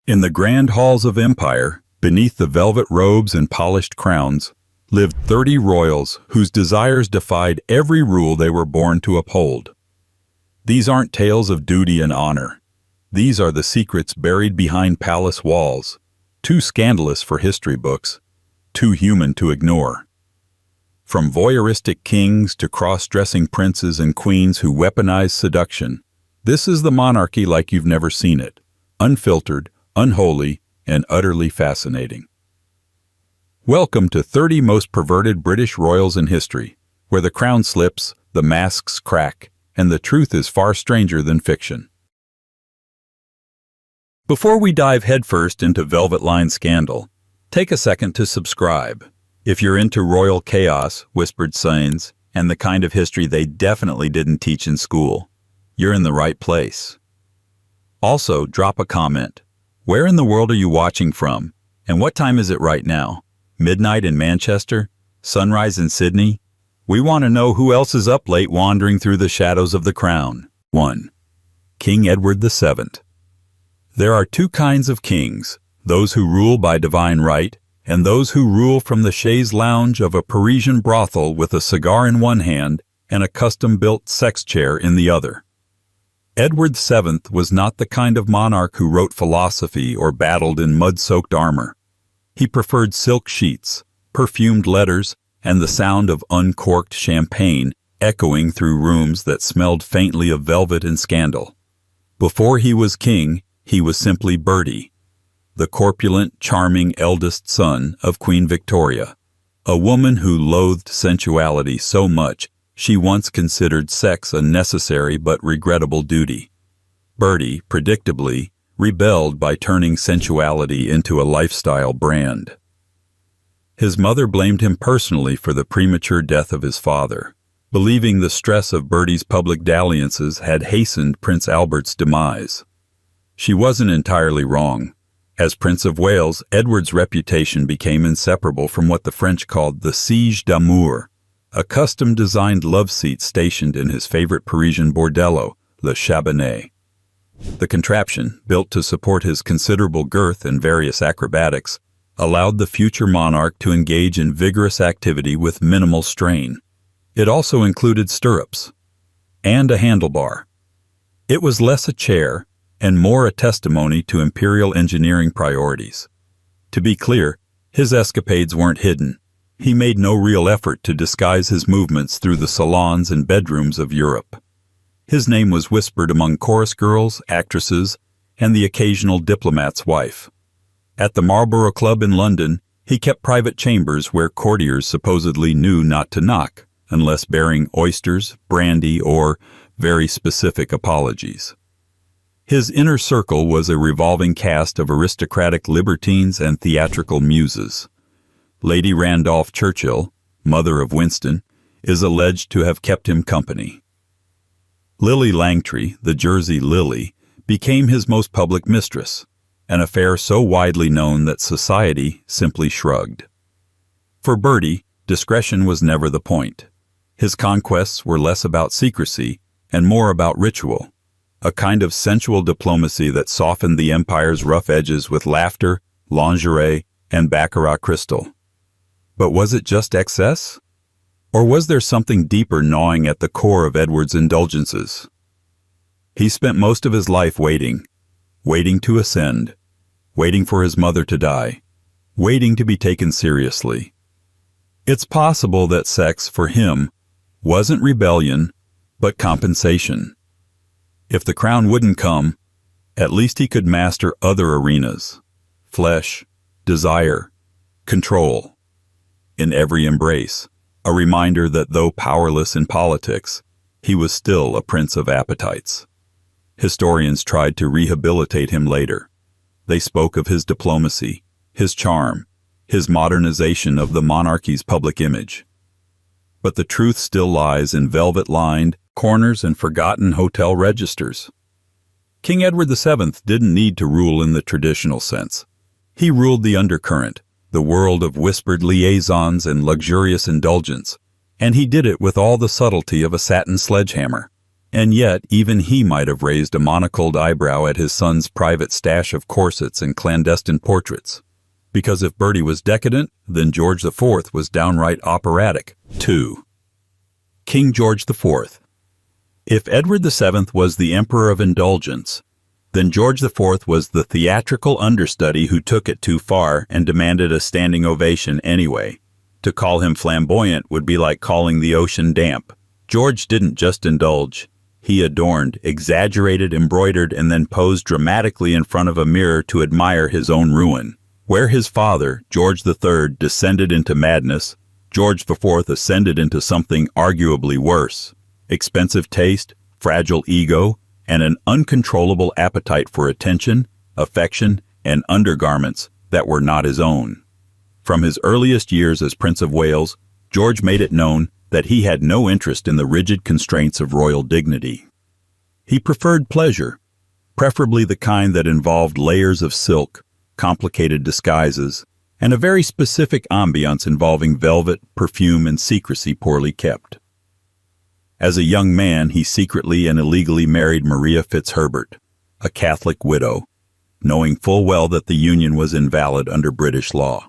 In the grand halls of empire, beneath the velvet robes and polished crowns, lived 30 royals whose desires defied every rule they were born to uphold. These aren't tales of duty and honor. These are the secrets buried behind palace walls, too scandalous for history books, too human to ignore. From voyeuristic kings to cross-dressing princes and queens who weaponize seduction, this is the monarchy like you've never seen it, unfiltered, unholy, and utterly fascinating. Welcome to 30 Most Perverted British Royals in History, where the crown slips, the masks crack, and the truth is far stranger than fiction. Before we dive headfirst into velvet-lined scandal, take a second to subscribe. If you're into royal chaos, whispered scenes, and the kind of history they definitely didn't teach in school, you're in the right place. Also, drop a comment. Where in the world are you watching from? And what time is it right now? Midnight in Manchester? Sunrise in Sydney? We want to know who else is up late wandering through the shadows of the crown. 1. King Edward VII. There are two kinds of kings, those who rule by divine right, and those who rule from the chaise lounge of a Parisian brothel with a cigar in one hand and a custom-built sex chair in the other. Edward VII was not the kind of monarch who wrote philosophy or battled in mud-soaked armor. He preferred silk sheets, perfumed letters, and the sound of uncorked champagne echoing through rooms that smelled faintly of velvet and scandal. Before he was king, he was simply Bertie, the corpulent, charming eldest son of Queen Victoria, a woman who loathed sensuality so much she once considered sex a necessary but regrettable duty. Bertie, predictably, rebelled by turning sensuality into a lifestyle brand. His mother blamed him personally for the premature death of his father, believing the stress of Bertie's public dalliances had hastened Prince Albert's demise. She wasn't entirely wrong. As Prince of Wales, Edward's reputation became inseparable from what the French called the siège d'amour, a custom-designed love seat stationed in his favorite Parisian bordello, Le Chabanais. The contraption, built to support his considerable girth and various acrobatics, allowed the future monarch to engage in vigorous activity with minimal strain. It also included stirrups and a handlebar. It was less a chair and more a testimony to imperial engineering priorities. To be clear, his escapades weren't hidden. He made no real effort to disguise his movements through the salons and bedrooms of Europe. His name was whispered among chorus girls, actresses, and the occasional diplomat's wife. At the Marlborough Club in London, he kept private chambers where courtiers supposedly knew not to knock, unless bearing oysters, brandy, or very specific apologies. His inner circle was a revolving cast of aristocratic libertines and theatrical muses. Lady Randolph Churchill, mother of Winston, is alleged to have kept him company. Lily Langtry, the Jersey Lily, became his most public mistress, an affair so widely known that society simply shrugged. For Bertie, discretion was never the point. His conquests were less about secrecy and more about ritual, a kind of sensual diplomacy that softened the empire's rough edges with laughter, lingerie, and baccarat crystal. But was it just excess? Or was there something deeper gnawing at the core of Edward's indulgences? He spent most of his life waiting to ascend, waiting for his mother to die, waiting to be taken seriously. It's possible that sex, for him, wasn't rebellion, but compensation. If the crown wouldn't come, at least he could master other arenas: flesh, desire, control. In every embrace, a reminder that though powerless in politics, he was still a prince of appetites. Historians tried to rehabilitate him later. They spoke of his diplomacy, his charm, his modernization of the monarchy's public image. But the truth still lies in velvet-lined corners and forgotten hotel registers. King Edward VII didn't need to rule in the traditional sense. He ruled the undercurrent, the world of whispered liaisons and luxurious indulgence, and he did it with all the subtlety of a satin sledgehammer. And yet, even he might have raised a monocled eyebrow at his son's private stash of corsets and clandestine portraits. Because if Bertie was decadent, then George IV was downright operatic. 2. King George IV. If Edward VII was the Emperor of Indulgence, then George IV was the theatrical understudy who took it too far and demanded a standing ovation anyway. To call him flamboyant would be like calling the ocean damp. George didn't just indulge. He adorned, exaggerated, embroidered, and then posed dramatically in front of a mirror to admire his own ruin. Where his father, George III, descended into madness, George IV ascended into something arguably worse. Expensive taste, fragile ego, and an uncontrollable appetite for attention, affection, and undergarments that were not his own. From his earliest years as Prince of Wales, George made it known that he had no interest in the rigid constraints of royal dignity. He preferred pleasure, preferably the kind that involved layers of silk, complicated disguises, and a very specific ambiance involving velvet, perfume, and secrecy poorly kept. As a young man, he secretly and illegally married Maria Fitzherbert, a Catholic widow, knowing full well that the union was invalid under British law.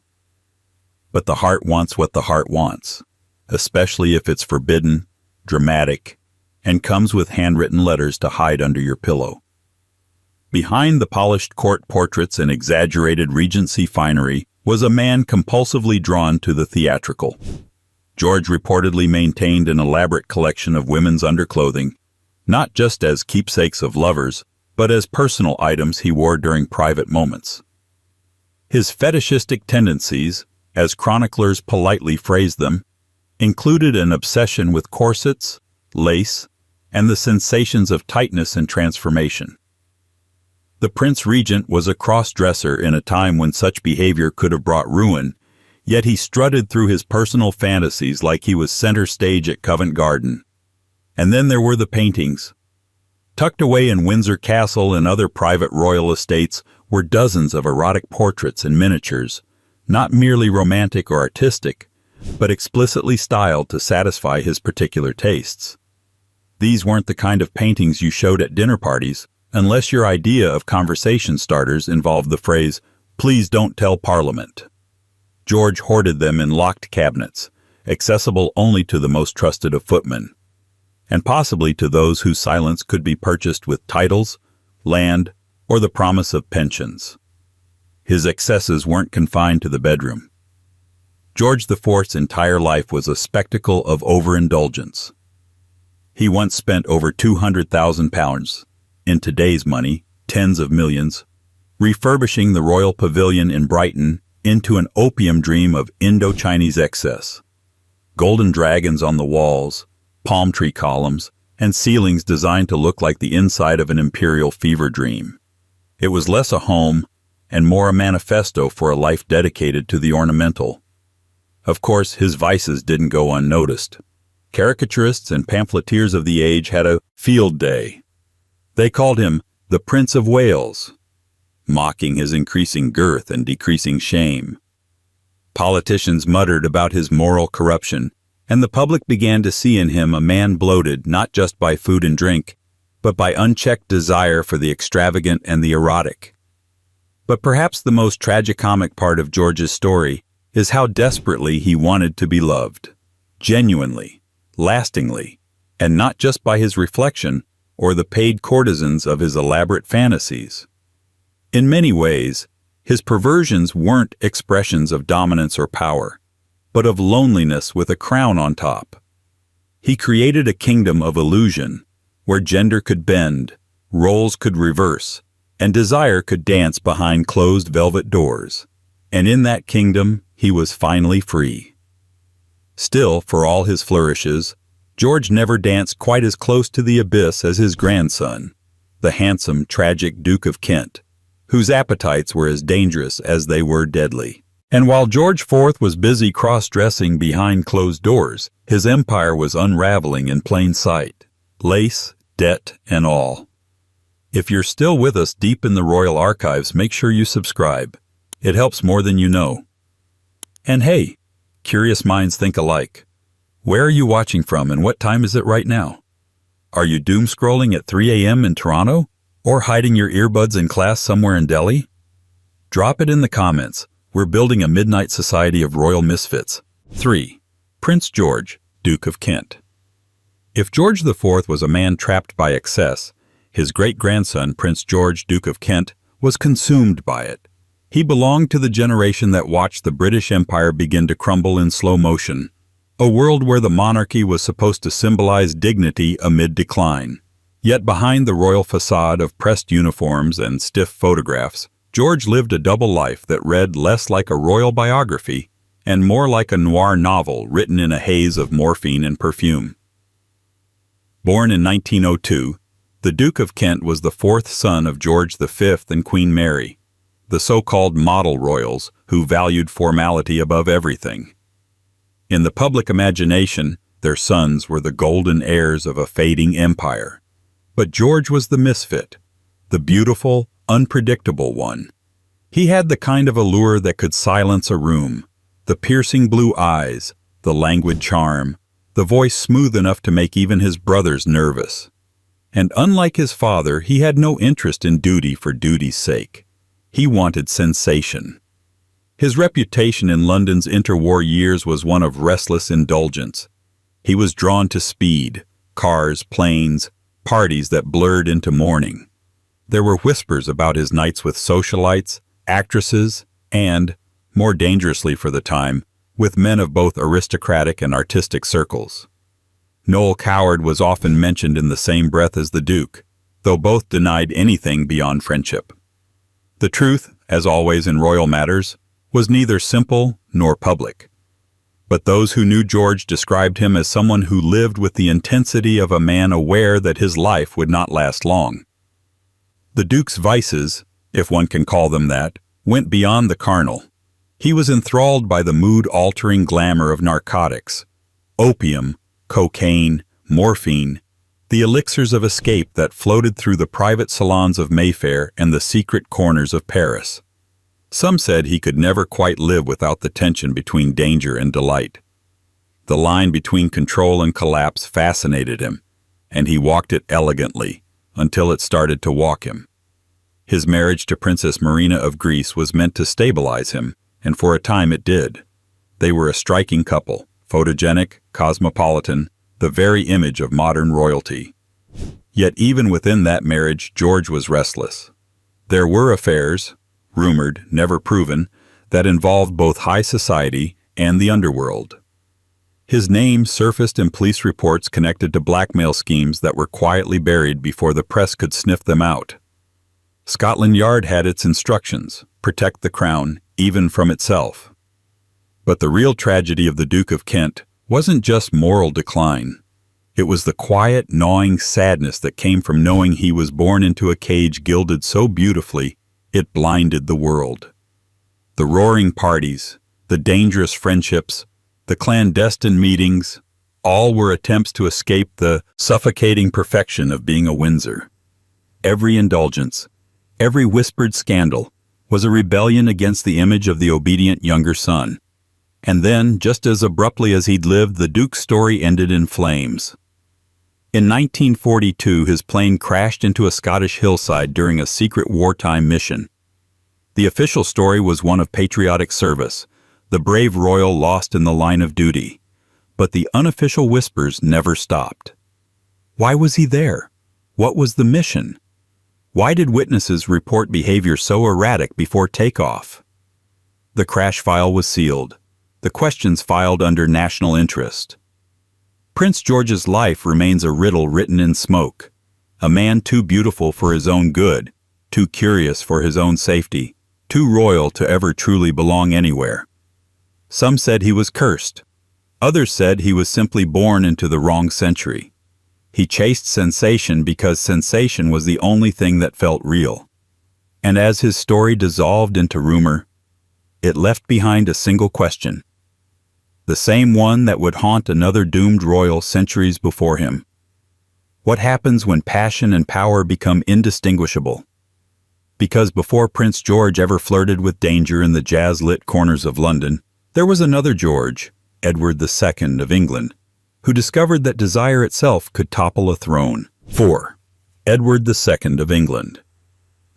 But the heart wants what the heart wants, especially if it's forbidden, dramatic, and comes with handwritten letters to hide under your pillow. Behind the polished court portraits and exaggerated Regency finery was a man compulsively drawn to the theatrical. George reportedly maintained an elaborate collection of women's underclothing, not just as keepsakes of lovers, but as personal items he wore during private moments. His fetishistic tendencies, as chroniclers politely phrased them, included an obsession with corsets, lace, and the sensations of tightness and transformation. The Prince Regent was a cross-dresser in a time when such behavior could have brought ruin, yet he strutted through his personal fantasies like he was center stage at Covent Garden. And then there were the paintings. Tucked away in Windsor Castle and other private royal estates were dozens of erotic portraits and miniatures, not merely romantic or artistic, but explicitly styled to satisfy his particular tastes. These weren't the kind of paintings you showed at dinner parties, unless your idea of conversation starters involved the phrase, "Please don't tell Parliament." George hoarded them in locked cabinets, accessible only to the most trusted of footmen, and possibly to those whose silence could be purchased with titles, land, or the promise of pensions. His excesses weren't confined to the bedroom. George IV's entire life was a spectacle of overindulgence. He once spent over £200,000, in today's money, tens of millions, refurbishing the Royal Pavilion in Brighton into an opium dream of Indo-Chinese excess. Golden dragons on the walls, palm tree columns, and ceilings designed to look like the inside of an imperial fever dream. It was less a home and more a manifesto for a life dedicated to the ornamental. Of course, his vices didn't go unnoticed. Caricaturists and pamphleteers of the age had a field day. They called him the Prince of Wales, mocking his increasing girth and decreasing shame. Politicians muttered about his moral corruption, and the public began to see in him a man bloated not just by food and drink, but by unchecked desire for the extravagant and the erotic. But perhaps the most tragicomic part of George's story is how desperately he wanted to be loved, genuinely, lastingly, and not just by his reflection or the paid courtesans of his elaborate fantasies. In many ways, his perversions weren't expressions of dominance or power, but of loneliness with a crown on top. He created a kingdom of illusion, where gender could bend, roles could reverse, and desire could dance behind closed velvet doors. And in that kingdom, he was finally free. Still, for all his flourishes, George never danced quite as close to the abyss as his grandson, the handsome, tragic Duke of Kent, whose appetites were as dangerous as they were deadly. And while George IV was busy cross-dressing behind closed doors, his empire was unraveling in plain sight, lace, debt, and all. If you're still with us deep in the royal archives, make sure you subscribe. It helps more than you know. And hey, curious minds think alike. Where are you watching from and what time is it right now? Are you doom scrolling at 3 a.m. in Toronto? Or hiding your earbuds in class somewhere in Delhi? Drop it in the comments. We're building a midnight society of royal misfits. 3. Prince George, Duke of Kent. If George IV was a man trapped by excess, his great-grandson, Prince George, Duke of Kent, was consumed by it. He belonged to the generation that watched the British Empire begin to crumble in slow motion, a world where the monarchy was supposed to symbolize dignity amid decline. Yet behind the royal facade of pressed uniforms and stiff photographs, George lived a double life that read less like a royal biography and more like a noir novel written in a haze of morphine and perfume. Born in 1902, the Duke of Kent was the fourth son of George V and Queen Mary, the so-called model royals who valued formality above everything. In the public imagination, their sons were the golden heirs of a fading empire. But George was the misfit, the beautiful, unpredictable one. He had the kind of allure that could silence a room, the piercing blue eyes, the languid charm, the voice smooth enough to make even his brothers nervous. And unlike his father, he had no interest in duty for duty's sake. He wanted sensation. His reputation in London's interwar years was one of restless indulgence. He was drawn to speed, cars, planes, parties that blurred into morning. There were whispers about his nights with socialites, actresses, and, more dangerously for the time, with men of both aristocratic and artistic circles. Noel Coward was often mentioned in the same breath as the Duke, though both denied anything beyond friendship. The truth, as always in royal matters, was neither simple nor public. But those who knew George described him as someone who lived with the intensity of a man aware that his life would not last long. The Duke's vices, if one can call them that, went beyond the carnal. He was enthralled by the mood-altering glamour of narcotics, opium, cocaine, morphine, the elixirs of escape that floated through the private salons of Mayfair and the secret corners of Paris. Some said he could never quite live without the tension between danger and delight. The line between control and collapse fascinated him, and he walked it elegantly until it started to walk him. His marriage to Princess Marina of Greece was meant to stabilize him, and for a time it did. They were a striking couple, photogenic, cosmopolitan, the very image of modern royalty. Yet even within that marriage, George was restless. There were affairs, rumored, never proven, that involved both high society and the underworld. His name surfaced in police reports connected to blackmail schemes that were quietly buried before the press could sniff them out. Scotland Yard had its instructions: protect the crown, even from itself. But the real tragedy of the Duke of Kent wasn't just moral decline. It was the quiet, gnawing sadness that came from knowing he was born into a cage gilded so beautifully it blinded the world. The roaring parties, the dangerous friendships, the clandestine meetings, all were attempts to escape the suffocating perfection of being a Windsor. Every indulgence, every whispered scandal, was a rebellion against the image of the obedient younger son. And then, just as abruptly as he'd lived, the Duke's story ended in flames. In 1942, his plane crashed into a Scottish hillside during a secret wartime mission. The official story was one of patriotic service, the brave royal lost in the line of duty. But the unofficial whispers never stopped. Why was he there? What was the mission? Why did witnesses report behavior so erratic before takeoff? The crash file was sealed, the questions filed under national interest. Prince George's life remains a riddle written in smoke, a man too beautiful for his own good, too curious for his own safety, too royal to ever truly belong anywhere. Some said he was cursed. Others said he was simply born into the wrong century. He chased sensation because sensation was the only thing that felt real. And as his story dissolved into rumor, it left behind a single question, the same one that would haunt another doomed royal centuries before him. What happens when passion and power become indistinguishable? Because before Prince George ever flirted with danger in the jazz-lit corners of London, there was another George, Edward II of England, who discovered that desire itself could topple a throne. 4. Edward II of England.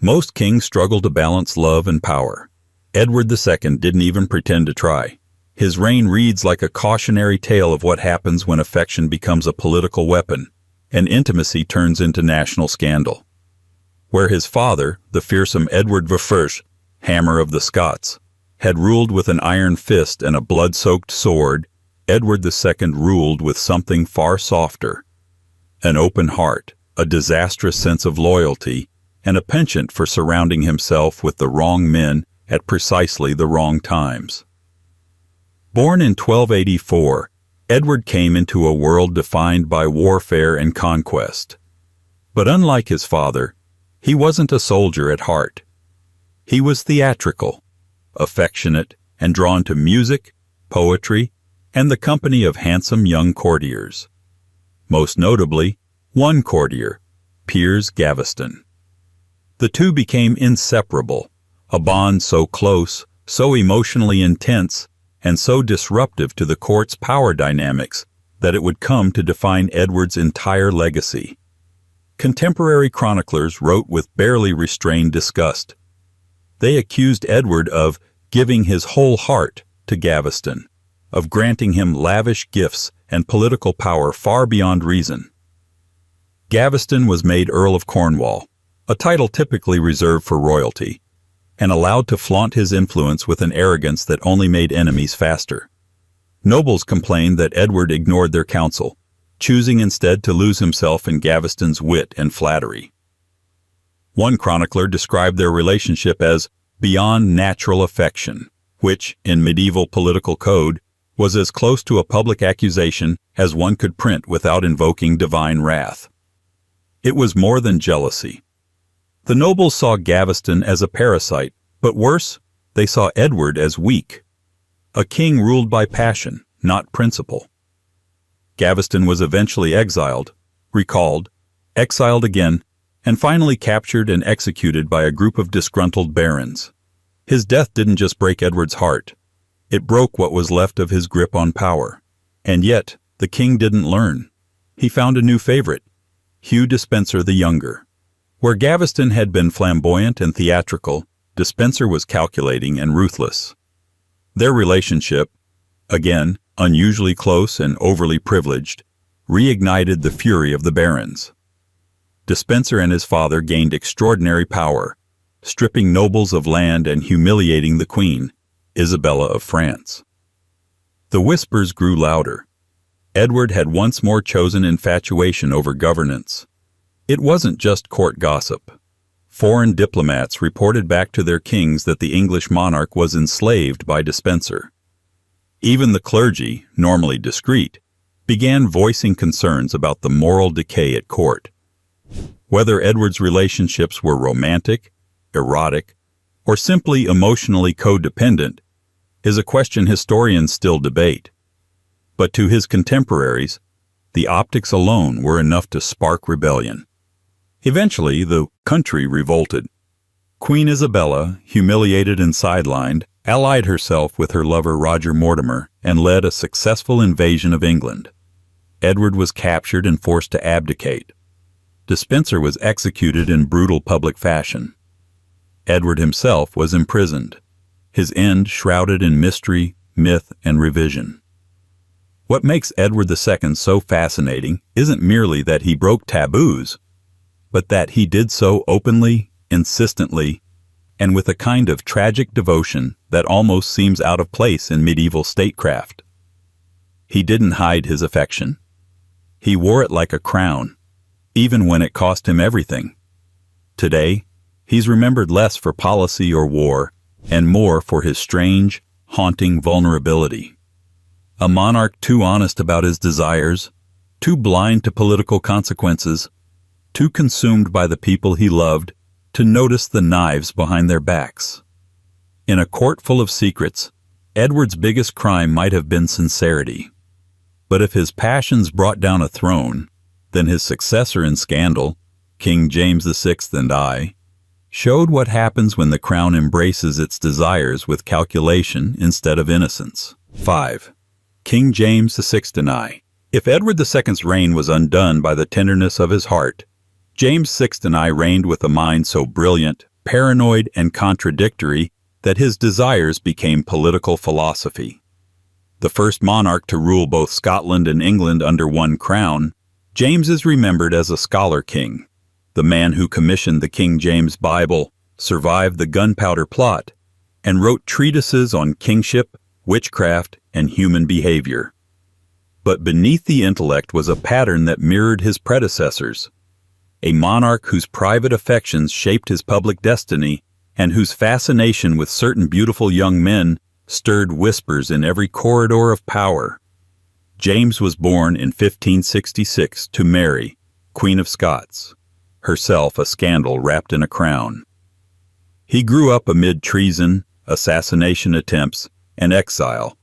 Most kings struggle to balance love and power. Edward II didn't even pretend to try. His reign reads like a cautionary tale of what happens when affection becomes a political weapon, and intimacy turns into national scandal. Where his father, the fearsome Edward I, Hammer of the Scots, had ruled with an iron fist and a blood-soaked sword, Edward II ruled with something far softer: an open heart, a disastrous sense of loyalty, and a penchant for surrounding himself with the wrong men at precisely the wrong times. Born in 1284, Edward came into a world defined by warfare and conquest. But unlike his father, he wasn't a soldier at heart. He was theatrical, affectionate, and drawn to music, poetry, and the company of handsome young courtiers. Most notably, one courtier, Piers Gaveston. The two became inseparable, a bond so close, so emotionally intense, and so disruptive to the court's power dynamics that it would come to define Edward's entire legacy. Contemporary chroniclers wrote with barely restrained disgust. They accused Edward of giving his whole heart to Gaveston, of granting him lavish gifts and political power far beyond reason. Gaveston was made Earl of Cornwall, a title typically reserved for royalty, and allowed to flaunt his influence with an arrogance that only made enemies faster. Nobles complained that Edward ignored their counsel, choosing instead to lose himself in Gaveston's wit and flattery. One chronicler described their relationship as beyond natural affection, which, in medieval political code, was as close to a public accusation as one could print without invoking divine wrath. It was more than jealousy. The nobles saw Gaveston as a parasite, but worse, they saw Edward as weak. A king ruled by passion, not principle. Gaveston was eventually exiled, recalled, exiled again, and finally captured and executed by a group of disgruntled barons. His death didn't just break Edward's heart. It broke what was left of his grip on power. And yet, the king didn't learn. He found a new favorite, Hugh Despenser the Younger. Where Gaveston had been flamboyant and theatrical, Despenser was calculating and ruthless. Their relationship, again unusually close and overly privileged, reignited the fury of the barons. Despenser and his father gained extraordinary power, stripping nobles of land and humiliating the queen, Isabella of France. The whispers grew louder. Edward had once more chosen infatuation over governance. It wasn't just court gossip. Foreign diplomats reported back to their kings that the English monarch was enslaved by Despenser. Even the clergy, normally discreet, began voicing concerns about the moral decay at court. Whether Edward's relationships were romantic, erotic, or simply emotionally codependent is a question historians still debate. But to his contemporaries, the optics alone were enough to spark rebellion. Eventually, the country revolted. Queen Isabella, humiliated and sidelined, allied herself with her lover Roger Mortimer and led a successful invasion of England. Edward was captured and forced to abdicate. Despenser was executed in brutal public fashion. Edward himself was imprisoned, his end shrouded in mystery, myth, and revision. What makes Edward II so fascinating isn't merely that he broke taboos, but that he did so openly, insistently, and with a kind of tragic devotion that almost seems out of place in medieval statecraft. He didn't hide his affection. He wore it like a crown, even when it cost him everything. Today, he's remembered less for policy or war, and more for his strange, haunting vulnerability. A monarch too honest about his desires, too blind to political consequences, too consumed by the people he loved to notice the knives behind their backs. In a court full of secrets, Edward's biggest crime might have been sincerity. But if his passions brought down a throne, then his successor in scandal, King James VI and I, showed what happens when the crown embraces its desires with calculation instead of innocence. 5. King James VI and I, If Edward II's reign was undone by the tenderness of his heart, James VI and I reigned with a mind so brilliant, paranoid, and contradictory that his desires became political philosophy. The first monarch to rule both Scotland and England under one crown, James is remembered as a scholar king, the man who commissioned the King James Bible, survived the Gunpowder Plot, and wrote treatises on kingship, witchcraft, and human behavior. But beneath the intellect was a pattern that mirrored his predecessors, a monarch whose private affections shaped his public destiny and whose fascination with certain beautiful young men stirred whispers in every corridor of power. James was born in 1566 to Mary, Queen of Scots, herself a scandal wrapped in a crown. He grew up amid treason, assassination attempts, and exile,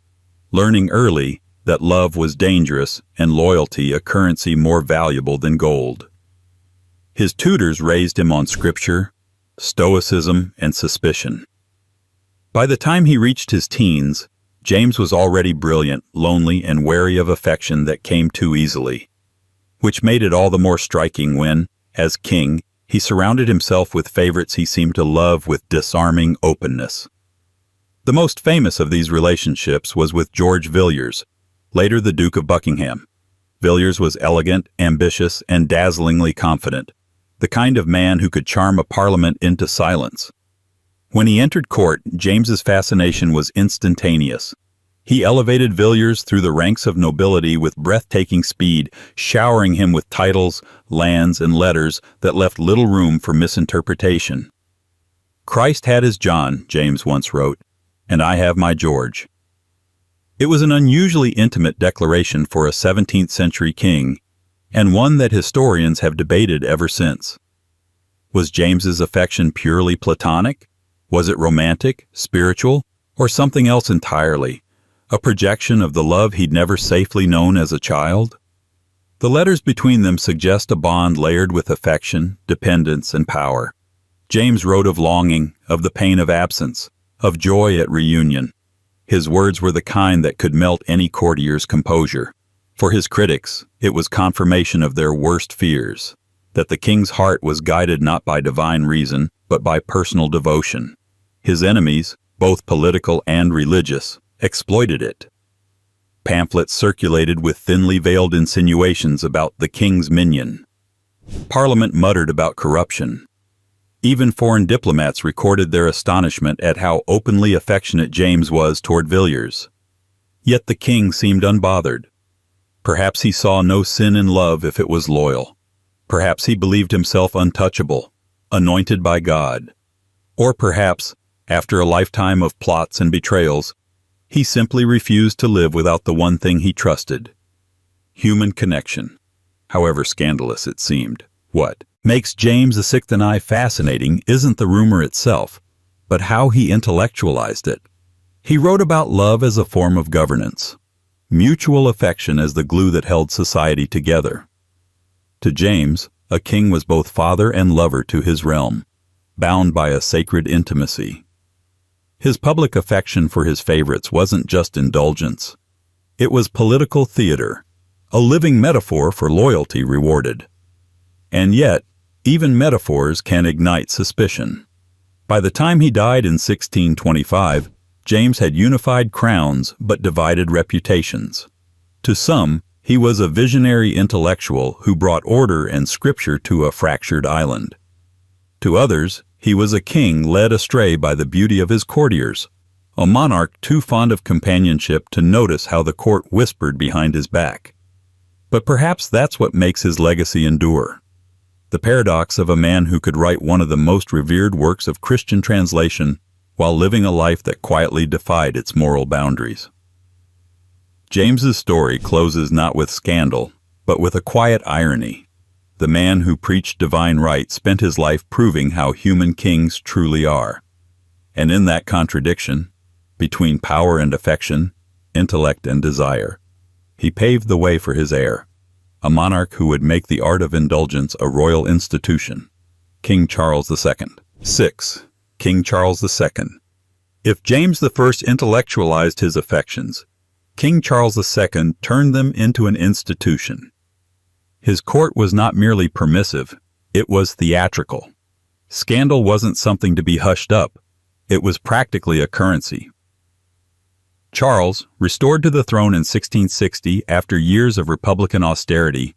learning early that love was dangerous and loyalty a currency more valuable than gold. His tutors raised him on scripture, stoicism, and suspicion. By the time he reached his teens, James was already brilliant, lonely, and wary of affection that came too easily, which made it all the more striking when, as king, he surrounded himself with favorites he seemed to love with disarming openness. The most famous of these relationships was with George Villiers, later the Duke of Buckingham. Villiers was elegant, ambitious, and dazzlingly confident, the kind of man who could charm a parliament into silence. When he entered court, James's fascination was instantaneous. He elevated Villiers through the ranks of nobility with breathtaking speed, showering him with titles, lands, and letters that left little room for misinterpretation. "Christ had his John," James once wrote, "and I have my George." It was an unusually intimate declaration for a 17th century king, and one that historians have debated ever since. Was James's affection purely platonic? Was it romantic, spiritual, or something else entirely? A projection of the love he'd never safely known as a child? The letters between them suggest a bond layered with affection, dependence, and power. James wrote of longing, of the pain of absence, of joy at reunion. His words were the kind that could melt any courtier's composure. For his critics, it was confirmation of their worst fears, that the king's heart was guided not by divine reason, but by personal devotion. His enemies, both political and religious, exploited it. Pamphlets circulated with thinly veiled insinuations about the king's minion. Parliament muttered about corruption. Even foreign diplomats recorded their astonishment at how openly affectionate James was toward Villiers. Yet the king seemed unbothered. Perhaps he saw no sin in love if it was loyal. Perhaps he believed himself untouchable, anointed by God. Or perhaps, after a lifetime of plots and betrayals, he simply refused to live without the one thing he trusted: human connection, however scandalous it seemed. What makes James VI and I fascinating isn't the rumor itself, but how he intellectualized it. He wrote about love as a form of governance, mutual affection as the glue that held society together. To James, a king was both father and lover to his realm, bound by a sacred intimacy. His public affection for his favorites wasn't just indulgence. It was political theater, a living metaphor for loyalty rewarded. And yet, even metaphors can ignite suspicion. By the time he died in 1625, James had unified crowns but divided reputations. To some, he was a visionary intellectual who brought order and scripture to a fractured island. To others, he was a king led astray by the beauty of his courtiers, a monarch too fond of companionship to notice how the court whispered behind his back. But perhaps that's what makes his legacy endure. The paradox of a man who could write one of the most revered works of Christian translation while living a life that quietly defied its moral boundaries. James's story closes not with scandal, but with a quiet irony. The man who preached divine right spent his life proving how human kings truly are. And in that contradiction, between power and affection, intellect and desire, he paved the way for his heir, a monarch who would make the art of indulgence a royal institution, King Charles II. 6. King Charles II. If James I intellectualized his affections, King Charles II turned them into an institution. His court was not merely permissive, it was theatrical. Scandal wasn't something to be hushed up, it was practically a currency. Charles, restored to the throne in 1660 after years of Republican austerity,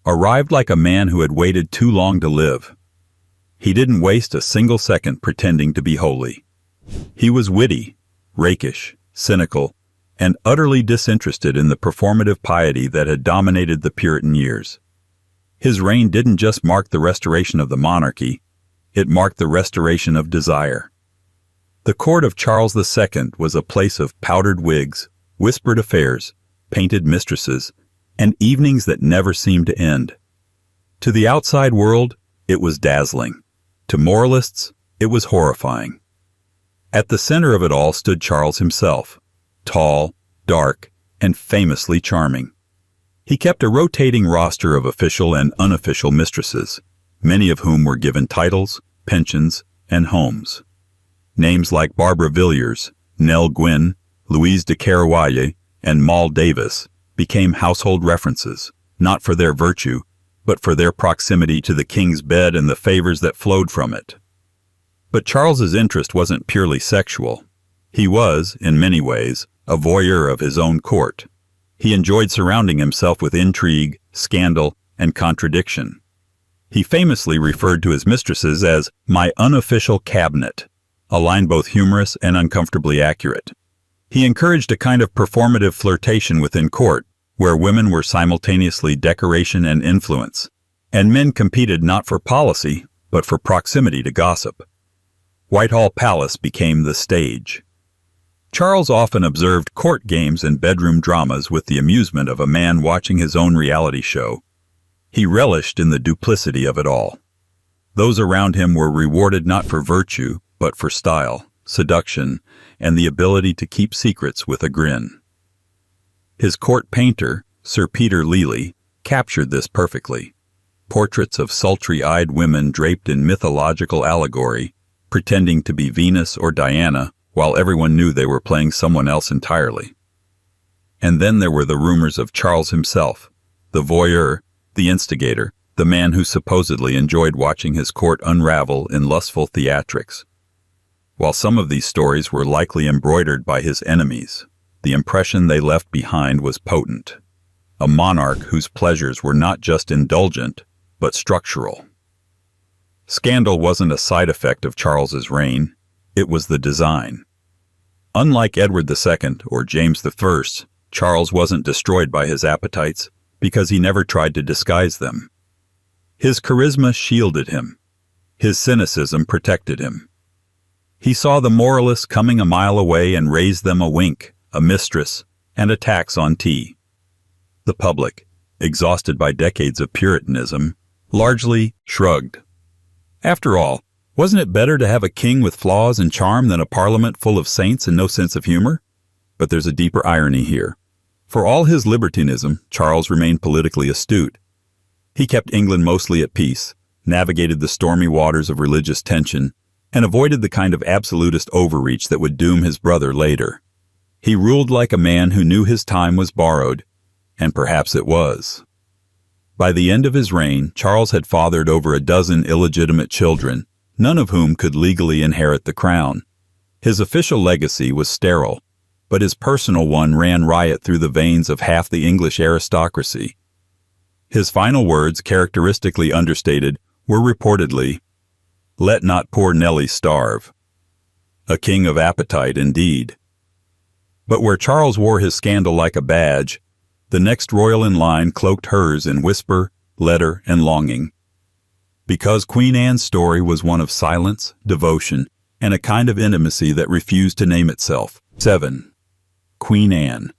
arrived like a man who had waited too long to live. He didn't waste a single second pretending to be holy. He was witty, rakish, cynical, and utterly disinterested in the performative piety that had dominated the Puritan years. His reign didn't just mark the restoration of the monarchy, it marked the restoration of desire. The court of Charles II was a place of powdered wigs, whispered affairs, painted mistresses, and evenings that never seemed to end. To the outside world, it was dazzling. To moralists, it was horrifying. At the center of it all stood Charles himself, tall, dark, and famously charming. He kept a rotating roster of official and unofficial mistresses, many of whom were given titles, pensions, and homes. Names like Barbara Villiers, Nell Gwynn, Louise de Carouaille, and Moll Davis became household references, not for their virtue, but for their proximity to the king's bed and the favors that flowed from it. But Charles's interest wasn't purely sexual. He was, in many ways, a voyeur of his own court. He enjoyed surrounding himself with intrigue, scandal, and contradiction. He famously referred to his mistresses as my unofficial cabinet, a line both humorous and uncomfortably accurate. He encouraged a kind of performative flirtation within court, where women were simultaneously decoration and influence, and men competed not for policy, but for proximity to gossip. Whitehall Palace became the stage. Charles often observed court games and bedroom dramas with the amusement of a man watching his own reality show. He relished in the duplicity of it all. Those around him were rewarded not for virtue, but for style, seduction, and the ability to keep secrets with a grin. His court painter, Sir Peter Lely, captured this perfectly. Portraits of sultry-eyed women draped in mythological allegory, pretending to be Venus or Diana, while everyone knew they were playing someone else entirely. And then there were the rumors of Charles himself, the voyeur, the instigator, the man who supposedly enjoyed watching his court unravel in lustful theatrics. While some of these stories were likely embroidered by his enemies, the impression they left behind was potent. A monarch whose pleasures were not just indulgent, but structural. Scandal wasn't a side effect of Charles's reign, it was the design. Unlike Edward II or James I, Charles wasn't destroyed by his appetites because he never tried to disguise them. His charisma shielded him. His cynicism protected him. He saw the moralists coming a mile away and raised them a wink, a mistress, and a tax on tea. The public, exhausted by decades of Puritanism, largely shrugged. After all, wasn't it better to have a king with flaws and charm than a parliament full of saints and no sense of humor? But there's a deeper irony here. For all his libertinism, Charles remained politically astute. He kept England mostly at peace, navigated the stormy waters of religious tension, and avoided the kind of absolutist overreach that would doom his brother later. He ruled like a man who knew his time was borrowed, and perhaps it was. By the end of his reign, Charles had fathered over a dozen illegitimate children, none of whom could legally inherit the crown. His official legacy was sterile, but his personal one ran riot through the veins of half the English aristocracy. His final words, characteristically understated, were reportedly, "Let not poor Nelly starve." A king of appetite indeed. But where Charles wore his scandal like a badge, the next royal in line cloaked hers in whisper, letter, and longing. Because Queen Anne's story was one of silence, devotion, and a kind of intimacy that refused to name itself. 7. Queen Anne.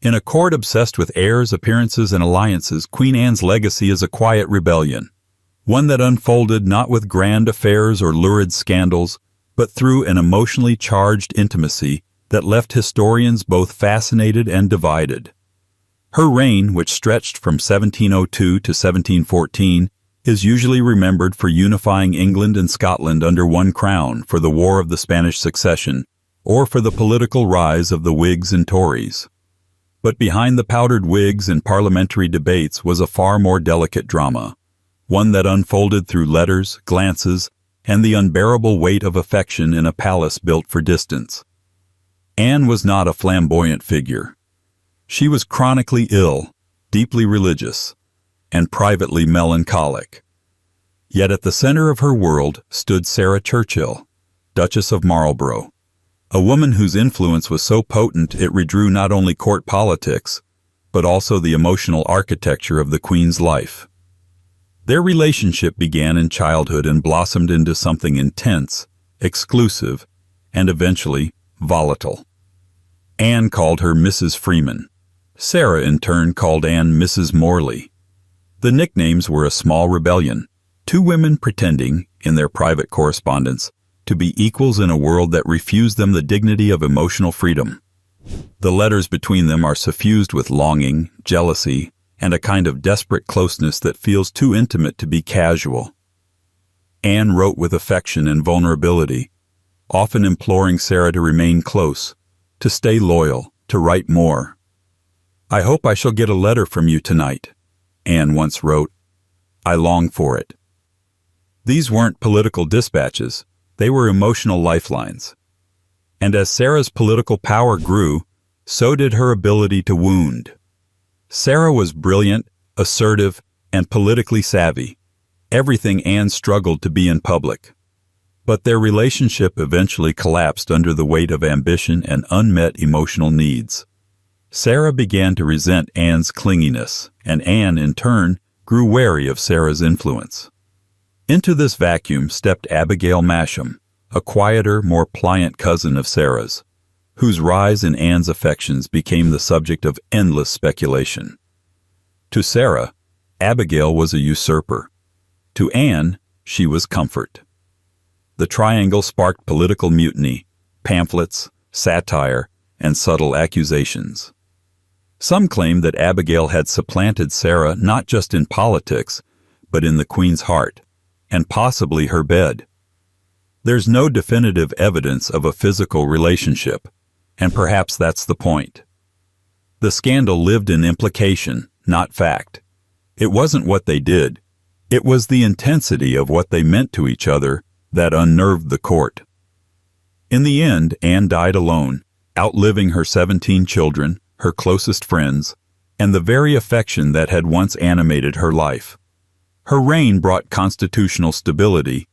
In a court obsessed with airs, appearances, and alliances, Queen Anne's legacy is a quiet rebellion, one that unfolded not with grand affairs or lurid scandals, but through an emotionally charged intimacy that left historians both fascinated and divided. Her reign, which stretched from 1702 to 1714, is usually remembered for unifying England and Scotland under one crown for the War of the Spanish Succession, or for the political rise of the Whigs and Tories. But behind the powdered wigs and parliamentary debates was a far more delicate drama, one that unfolded through letters, glances, and the unbearable weight of affection in a palace built for distance. Anne was not a flamboyant figure. She was chronically ill, deeply religious, and privately melancholic. Yet at the center of her world stood Sarah Churchill, Duchess of Marlborough, a woman whose influence was so potent it redrew not only court politics, but also the emotional architecture of the Queen's life. Their relationship began in childhood and blossomed into something intense, exclusive, and eventually volatile. Anne called her Mrs. Freeman. Sarah, in turn, called Anne Mrs. Morley. The nicknames were a small rebellion, two women pretending, in their private correspondence, to be equals in a world that refused them the dignity of emotional freedom. The letters between them are suffused with longing, jealousy, and a kind of desperate closeness that feels too intimate to be casual. Anne wrote with affection and vulnerability, often imploring Sarah to remain close, to stay loyal, to write more. "I hope I shall get a letter from you tonight," Anne once wrote. "I long for it." These weren't political dispatches, they were emotional lifelines. And as Sarah's political power grew, so did her ability to wound. Sarah was brilliant, assertive, and politically savvy, everything Anne struggled to be in public. But their relationship eventually collapsed under the weight of ambition and unmet emotional needs. Sarah began to resent Anne's clinginess, and Anne, in turn, grew wary of Sarah's influence. Into this vacuum stepped Abigail Masham, a quieter, more pliant cousin of Sarah's, whose rise in Anne's affections became the subject of endless speculation. To Sarah, Abigail was a usurper. To Anne, she was comfort. The triangle sparked political mutiny, pamphlets, satire, and subtle accusations. Some claimed that Abigail had supplanted Sarah not just in politics, but in the Queen's heart, and possibly her bed. There's no definitive evidence of a physical relationship, and perhaps that's the point. The scandal lived in implication, not fact. It wasn't what they did. It was the intensity of what they meant to each other that unnerved the court. In the end, Anne died alone, outliving her 17 children, her closest friends, and the very affection that had once animated her life. Her reign brought constitutional stability,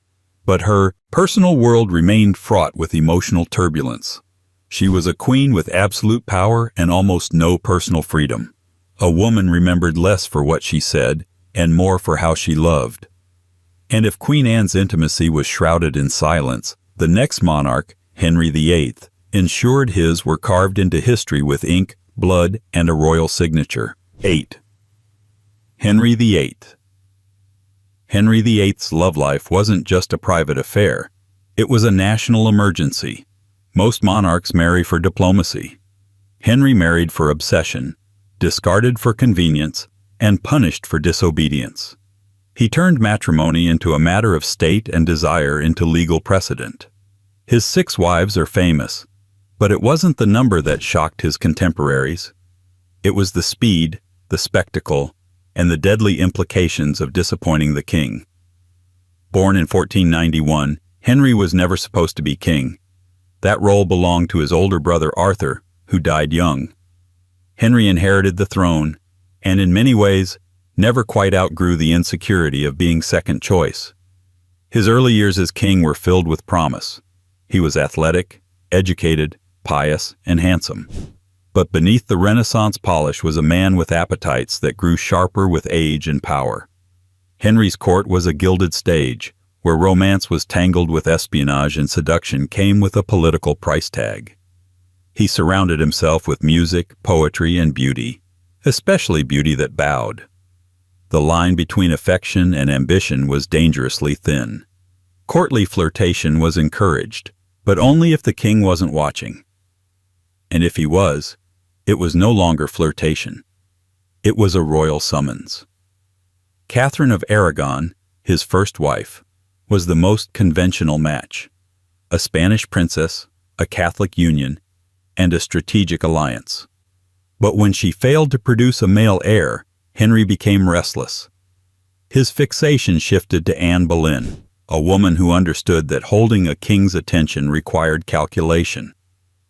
but her personal world remained fraught with emotional turbulence. She was a queen with absolute power and almost no personal freedom. A woman remembered less for what she said and more for how she loved. And if Queen Anne's intimacy was shrouded in silence, the next monarch, Henry VIII, ensured his were carved into history with ink, blood, and a royal signature. 8. Henry VIII. Henry VIII's love life wasn't just a private affair. It was a national emergency. Most monarchs marry for diplomacy. Henry married for obsession, discarded for convenience, and punished for disobedience. He turned matrimony into a matter of state and desire into legal precedent. His 6 wives are famous, but it wasn't the number that shocked his contemporaries. It was the speed, the spectacle, and the deadly implications of disappointing the king. Born in 1491, Henry was never supposed to be king. That role belonged to his older brother Arthur, who died young. Henry inherited the throne, and in many ways, never quite outgrew the insecurity of being second choice. His early years as king were filled with promise. He was athletic, educated, pious, and handsome. But beneath the Renaissance polish was a man with appetites that grew sharper with age and power. Henry's court was a gilded stage, where romance was tangled with espionage and seduction came with a political price tag. He surrounded himself with music, poetry, and beauty, especially beauty that bowed. The line between affection and ambition was dangerously thin. Courtly flirtation was encouraged, but only if the king wasn't watching. And if he was, it was no longer flirtation. It was a royal summons. Catherine of Aragon, his first wife, was the most conventional match. A Spanish princess, a Catholic union, and a strategic alliance. But when she failed to produce a male heir, Henry became restless. His fixation shifted to Anne Boleyn, a woman who understood that holding a king's attention required calculation.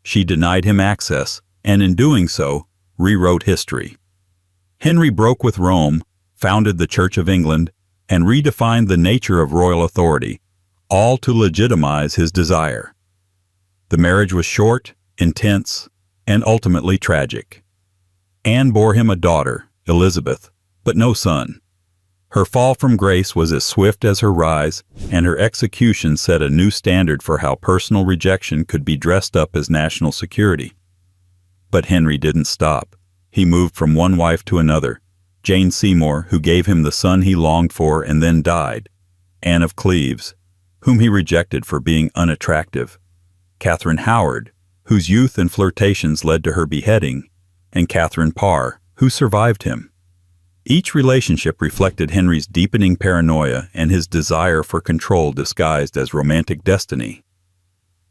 She denied him access, and in doing so, rewrote history. Henry broke with Rome, founded the Church of England, and redefined the nature of royal authority, all to legitimize his desire. The marriage was short, intense, and ultimately tragic. Anne bore him a daughter, Elizabeth, but no son. Her fall from grace was as swift as her rise, and her execution set a new standard for how personal rejection could be dressed up as national security. But Henry didn't stop. He moved from one wife to another. Jane Seymour, who gave him the son he longed for and then died. Anne of Cleves, whom he rejected for being unattractive. Catherine Howard, whose youth and flirtations led to her beheading. And Catherine Parr, who survived him. Each relationship reflected Henry's deepening paranoia and his desire for control disguised as romantic destiny.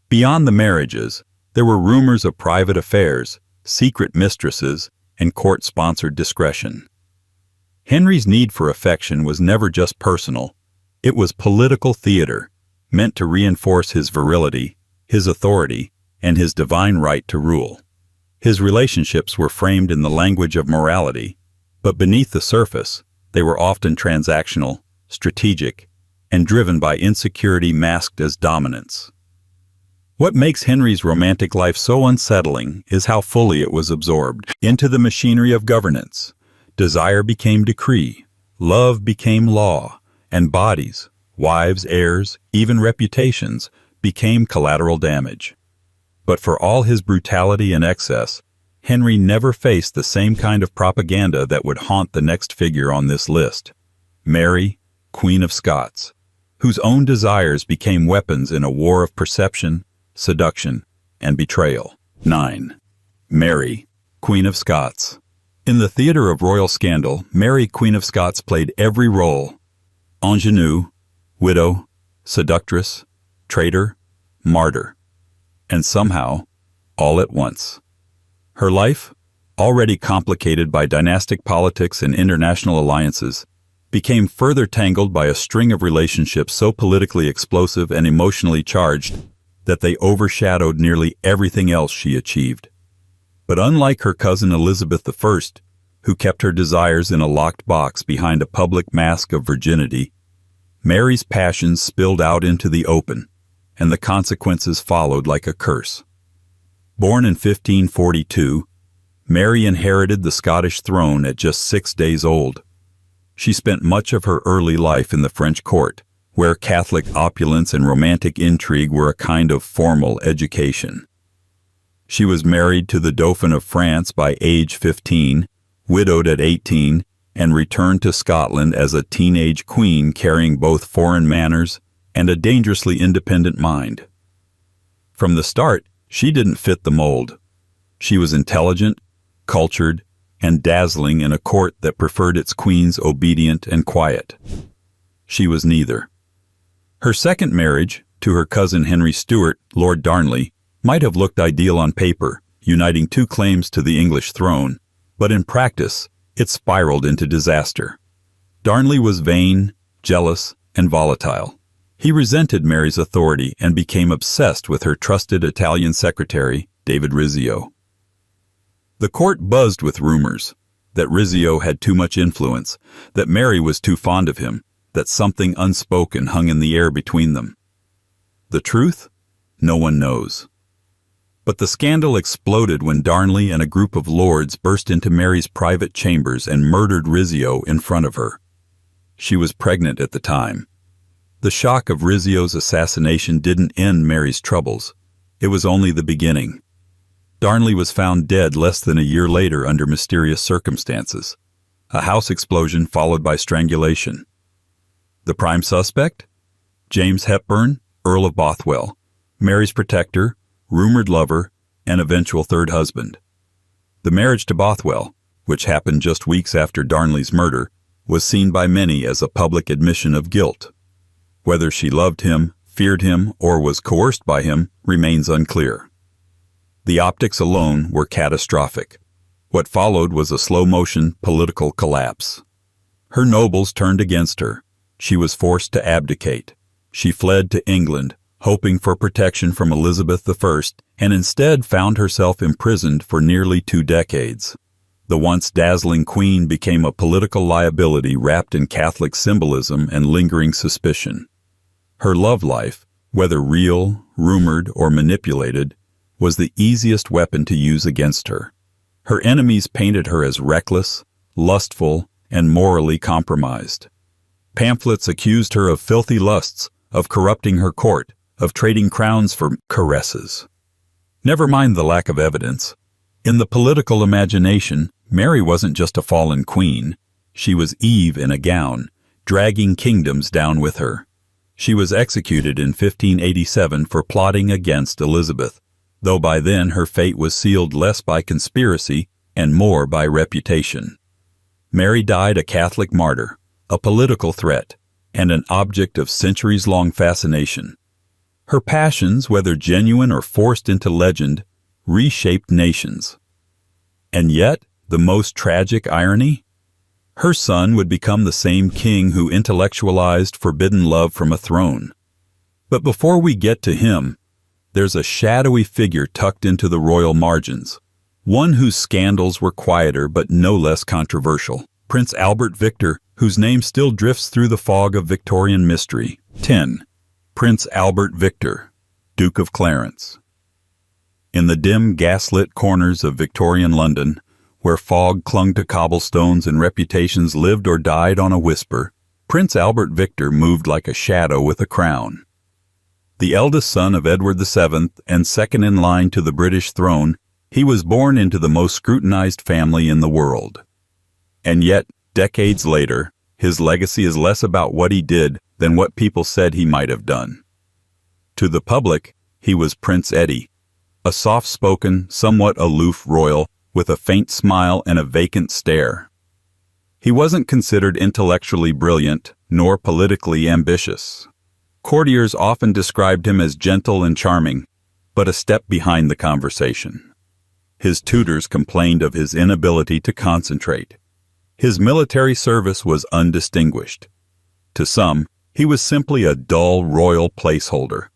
Beyond the marriages, there were rumors of private affairs, secret mistresses, and court-sponsored discretion. Henry's need for affection was never just personal. It was political theater, meant to reinforce his virility, his authority, and his divine right to rule. His relationships were framed in the language of morality, but beneath the surface, they were often transactional, strategic, and driven by insecurity masked as dominance. What makes Henry's romantic life so unsettling is how fully it was absorbed into the machinery of governance. Desire became decree, love became law, and bodies, wives, heirs, even reputations, became collateral damage. But for all his brutality and excess, Henry never faced the same kind of propaganda that would haunt the next figure on this list, Mary, Queen of Scots, whose own desires became weapons in a war of perception, seduction, and betrayal. 9. Mary, Queen of Scots. In the theater of royal scandal, Mary, Queen of Scots played every role: ingenue, widow, seductress, traitor, martyr, and somehow, all at once. Her life, already complicated by dynastic politics and international alliances, became further tangled by a string of relationships so politically explosive and emotionally charged that they overshadowed nearly everything else she achieved. But unlike her cousin Elizabeth I, who kept her desires in a locked box behind a public mask of virginity, Mary's passions spilled out into the open, and the consequences followed like a curse. Born in 1542, Mary inherited the Scottish throne at just 6 days old. She spent much of her early life in the French court, where Catholic opulence and romantic intrigue were a kind of formal education. She was married to the Dauphin of France by age 15, widowed at 18, and returned to Scotland as a teenage queen carrying both foreign manners and a dangerously independent mind. From the start, she didn't fit the mold. She was intelligent, cultured, and dazzling in a court that preferred its queens obedient and quiet. She was neither. Her second marriage, to her cousin Henry Stuart, Lord Darnley, might have looked ideal on paper, uniting two claims to the English throne, but in practice, it spiraled into disaster. Darnley was vain, jealous, and volatile. He resented Mary's authority and became obsessed with her trusted Italian secretary, David Rizzio. The court buzzed with rumors that Rizzio had too much influence, that Mary was too fond of him, that something unspoken hung in the air between them. The truth? No one knows. But the scandal exploded when Darnley and a group of lords burst into Mary's private chambers and murdered Rizzio in front of her. She was pregnant at the time. The shock of Rizzio's assassination didn't end Mary's troubles. It was only the beginning. Darnley was found dead less than a year later under mysterious circumstances. A house explosion followed by strangulation. The prime suspect? James Hepburn, Earl of Bothwell, Mary's protector, rumored lover, and eventual third husband. The marriage to Bothwell, which happened just weeks after Darnley's murder, was seen by many as a public admission of guilt. Whether she loved him, feared him, or was coerced by him remains unclear. The optics alone were catastrophic. What followed was a slow-motion political collapse. Her nobles turned against her. She was forced to abdicate. She fled to England, hoping for protection from Elizabeth I, and instead found herself imprisoned for nearly 2 decades. The once dazzling queen became a political liability wrapped in Catholic symbolism and lingering suspicion. Her love life, whether real, rumored, or manipulated, was the easiest weapon to use against her. Her enemies painted her as reckless, lustful, and morally compromised. Pamphlets accused her of filthy lusts, of corrupting her court, of trading crowns for caresses. Never mind the lack of evidence. In the political imagination, Mary wasn't just a fallen queen. She was Eve in a gown, dragging kingdoms down with her. She was executed in 1587 for plotting against Elizabeth, though by then her fate was sealed less by conspiracy and more by reputation. Mary died a Catholic martyr, a political threat, and an object of centuries-long fascination. Her passions, whether genuine or forced into legend, reshaped nations. And yet, the most tragic irony? Her son would become the same king who intellectualized forbidden love from a throne. But before we get to him, there's a shadowy figure tucked into the royal margins, one whose scandals were quieter but no less controversial. Prince Albert Victor, whose name still drifts through the fog of Victorian mystery. 10. Prince Albert Victor, Duke of Clarence. In the dim, gaslit corners of Victorian London, where fog clung to cobblestones and reputations lived or died on a whisper, Prince Albert Victor moved like a shadow with a crown. The eldest son of Edward VII and second in line to the British throne, he was born into the most scrutinized family in the world. And yet, decades later, his legacy is less about what he did than what people said he might have done. To the public, he was Prince Eddie, a soft-spoken, somewhat aloof royal with a faint smile and a vacant stare. He wasn't considered intellectually brilliant, nor politically ambitious. Courtiers often described him as gentle and charming, but a step behind the conversation. His tutors complained of his inability to concentrate. His military service was undistinguished. To some, he was simply a dull royal placeholder.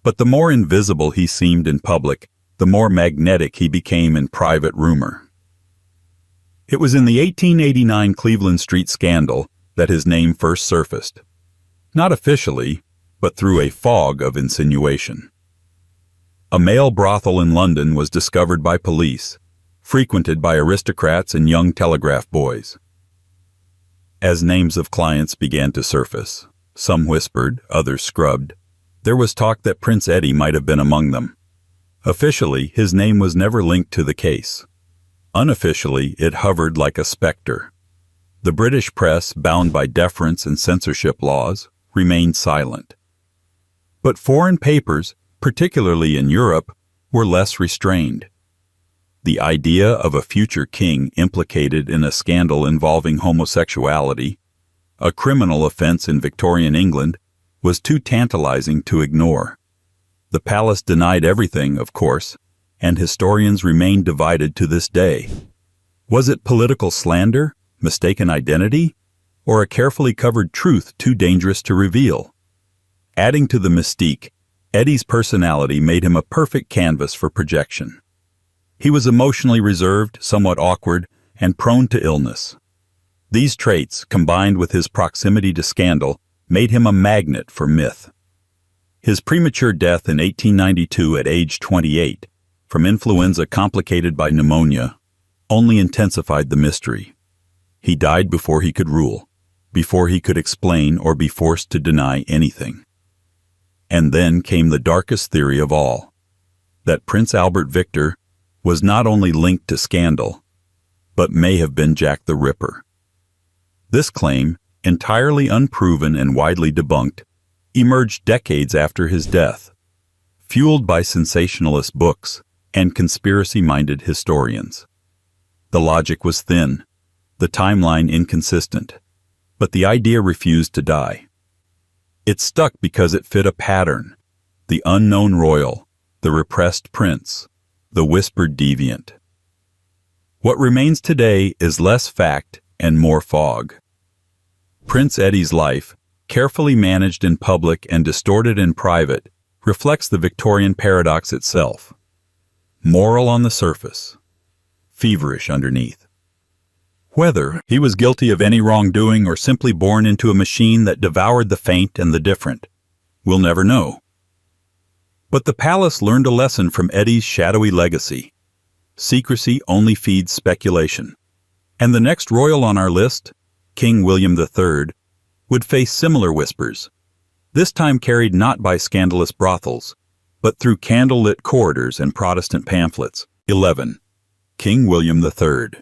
But the more invisible he seemed in public, the more magnetic he became in private rumor. It was in the 1889 Cleveland Street scandal that his name first surfaced. Not officially, but through a fog of insinuation. A male brothel in London was discovered by police, frequented by aristocrats and young telegraph boys. As names of clients began to surface, some whispered, others scrubbed, there was talk that Prince Eddie might have been among them. Officially, his name was never linked to the case. Unofficially, it hovered like a specter. The British press, bound by deference and censorship laws, remained silent. But foreign papers, particularly in Europe, were less restrained. The idea of a future king implicated in a scandal involving homosexuality, a criminal offense in Victorian England, was too tantalizing to ignore. The palace denied everything, of course, and historians remain divided to this day. Was it political slander, mistaken identity, or a carefully covered truth too dangerous to reveal? Adding to the mystique, Eddie's personality made him a perfect canvas for projection. He was emotionally reserved, somewhat awkward, and prone to illness. These traits, combined with his proximity to scandal, made him a magnet for myth. His premature death in 1892 at age 28, from influenza complicated by pneumonia, only intensified the mystery. He died before he could rule, before he could explain or be forced to deny anything. And then came the darkest theory of all, that Prince Albert Victor was not only linked to scandal, but may have been Jack the Ripper. This claim, entirely unproven and widely debunked, emerged decades after his death, fueled by sensationalist books and conspiracy-minded historians. The logic was thin, the timeline inconsistent, but the idea refused to die. It stuck because it fit a pattern: the unknown royal, the repressed prince, the whispered deviant. What remains today is less fact and more fog. Prince Eddie's life, carefully managed in public and distorted in private, reflects the Victorian paradox itself. Moral on the surface, feverish underneath. Whether he was guilty of any wrongdoing or simply born into a machine that devoured the faint and the different, we'll never know. But the palace learned a lesson from Eddie's shadowy legacy. Secrecy only feeds speculation. And the next royal on our list, King William III, would face similar whispers, this time carried not by scandalous brothels, but through candle-lit corridors and Protestant pamphlets. 11. King William III.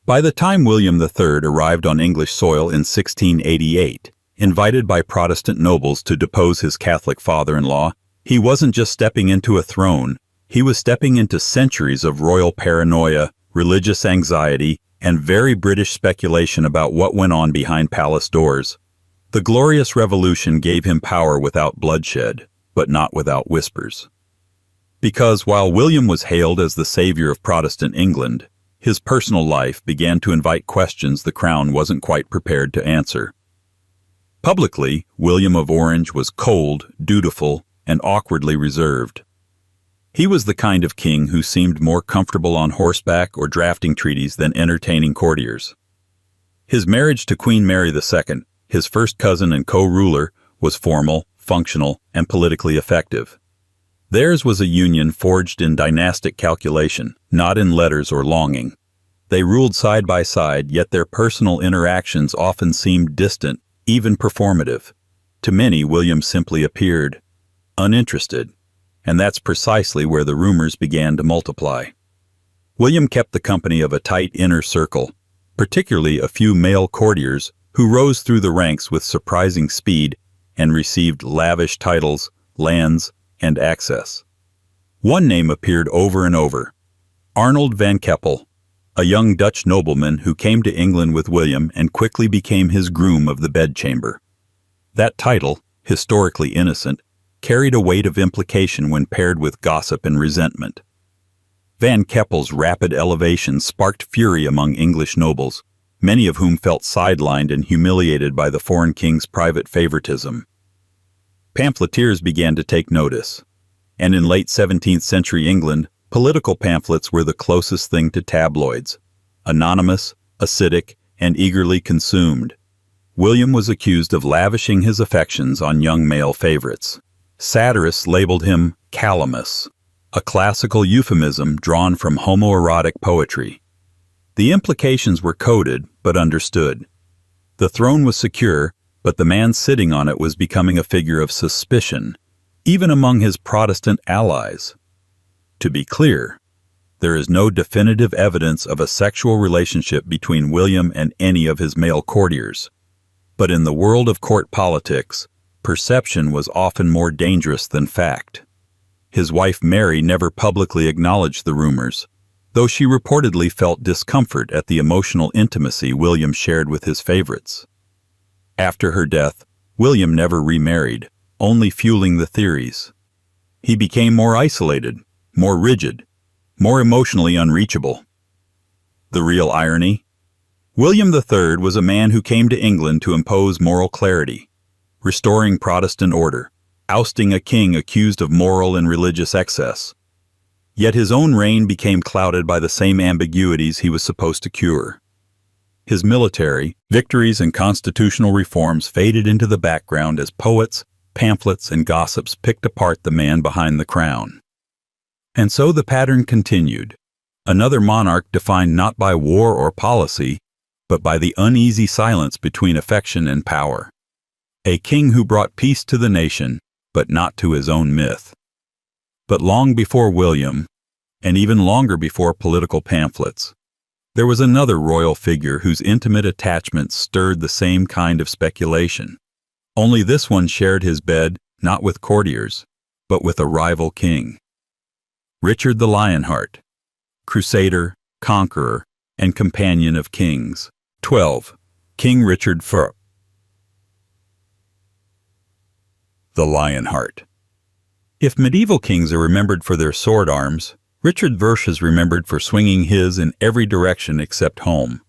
By the time William III arrived on English soil in 1688, invited by Protestant nobles to depose his Catholic father-in-law, he wasn't just stepping into a throne, he was stepping into centuries of royal paranoia, religious anxiety, and very British speculation about what went on behind palace doors. The Glorious Revolution gave him power without bloodshed, but not without whispers. Because while William was hailed as the savior of Protestant England, his personal life began to invite questions the crown wasn't quite prepared to answer. Publicly, William of Orange was cold, dutiful, and awkwardly reserved. He was the kind of king who seemed more comfortable on horseback or drafting treaties than entertaining courtiers. His marriage to Queen Mary II, his first cousin and co-ruler, was formal, functional, and politically effective. Theirs was a union forged in dynastic calculation, not in letters or longing. They ruled side by side, yet their personal interactions often seemed distant, even performative. To many, William simply appeared uninterested, and that's precisely where the rumors began to multiply. William kept the company of a tight inner circle, particularly a few male courtiers who rose through the ranks with surprising speed and received lavish titles, lands, and access. One name appeared over and over: Arnold van Keppel, a young Dutch nobleman who came to England with William and quickly became his groom of the bedchamber. That title, historically innocent, carried a weight of implication when paired with gossip and resentment. Van Keppel's rapid elevation sparked fury among English nobles, many of whom felt sidelined and humiliated by the foreign king's private favoritism. Pamphleteers began to take notice, and in late 17th century England, political pamphlets were the closest thing to tabloids. Anonymous, acidic, and eagerly consumed, William was accused of lavishing his affections on young male favorites. Satirists labeled him calamus, a classical euphemism drawn from homoerotic poetry. The implications were coded but understood. The throne was secure, but the man sitting on it was becoming a figure of suspicion, even among his Protestant allies. To be clear, there is no definitive evidence of a sexual relationship between William and any of his male courtiers. But in the world of court politics, perception was often more dangerous than fact. His wife Mary never publicly acknowledged the rumors, though she reportedly felt discomfort at the emotional intimacy William shared with his favorites. After her death, William never remarried, only fueling the theories. He became more isolated, more rigid, more emotionally unreachable. The real irony? William III was a man who came to England to impose moral clarity, restoring Protestant order, ousting a king accused of moral and religious excess. Yet his own reign became clouded by the same ambiguities he was supposed to cure. His military victories and constitutional reforms faded into the background as poets, pamphlets, and gossips picked apart the man behind the crown. And so the pattern continued. Another monarch defined not by war or policy, but by the uneasy silence between affection and power. A king who brought peace to the nation, but not to his own myth. But long before William, and even longer before political pamphlets, there was another royal figure whose intimate attachments stirred the same kind of speculation. Only this one shared his bed not with courtiers, but with a rival king. Richard the Lionheart, crusader, conqueror, and companion of kings. 12. King Richard I. The Lionheart. If medieval kings are remembered for their sword arms, Richard Versh is remembered for swinging his in every direction except home.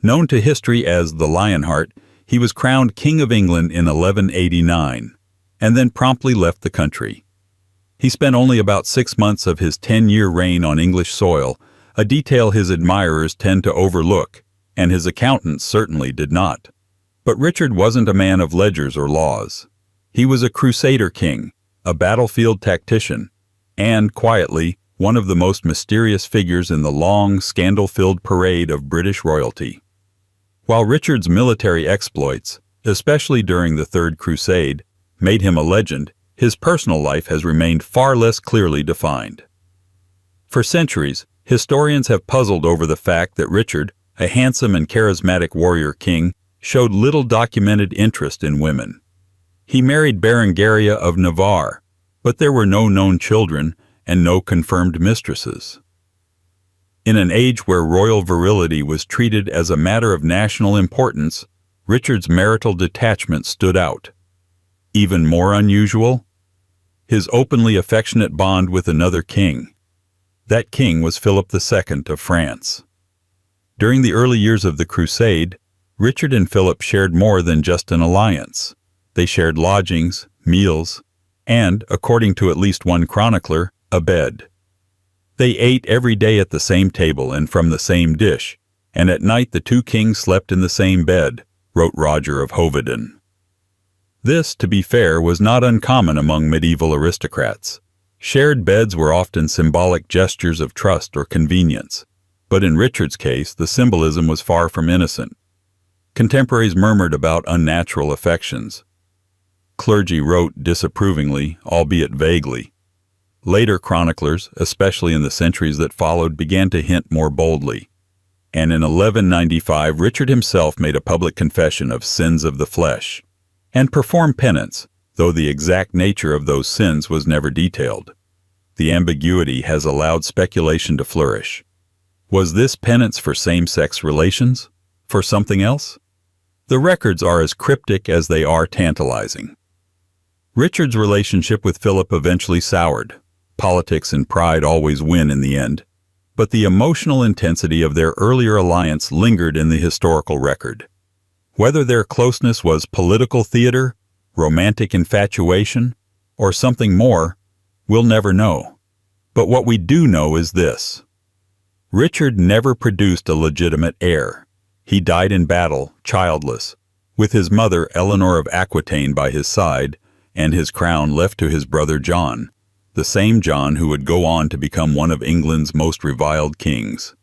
Known to history as the Lionheart, he was crowned King of England in 1189, and then promptly left the country. He spent only about 6 months of his 10-year reign on English soil, a detail his admirers tend to overlook, and his accountants certainly did not. But Richard wasn't a man of ledgers or laws. He was a crusader king, a battlefield tactician, and, quietly, one of the most mysterious figures in the long, scandal-filled parade of British royalty. While Richard's military exploits, especially during the Third Crusade, made him a legend, his personal life has remained far less clearly defined. For centuries, historians have puzzled over the fact that Richard, a handsome and charismatic warrior king, showed little documented interest in women. He married Berengaria of Navarre, but there were no known children and no confirmed mistresses. In an age where royal virility was treated as a matter of national importance, Richard's marital detachment stood out. Even more unusual, his openly affectionate bond with another king. That king was Philip II of France. During the early years of the Crusade, Richard and Philip shared more than just an alliance. They shared lodgings, meals, and, according to at least one chronicler, a bed. They ate every day at the same table and from the same dish, and at night the two kings slept in the same bed, wrote Roger of Hoveden. This, to be fair, was not uncommon among medieval aristocrats. Shared beds were often symbolic gestures of trust or convenience, but in Richard's case the symbolism was far from innocent. Contemporaries murmured about unnatural affections. Clergy wrote disapprovingly, albeit vaguely. Later chroniclers, especially in the centuries that followed, began to hint more boldly. And in 1195, Richard himself made a public confession of sins of the flesh, and performed penance, though the exact nature of those sins was never detailed. The ambiguity has allowed speculation to flourish. Was this penance for same-sex relations? For something else? The records are as cryptic as they are tantalizing. Richard's relationship with Philip eventually soured. Politics and pride always win in the end, but the emotional intensity of their earlier alliance lingered in the historical record. Whether their closeness was political theater, romantic infatuation, or something more, we'll never know. But what we do know is this. Richard never produced a legitimate heir. He died in battle, childless, with his mother Eleanor of Aquitaine by his side, and his crown left to his brother John, the same John who would go on to become one of England's most reviled kings.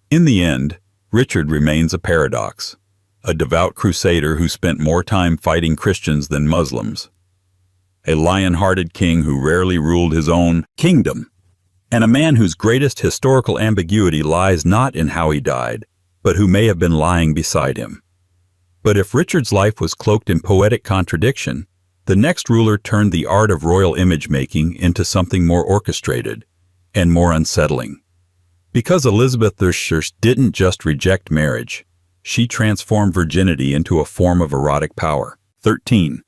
In the end, Richard remains a paradox, a devout crusader who spent more time fighting Christians than Muslims, a lion-hearted king who rarely ruled his own kingdom, and a man whose greatest historical ambiguity lies not in how he died, but who may have been lying beside him. But if Richard's life was cloaked in poetic contradiction, the next ruler turned the art of royal image-making into something more orchestrated and more unsettling. Because Elizabeth I didn't just reject marriage, she transformed virginity into a form of erotic power. 13.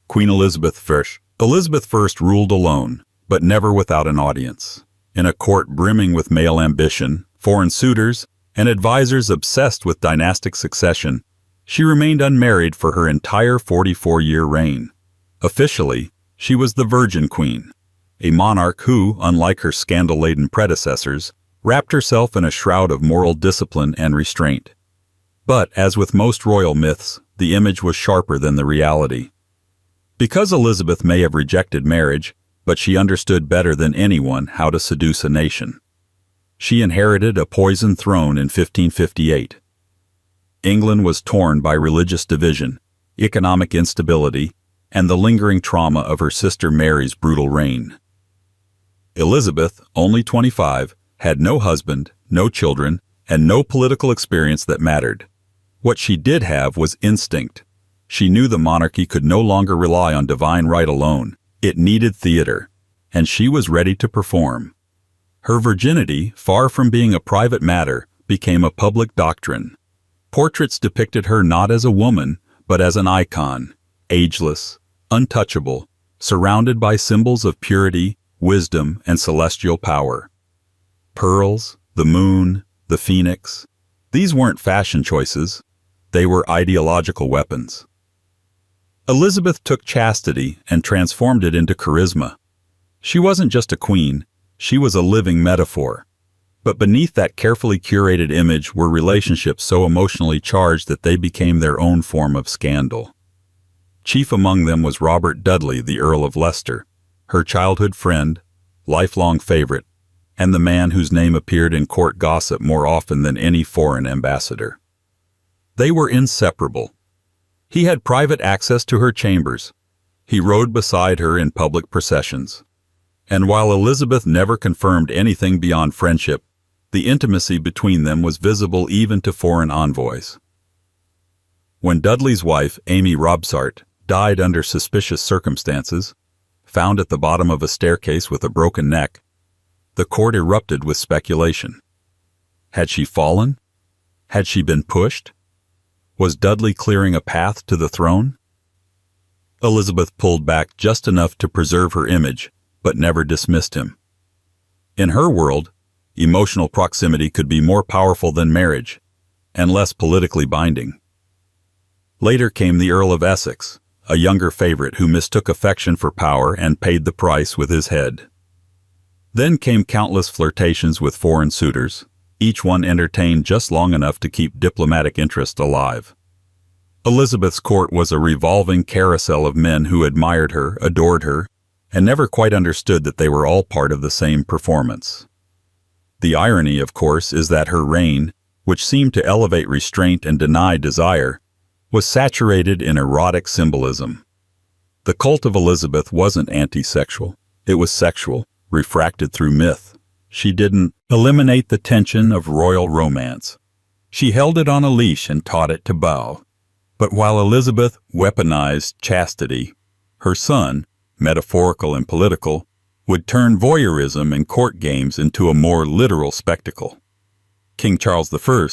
Queen Elizabeth I. Elizabeth I ruled alone, but never without an audience. In a court brimming with male ambition, foreign suitors, and advisors obsessed with dynastic succession, she remained unmarried for her entire 44-year reign. Officially, she was the Virgin Queen, a monarch who, unlike her scandal-laden predecessors, wrapped herself in a shroud of moral discipline and restraint. But, as with most royal myths, the image was sharper than the reality. Because Elizabeth may have rejected marriage, but she understood better than anyone how to seduce a nation. She inherited a poisoned throne in 1558. England was torn by religious division, economic instability, and the lingering trauma of her sister Mary's brutal reign. Elizabeth, only 25, had no husband, no children, and no political experience that mattered. What she did have was instinct. She knew the monarchy could no longer rely on divine right alone. It needed theater, and she was ready to perform. Her virginity, far from being a private matter, became a public doctrine. Portraits depicted her not as a woman, but as an icon, ageless, untouchable, surrounded by symbols of purity, wisdom, and celestial power. pearls, the moon, the phoenix. These weren't fashion choices. They were ideological weapons. Elizabeth took chastity and transformed it into charisma. She wasn't just a queen, she was a living metaphor. But beneath that carefully curated image were relationships so emotionally charged that they became their own form of scandal. Chief among them was Robert Dudley, the Earl of Leicester, her childhood friend, lifelong favorite, and the man whose name appeared in court gossip more often than any foreign ambassador. They were inseparable. He had private access to her chambers. He rode beside her in public processions. And while Elizabeth never confirmed anything beyond friendship, the intimacy between them was visible even to foreign envoys. When Dudley's wife, Amy Robsart, died under suspicious circumstances, found at the bottom of a staircase with a broken neck, the court erupted with speculation. Had she fallen? Had she been pushed? Was Dudley clearing a path to the throne? Elizabeth pulled back just enough to preserve her image, but never dismissed him. In her world, emotional proximity could be more powerful than marriage, and less politically binding. Later came the Earl of Essex, a younger favorite who mistook affection for power and paid the price with his head. Then came countless flirtations with foreign suitors, each one entertained just long enough to keep diplomatic interest alive. Elizabeth's court was a revolving carousel of men who admired her, adored her, and never quite understood that they were all part of the same performance. The irony, of course, is that her reign, which seemed to elevate restraint and deny desire, was saturated in erotic symbolism. The cult of Elizabeth wasn't anti-sexual. It was sexual, refracted through myth. She didn't eliminate the tension of royal romance. She held it on a leash and taught it to bow. But while Elizabeth weaponized chastity, her son, metaphorical and political, would turn voyeurism and court games into a more literal spectacle. King Charles I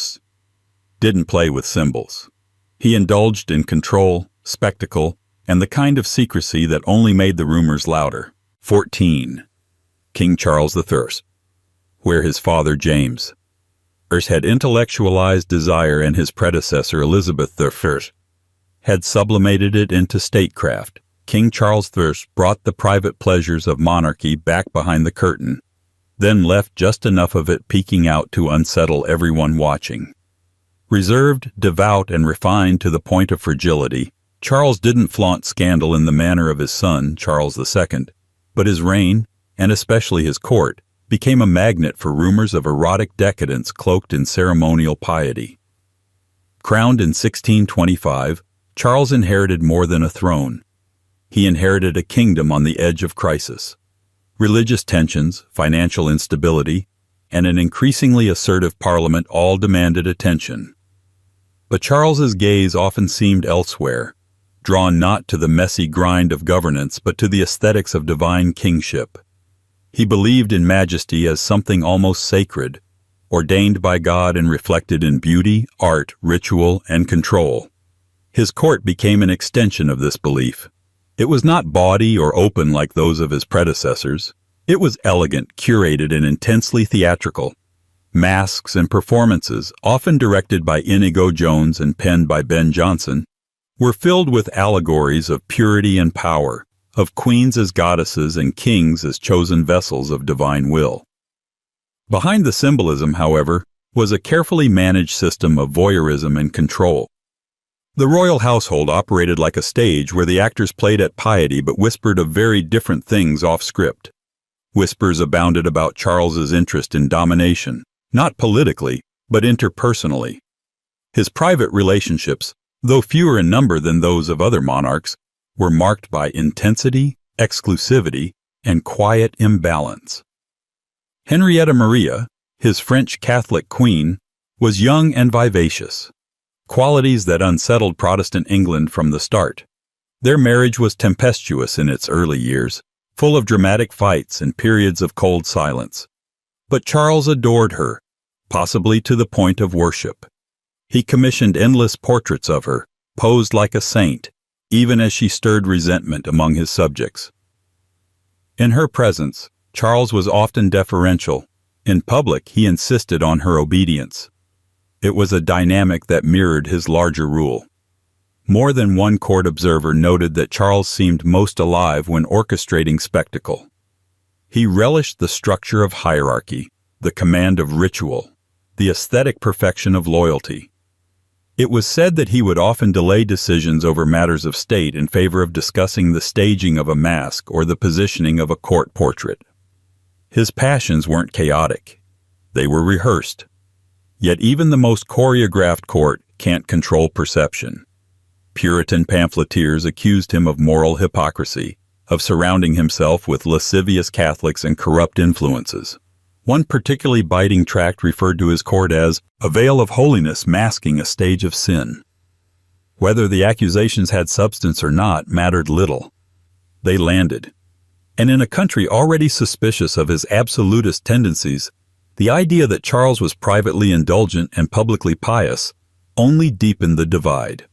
didn't play with symbols. He indulged in control, spectacle, and the kind of secrecy that only made the rumors louder. 14. King Charles I, where his father James had intellectualized desire and his predecessor Elizabeth I had sublimated it into statecraft. King Charles I brought the private pleasures of monarchy back behind the curtain, then left just enough of it peeking out to unsettle everyone watching. Reserved, devout, and refined to the point of fragility, Charles didn't flaunt scandal in the manner of his son, Charles II, but his reign, and especially his court, became a magnet for rumors of erotic decadence cloaked in ceremonial piety. Crowned in 1625, Charles inherited more than a throne. He inherited a kingdom on the edge of crisis. Religious tensions, financial instability, and an increasingly assertive parliament all demanded attention. But Charles's gaze often seemed elsewhere, drawn not to the messy grind of governance but to the aesthetics of divine kingship. He believed in majesty as something almost sacred, ordained by God and reflected in beauty, art, ritual, and control. His court became an extension of this belief. It was not bawdy or open like those of his predecessors. It was elegant, curated, and intensely theatrical. Masks and performances, often directed by Inigo Jones and penned by Ben Jonson, were filled with allegories of purity and power, of queens as goddesses and kings as chosen vessels of divine will. Behind the symbolism, however, was a carefully managed system of voyeurism and control. The royal household operated like a stage where the actors played at piety but whispered of very different things off script. Whispers abounded about Charles's interest in domination, not politically, but interpersonally. His private relationships, though fewer in number than those of other monarchs, were marked by intensity, exclusivity, and quiet imbalance. Henrietta Maria, his French Catholic queen, was young and vivacious, qualities that unsettled Protestant England from the start. Their marriage was tempestuous in its early years, full of dramatic fights and periods of cold silence. But Charles adored her, possibly to the point of worship. He commissioned endless portraits of her, posed like a saint, even as she stirred resentment among his subjects. In her presence, Charles was often deferential, In public, he insisted on her obedience. It was a dynamic that mirrored his larger rule. More than one court observer noted that Charles seemed most alive when orchestrating spectacle. He relished the structure of hierarchy, the command of ritual, the aesthetic perfection of loyalty. It was said that he would often delay decisions over matters of state in favor of discussing the staging of a mask or the positioning of a court portrait. His passions weren't chaotic. They were rehearsed. Yet even the most choreographed court can't control perception. Puritan pamphleteers accused him of moral hypocrisy, of surrounding himself with lascivious Catholics and corrupt influences. One particularly biting tract referred to his court as a veil of holiness masking a stage of sin. Whether the accusations had substance or not mattered little. They landed. And in a country already suspicious of his absolutist tendencies, the idea that Charles was privately indulgent and publicly pious only deepened the divide.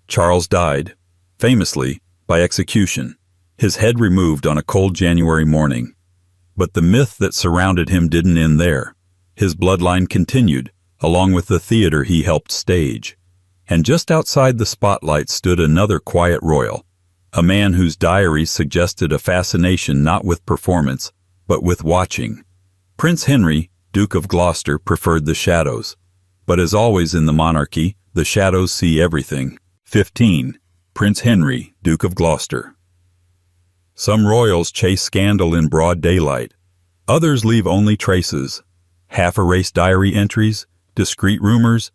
Charles died, famously, by execution, his head removed on a cold January morning. But the myth that surrounded him didn't end there. His bloodline continued, along with the theater he helped stage. And just outside the spotlight stood another quiet royal, a man whose diaries suggested a fascination not with performance, but with watching. Prince Henry, Duke of Gloucester, preferred the shadows. But as always in the monarchy, the shadows see everything. 15. Prince Henry, Duke of Gloucester. Some royals chase scandal in broad daylight. Others leave only traces, half-erased diary entries, discreet rumors,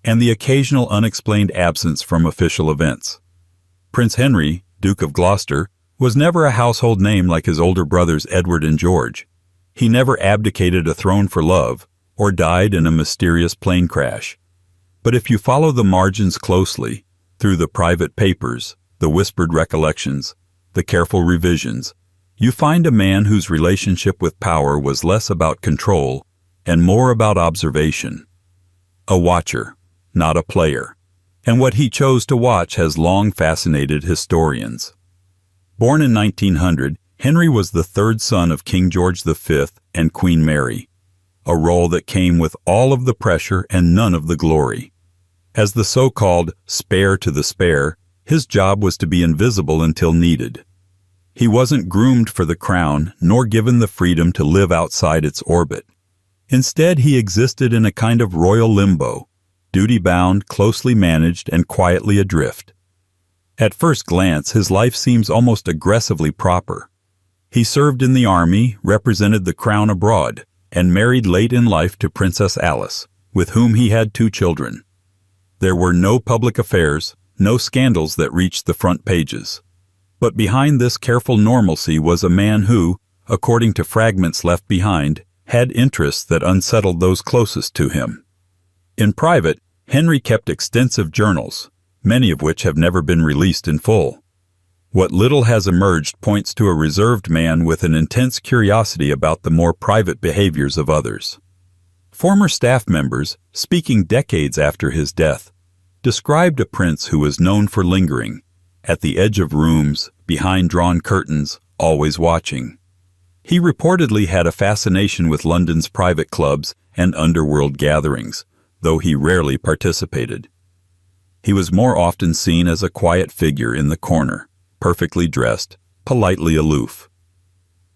and the occasional unexplained absence from official events. Prince Henry, Duke of Gloucester, was never a household name like his older brothers Edward and George. He never abdicated a throne for love, or died in a mysterious plane crash. But if you follow the margins closely, through the private papers, the whispered recollections, the careful revisions, you find a man whose relationship with power was less about control and more about observation. A watcher, not a player. And what he chose to watch has long fascinated historians. Born in 1900, Henry was the third son of King George V and Queen Mary, a role that came with all of the pressure and none of the glory. As the so-called spare to the spare, his job was to be invisible until needed. He wasn't groomed for the crown, nor given the freedom to live outside its orbit. Instead, he existed in a kind of royal limbo, duty-bound, closely managed, and quietly adrift. At first glance, his life seems almost aggressively proper. He served in the army, represented the crown abroad, and married late in life to Princess Alice, with whom he had 2 children. There were no public affairs, no scandals that reached the front pages. But behind this careful normalcy was a man who, according to fragments left behind, had interests that unsettled those closest to him. In private, Henry kept extensive journals, many of which have never been released in full. What little has emerged points to a reserved man with an intense curiosity about the more private behaviors of others. Former staff members, speaking decades after his death, described a prince who was known for lingering, at the edge of rooms, behind drawn curtains, always watching. He reportedly had a fascination with London's private clubs and underworld gatherings, though he rarely participated. He was more often seen as a quiet figure in the corner, perfectly dressed, politely aloof.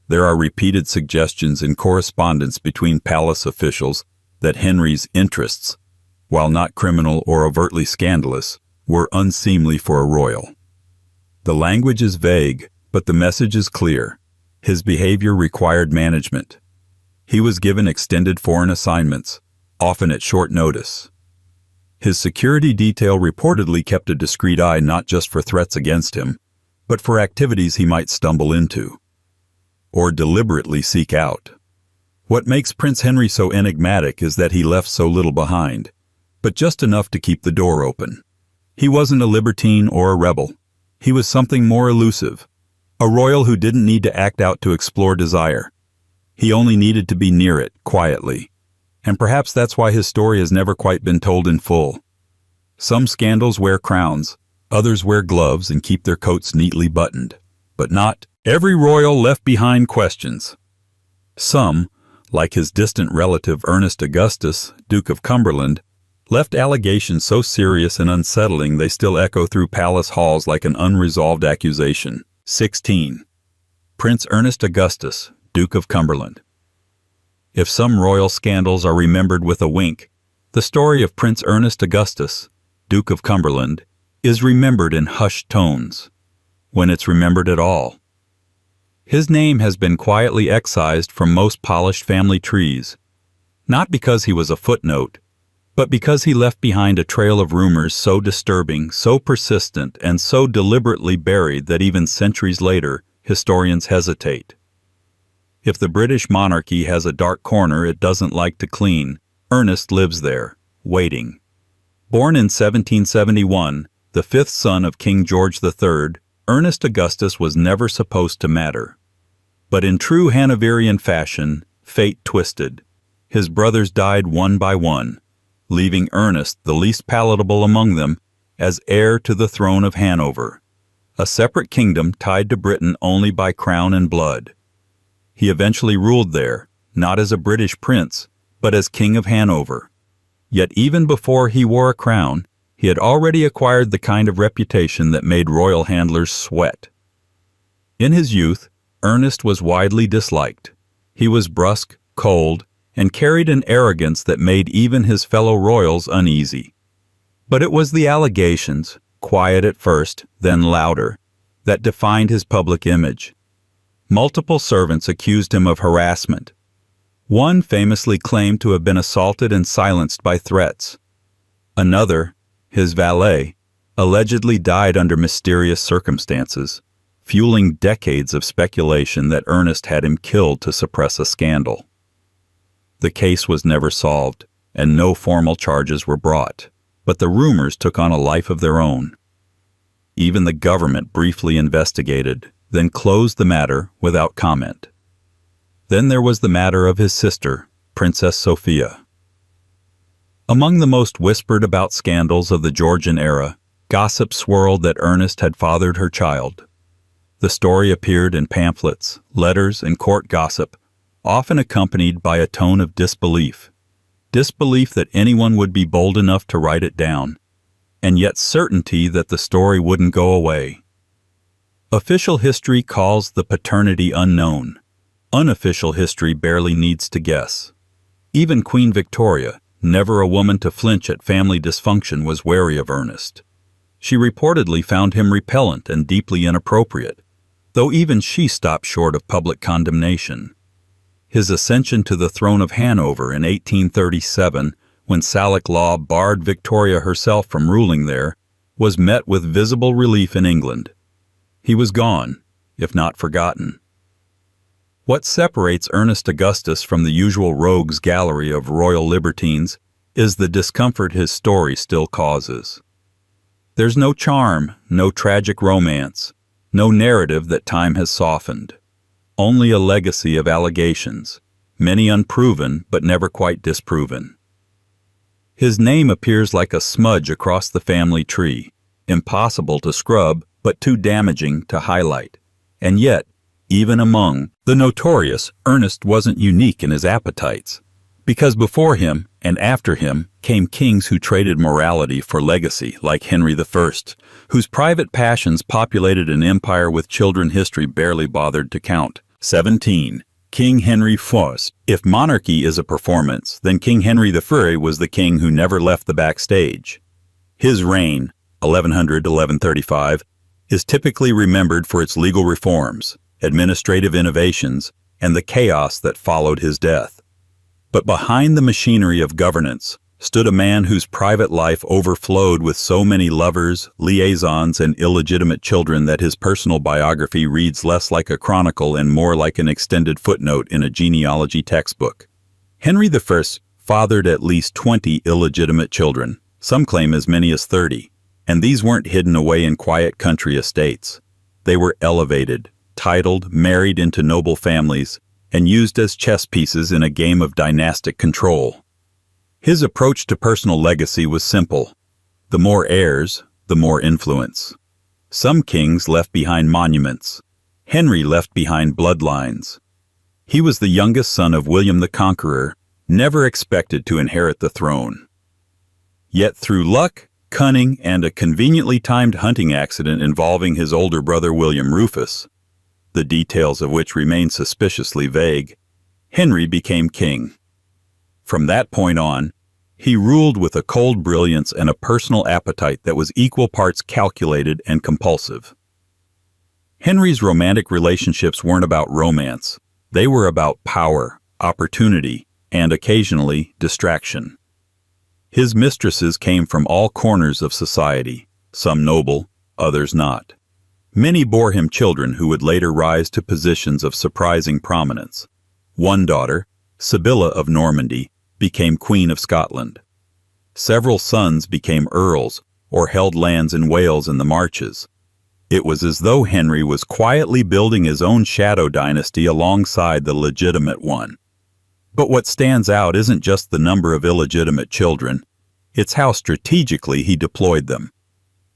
There are repeated suggestions in correspondence between palace officials that Henry's interests, while not criminal or overtly scandalous, were unseemly for a royal. The language is vague, but the message is clear. His behavior required management. He was given extended foreign assignments, often at short notice. His security detail reportedly kept a discreet eye not just for threats against him, but for activities he might stumble into, or deliberately seek out. What makes Prince Henry so enigmatic is that he left so little behind, but just enough to keep the door open. He wasn't a libertine or a rebel. He was something more elusive, a royal who didn't need to act out to explore desire. He only needed to be near it, quietly. And perhaps that's why his story has never quite been told in full. Some scandals wear crowns, others wear gloves and keep their coats neatly buttoned. But not every royal left behind questions. Some, like his distant relative Ernest Augustus, Duke of Cumberland, left allegations so serious and unsettling they still echo through palace halls like an unresolved accusation. 16. Prince Ernest Augustus, Duke of Cumberland. If some royal scandals are remembered with a wink, the story of Prince Ernest Augustus, Duke of Cumberland, is remembered in hushed tones, when it's remembered at all. His name has been quietly excised from most polished family trees, not because he was a footnote, but because he left behind a trail of rumors so disturbing, so persistent, and so deliberately buried that even centuries later, historians hesitate. If the British monarchy has a dark corner it doesn't like to clean, Ernest lives there, waiting. Born in 1771, the fifth son of King George III, Ernest Augustus was never supposed to matter. But in true Hanoverian fashion, fate twisted. His brothers died one by one, leaving Ernest, the least palatable among them, as heir to the throne of Hanover, a separate kingdom tied to Britain only by crown and blood. He eventually ruled there, not as a British prince, but as King of Hanover. Yet even before he wore a crown, he had already acquired the kind of reputation that made royal handlers sweat. In his youth, Ernest was widely disliked. He was brusque, cold, and carried an arrogance that made even his fellow royals uneasy. But it was the allegations, quiet at first, then louder, that defined his public image. Multiple servants accused him of harassment. One famously claimed to have been assaulted and silenced by threats. Another, his valet, allegedly died under mysterious circumstances, fueling decades of speculation that Ernest had him killed to suppress a scandal. The case was never solved, and no formal charges were brought, but the rumors took on a life of their own. Even the government briefly investigated, then closed the matter without comment. Then there was the matter of his sister, Princess Sophia. Among the most whispered about scandals of the Georgian era, gossip swirled that Ernest had fathered her child. The story appeared in pamphlets, letters, and court gossip, often accompanied by a tone of disbelief. Disbelief that anyone would be bold enough to write it down, and yet certainty that the story wouldn't go away. Official history calls the paternity unknown. Unofficial history barely needs to guess. Even Queen Victoria, never a woman to flinch at family dysfunction, was wary of Ernest. She reportedly found him repellent and deeply inappropriate, though even she stopped short of public condemnation. His ascension to the throne of Hanover in 1837, when Salic law barred Victoria herself from ruling there, was met with visible relief in England. He was gone, if not forgotten. What separates Ernest Augustus from the usual rogues gallery of royal libertines is the discomfort his story still causes. There's no charm, no tragic romance, no narrative that time has softened. Only a legacy of allegations, many unproven but never quite disproven. His name appears like a smudge across the family tree, impossible to scrub but too damaging to highlight. And yet, even among the notorious, Ernest wasn't unique in his appetites, because before him and after him came kings who traded morality for legacy, like Henry I, whose private passions populated an empire with children history barely bothered to count. 17. King Henry I. If monarchy is a performance, then King Henry I was the king who never left the backstage. His reign, 1100–1135, is typically remembered for its legal reforms, administrative innovations, and the chaos that followed his death. But behind the machinery of governance stood a man whose private life overflowed with so many lovers, liaisons, and illegitimate children that his personal biography reads less like a chronicle and more like an extended footnote in a genealogy textbook. Henry I fathered at least 20 illegitimate children, some claim as many as 30, and these weren't hidden away in quiet country estates. They were elevated, titled, married into noble families, and used as chess pieces in a game of dynastic control. His approach to personal legacy was simple. The more heirs, the more influence. Some kings left behind monuments. Henry left behind bloodlines. He was the youngest son of William the Conqueror, never expected to inherit the throne. Yet through luck, cunning, and a conveniently timed hunting accident involving his older brother William Rufus, the details of which remain suspiciously vague, Henry became king. From that point on, he ruled with a cold brilliance and a personal appetite that was equal parts calculated and compulsive. Henry's romantic relationships weren't about romance. They were about power, opportunity, and occasionally distraction. His mistresses came from all corners of society, some noble, others not. Many bore him children who would later rise to positions of surprising prominence. One daughter, Sibylla of Normandy, became Queen of Scotland. Several sons became earls or held lands in Wales and the Marches. It was as though Henry was quietly building his own shadow dynasty alongside the legitimate one. But what stands out isn't just the number of illegitimate children, it's how strategically he deployed them.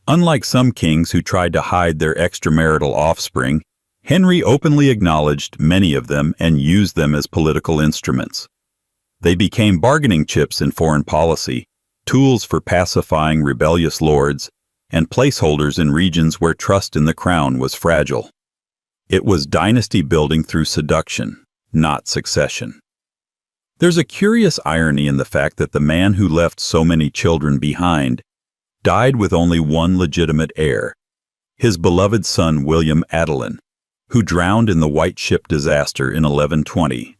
Unlike some kings who tried to hide their extramarital offspring, Henry openly acknowledged many of them and used them as political instruments. They became bargaining chips in foreign policy, tools for pacifying rebellious lords, and placeholders in regions where trust in the crown was fragile. It was dynasty building through seduction, not succession. There's a curious irony in the fact that the man who left so many children behind died with only one legitimate heir, his beloved son William Adelin, who drowned in the White Ship disaster in 1120.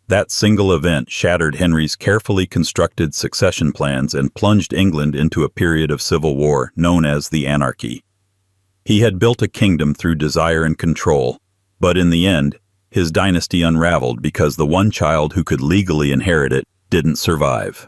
That single event shattered Henry's carefully constructed succession plans and plunged England into a period of civil war known as the Anarchy. He had built a kingdom through desire and control, but in the end, his dynasty unraveled because the one child who could legally inherit it didn't survive.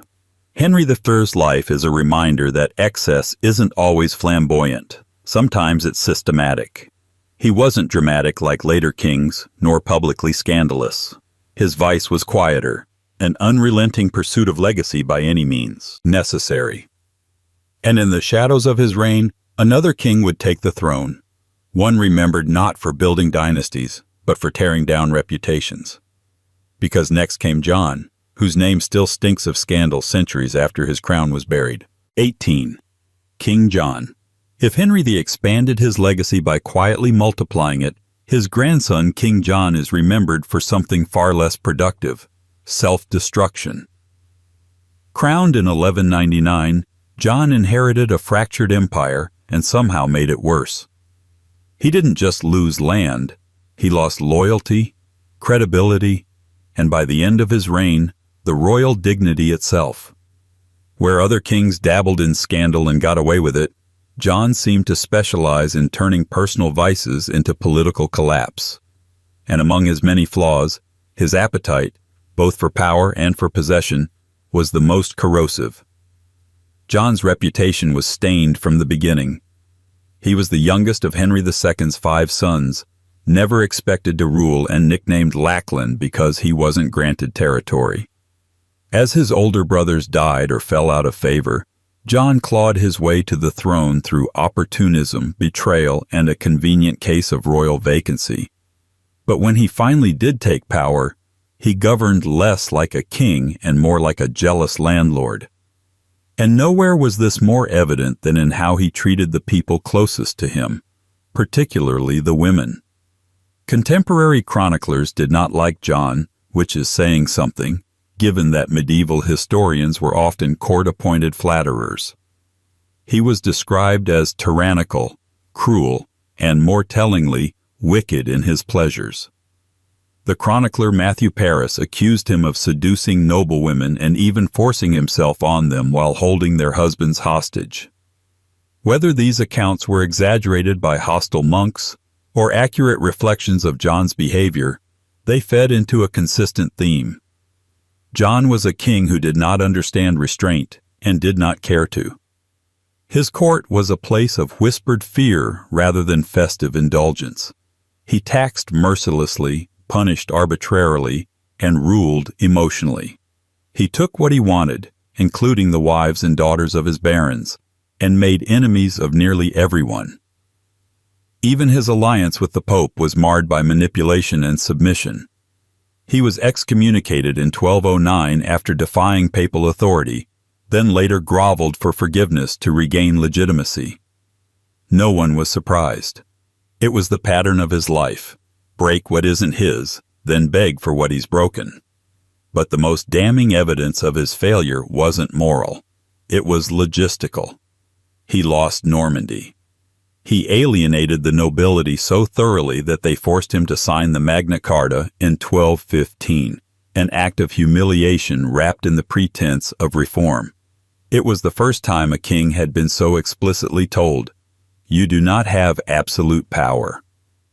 Henry III's life is a reminder that excess isn't always flamboyant. Sometimes it's systematic. He wasn't dramatic like later kings, nor publicly scandalous. His vice was quieter, an unrelenting pursuit of legacy by any means necessary. And in the shadows of his reign, another king would take the throne, one remembered not for building dynasties, but for tearing down reputations. Because next came John, whose name still stinks of scandal centuries after his crown was buried. 18. King John. If Henry VIII expanded his legacy by quietly multiplying it, his grandson King John is remembered for something far less productive: self-destruction. Crowned in 1199, John inherited a fractured empire and somehow made it worse. He didn't just lose land, he lost loyalty, credibility, and by the end of his reign, the royal dignity itself. Where other kings dabbled in scandal and got away with it, John seemed to specialize in turning personal vices into political collapse. And among his many flaws, his appetite, both for power and for possession, was the most corrosive. John's reputation was stained from the beginning. He was the youngest of Henry II's 5 sons, never expected to rule and nicknamed Lackland because he wasn't granted territory. As his older brothers died or fell out of favor, John clawed his way to the throne through opportunism, betrayal, and a convenient case of royal vacancy. But when he finally did take power, he governed less like a king and more like a jealous landlord. And nowhere was this more evident than in how he treated the people closest to him, particularly the women. Contemporary chroniclers did not like John, which is saying something, given that medieval historians were often court-appointed flatterers. He was described as tyrannical, cruel, and more tellingly, wicked in his pleasures. The chronicler Matthew Paris accused him of seducing noblewomen and even forcing himself on them while holding their husbands hostage. Whether these accounts were exaggerated by hostile monks or accurate reflections of John's behavior, they fed into a consistent theme. John was a king who did not understand restraint and did not care to. His court was a place of whispered fear rather than festive indulgence. He taxed mercilessly, punished arbitrarily, and ruled emotionally. He took what he wanted, including the wives and daughters of his barons, and made enemies of nearly everyone. Even his alliance with the Pope was marred by manipulation and submission. He was excommunicated in 1209 after defying papal authority, then later groveled for forgiveness to regain legitimacy. No one was surprised. It was the pattern of his life: break what isn't his, then beg for what he's broken. But the most damning evidence of his failure wasn't moral. It was logistical. He lost Normandy. He alienated the nobility so thoroughly that they forced him to sign the Magna Carta in 1215, an act of humiliation wrapped in the pretense of reform. It was the first time a king had been so explicitly told, "You do not have absolute power."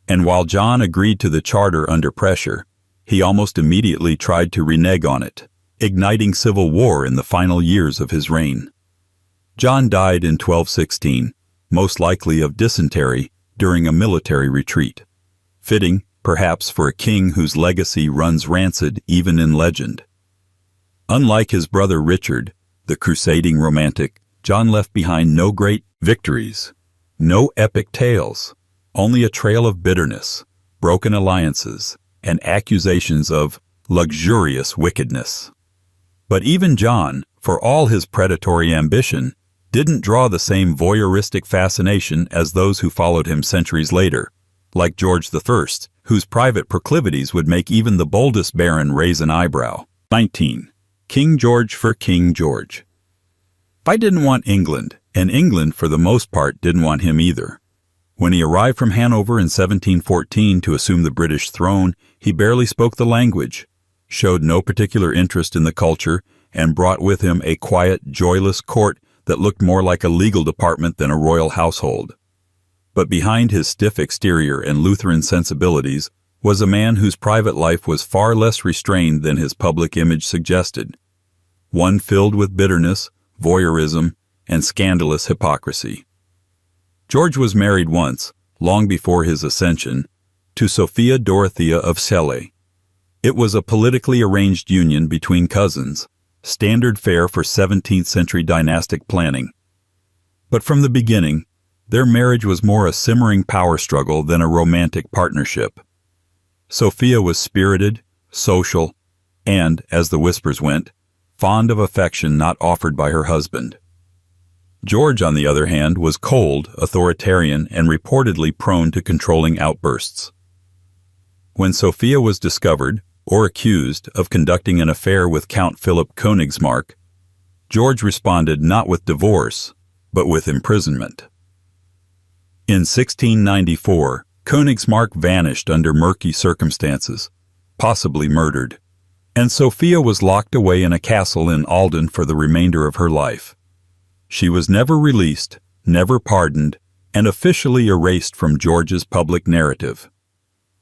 And while John agreed to the charter under pressure, he almost immediately tried to renege on it, igniting civil war in the final years of his reign. John died in 1216, most likely of dysentery during a military retreat. Fitting, perhaps, for a king whose legacy runs rancid even in legend. Unlike his brother Richard, the crusading romantic, John left behind no great victories, no epic tales, only a trail of bitterness, broken alliances, and accusations of luxurious wickedness. But even John, for all his predatory ambition, didn't draw the same voyeuristic fascination as those who followed him centuries later, like George I, whose private proclivities would make even the boldest baron raise an eyebrow. 19. King George for King George. I didn't want England, and England for the most part didn't want him either. When he arrived from Hanover in 1714 to assume the British throne, he barely spoke the language, showed no particular interest in the culture, and brought with him a quiet, joyless court that looked more like a legal department than a royal household. But behind his stiff exterior and Lutheran sensibilities was a man whose private life was far less restrained than his public image suggested, one filled with bitterness, voyeurism, and scandalous hypocrisy. George was married once, long before his ascension, to Sophia Dorothea of Celle. It was a politically arranged union between cousins, standard fare for 17th century dynastic planning. But from the beginning, their marriage was more a simmering power struggle than a romantic partnership. Sophia was spirited, social, and, as the whispers went, fond of affection not offered by her husband. George, on the other hand, was cold, authoritarian, and reportedly prone to controlling outbursts. When Sophia was discovered, or accused, of conducting an affair with Count Philip Königsmarck, George responded not with divorce, but with imprisonment. In 1694, Königsmarck vanished under murky circumstances, possibly murdered, and Sophia was locked away in a castle in Alden for the remainder of her life. She was never released, never pardoned, and officially erased from George's public narrative.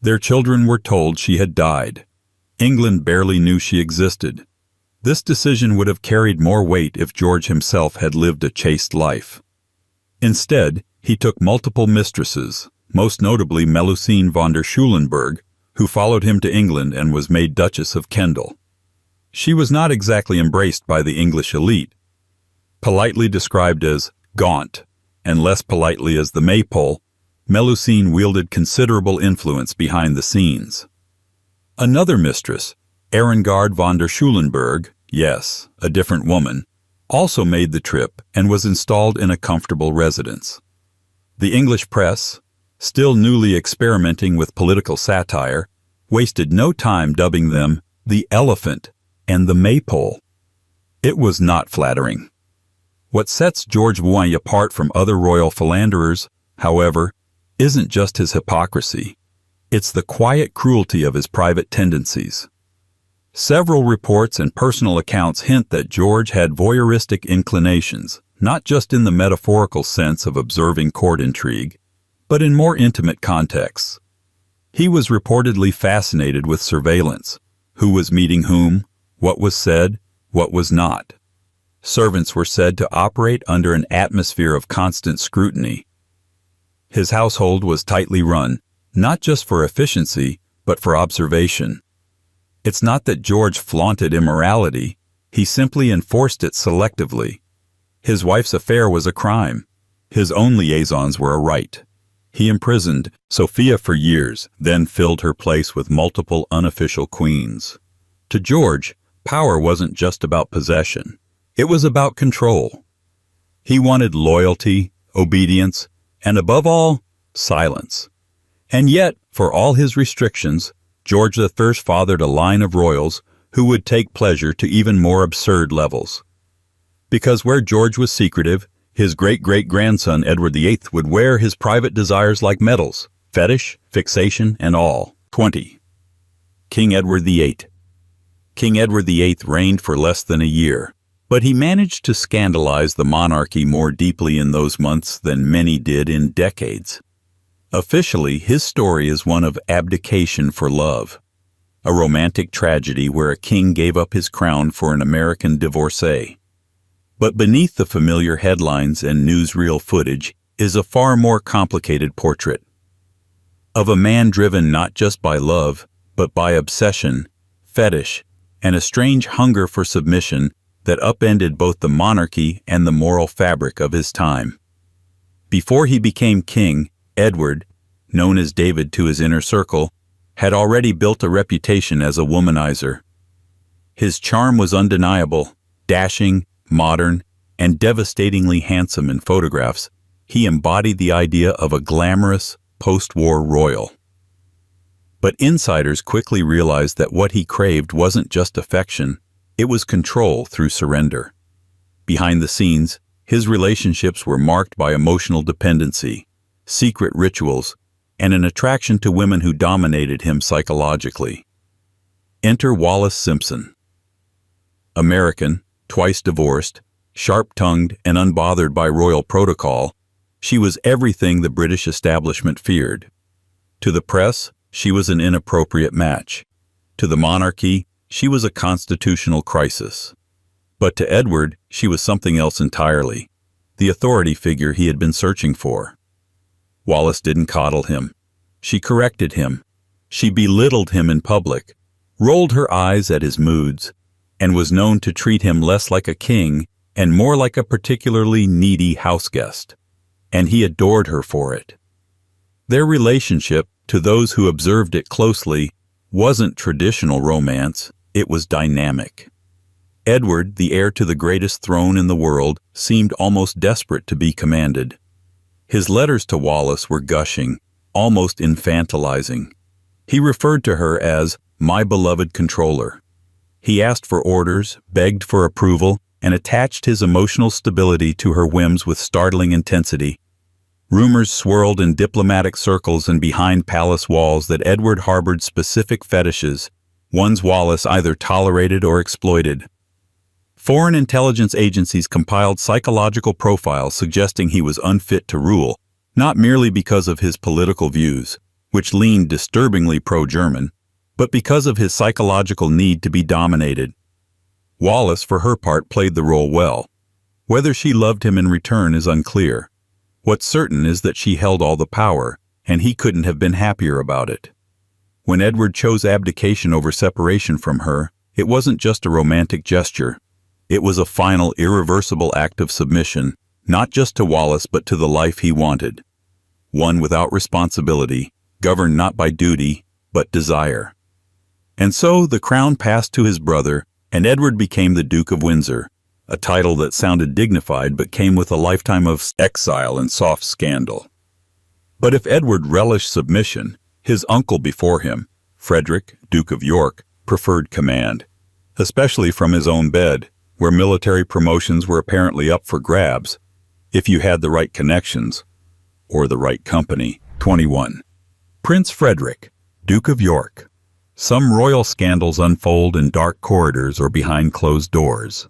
Their children were told she had died. England barely knew she existed. This decision would have carried more weight if George himself had lived a chaste life. Instead, he took multiple mistresses, most notably Melusine von der Schulenburg, who followed him to England and was made Duchess of Kendal. She was not exactly embraced by the English elite. Politely described as gaunt, and less politely as the Maypole, Melusine wielded considerable influence behind the scenes. Another mistress, Erengard von der Schulenburg, yes, a different woman, also made the trip and was installed in a comfortable residence. The English press, still newly experimenting with political satire, wasted no time dubbing them the Elephant and the Maypole. It was not flattering. What sets George VI apart from other royal philanderers, however, isn't just his hypocrisy. It's the quiet cruelty of his private tendencies. Several reports and personal accounts hint that George had voyeuristic inclinations, not just in the metaphorical sense of observing court intrigue, but in more intimate contexts. He was reportedly fascinated with surveillance, who was meeting whom, what was said, what was not. Servants were said to operate under an atmosphere of constant scrutiny. His household was tightly run, not just for efficiency, but for observation. It's not that George flaunted immorality, he simply enforced it selectively. His wife's affair was a crime. His own liaisons were a right. He imprisoned Sophia for years, then filled her place with multiple unofficial queens. To George, power wasn't just about possession. It was about control. He wanted loyalty, obedience, and above all, silence. And yet, for all his restrictions, George I fathered a line of royals who would take pleasure to even more absurd levels. Because where George was secretive, his great-great-grandson Edward VIII would wear his private desires like medals, fetish, fixation, and all. 20. King Edward VIII. King Edward VIII reigned for less than a year, but he managed to scandalize the monarchy more deeply in those months than many did in decades. Officially, his story is one of abdication for love, a romantic tragedy where a king gave up his crown for an American divorcee. But beneath the familiar headlines and newsreel footage is a far more complicated portrait of a man driven not just by love, but by obsession, fetish, and a strange hunger for submission that upended both the monarchy and the moral fabric of his time. Before he became king, Edward, known as David to his inner circle, had already built a reputation as a womanizer. His charm was undeniable, dashing, modern, and devastatingly handsome in photographs. He embodied the idea of a glamorous, post-war royal. But insiders quickly realized that what he craved wasn't just affection, it was control through surrender. Behind the scenes, his relationships were marked by emotional dependency, secret rituals, and an attraction to women who dominated him psychologically. Enter Wallis Simpson. American, twice divorced, sharp-tongued and unbothered by royal protocol, she was everything the British establishment feared. To the press, she was an inappropriate match. To the monarchy, she was a constitutional crisis. But to Edward, she was something else entirely, the authority figure he had been searching for. Wallis didn't coddle him. She corrected him. She belittled him in public, rolled her eyes at his moods, and was known to treat him less like a king and more like a particularly needy houseguest. And he adored her for it. Their relationship, to those who observed it closely, wasn't traditional romance, it was dynamic. Edward, the heir to the greatest throne in the world, seemed almost desperate to be commanded. His letters to Wallis were gushing, almost infantilizing. He referred to her as "my beloved controller." He asked for orders, begged for approval, and attached his emotional stability to her whims with startling intensity. Rumors swirled in diplomatic circles and behind palace walls that Edward harbored specific fetishes, ones Wallis either tolerated or exploited. Foreign intelligence agencies compiled psychological profiles suggesting he was unfit to rule, not merely because of his political views, which leaned disturbingly pro-German, but because of his psychological need to be dominated. Wallis, for her part, played the role well. Whether she loved him in return is unclear. What's certain is that she held all the power, and he couldn't have been happier about it. When Edward chose abdication over separation from her, it wasn't just a romantic gesture. It was a final, irreversible act of submission, not just to Wallis but to the life he wanted. One without responsibility, governed not by duty, but desire. And so the crown passed to his brother, and Edward became the Duke of Windsor, a title that sounded dignified but came with a lifetime of exile and soft scandal. But if Edward relished submission, his uncle before him, Frederick, Duke of York, preferred command, especially from his own bed, where military promotions were apparently up for grabs, if you had the right connections, or the right company. 21. Prince Frederick, Duke of York. Some royal scandals unfold in dark corridors or behind closed doors.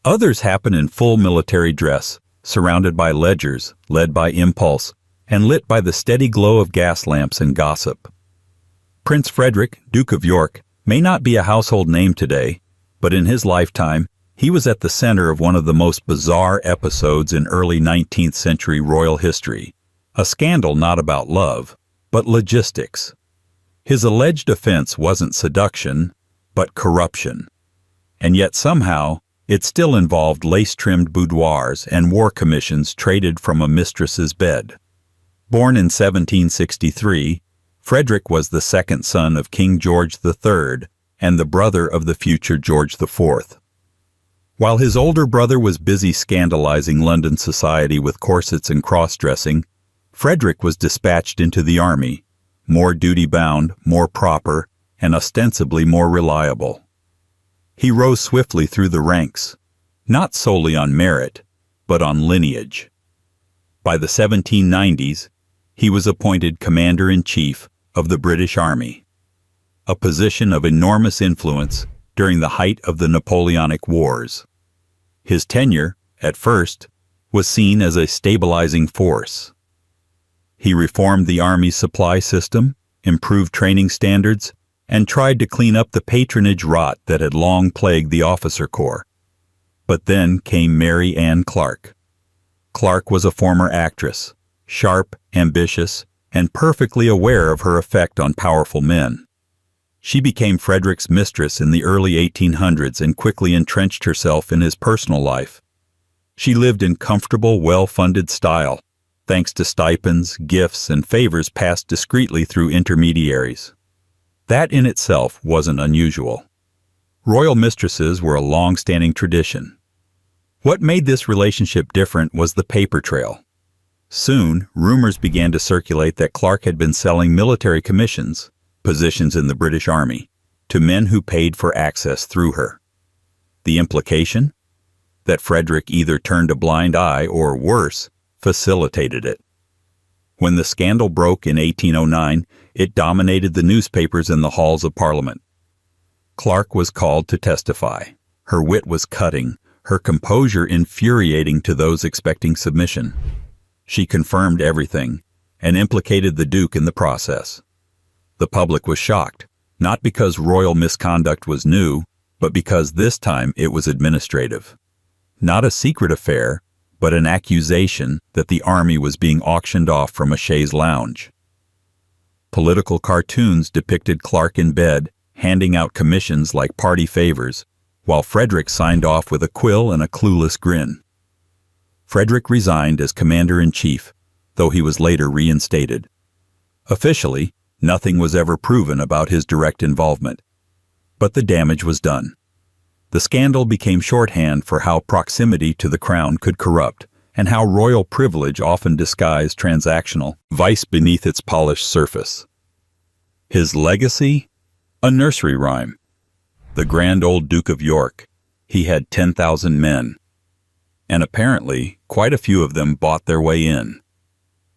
Others happen in full military dress, surrounded by ledgers, led by impulse, and lit by the steady glow of gas lamps and gossip. Prince Frederick, Duke of York, may not be a household name today, but in his lifetime, he was at the center of one of the most bizarre episodes in early 19th century royal history, a scandal not about love, but logistics. His alleged offense wasn't seduction, but corruption. And yet somehow, it still involved lace-trimmed boudoirs and war commissions traded from a mistress's bed. Born in 1763, Frederick was the second son of King George III and the brother of the future George IV. While his older brother was busy scandalizing London society with corsets and cross-dressing, Frederick was dispatched into the army, more duty-bound, more proper, and ostensibly more reliable. He rose swiftly through the ranks, not solely on merit, but on lineage. By the 1790s, he was appointed Commander-in-Chief of the British Army, a position of enormous influence during the height of the Napoleonic Wars. His tenure, at first, was seen as a stabilizing force. He reformed the Army's supply system, improved training standards, and tried to clean up the patronage rot that had long plagued the officer corps. But then came Mary Ann Clark. Clark was a former actress, sharp, ambitious, and perfectly aware of her effect on powerful men. She became Frederick's mistress in the early 1800s and quickly entrenched herself in his personal life. She lived in comfortable, well-funded style, thanks to stipends, gifts, and favors passed discreetly through intermediaries. That in itself wasn't unusual. Royal mistresses were a long-standing tradition. What made this relationship different was the paper trail. Soon, rumors began to circulate that Clark had been selling military commissions, positions in the British Army, to men who paid for access through her. The implication? That Frederick either turned a blind eye or, worse, facilitated it. When the scandal broke in 1809, it dominated the newspapers and the halls of Parliament. Clark was called to testify. Her wit was cutting, her composure infuriating to those expecting submission. She confirmed everything, and implicated the Duke in the process. The public was shocked, not because royal misconduct was new, but because this time it was administrative. Not a secret affair, but an accusation that the army was being auctioned off from a chaise lounge. Political cartoons depicted Clark in bed, handing out commissions like party favors, while Frederick signed off with a quill and a clueless grin. Frederick resigned as commander-in-chief, though he was later reinstated. Officially, nothing was ever proven about his direct involvement. But the damage was done. The scandal became shorthand for how proximity to the crown could corrupt, and how royal privilege often disguised transactional vice beneath its polished surface. His legacy? A nursery rhyme. The grand old Duke of York. He had 10,000 men. And apparently, quite a few of them bought their way in.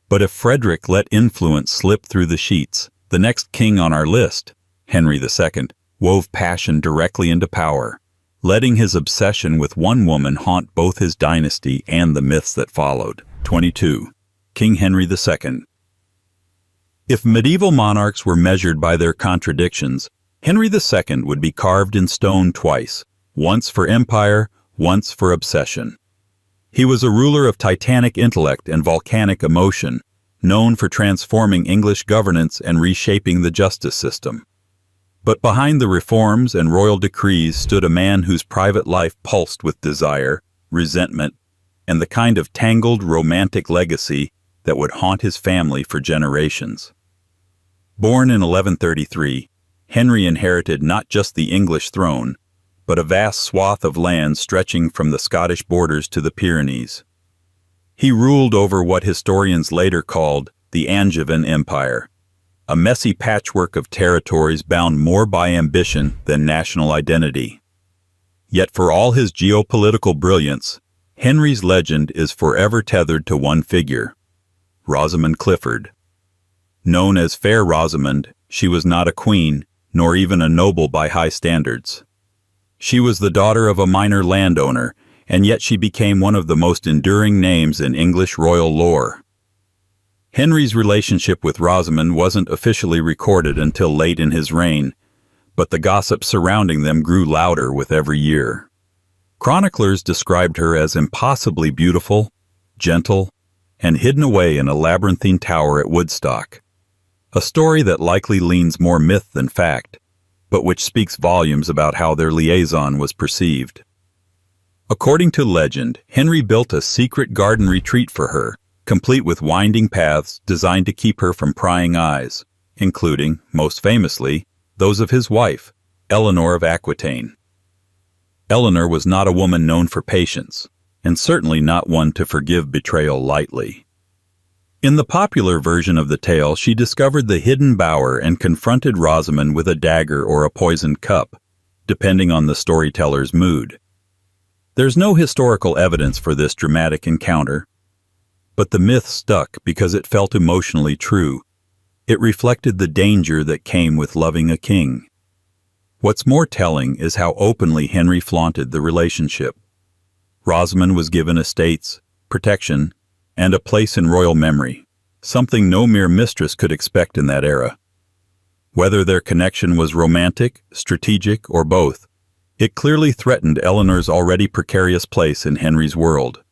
But if Frederick let influence slip through the sheets, the next king on our list, Henry II, wove passion directly into power, letting his obsession with one woman haunt both his dynasty and the myths that followed. 22. King Henry II. If medieval monarchs were measured by their contradictions, Henry II would be carved in stone twice, once for empire, once for obsession. He was a ruler of titanic intellect and volcanic emotion, known for transforming English governance and reshaping the justice system. But behind the reforms and royal decrees stood a man whose private life pulsed with desire, resentment, and the kind of tangled romantic legacy that would haunt his family for generations. Born in 1133, Henry inherited not just the English throne, but a vast swath of land stretching from the Scottish borders to the Pyrenees. He ruled over what historians later called the Angevin Empire, a messy patchwork of territories bound more by ambition than national identity. Yet for all his geopolitical brilliance, Henry's legend is forever tethered to one figure, Rosamund Clifford. Known as Fair Rosamund, she was not a queen, nor even a noble by high standards. She was the daughter of a minor landowner, and yet she became one of the most enduring names in English royal lore. Henry's relationship with Rosamund wasn't officially recorded until late in his reign, but the gossip surrounding them grew louder with every year. Chroniclers described her as impossibly beautiful, gentle, and hidden away in a labyrinthine tower at Woodstock, a story that likely leans more myth than fact, but which speaks volumes about how their liaison was perceived. According to legend, Henry built a secret garden retreat for her, complete with winding paths designed to keep her from prying eyes, including, most famously, those of his wife, Eleanor of Aquitaine. Eleanor was not a woman known for patience, and certainly not one to forgive betrayal lightly. In the popular version of the tale, she discovered the hidden bower and confronted Rosamond with a dagger or a poisoned cup, depending on the storyteller's mood. There's no historical evidence for this dramatic encounter, but the myth stuck because it felt emotionally true. It reflected the danger that came with loving a king. What's more telling is how openly Henry flaunted the relationship. Rosamond was given estates, protection, and a place in royal memory, something no mere mistress could expect in that era. Whether their connection was romantic, strategic, or both, it clearly threatened Eleanor's already precarious place in Henry's world.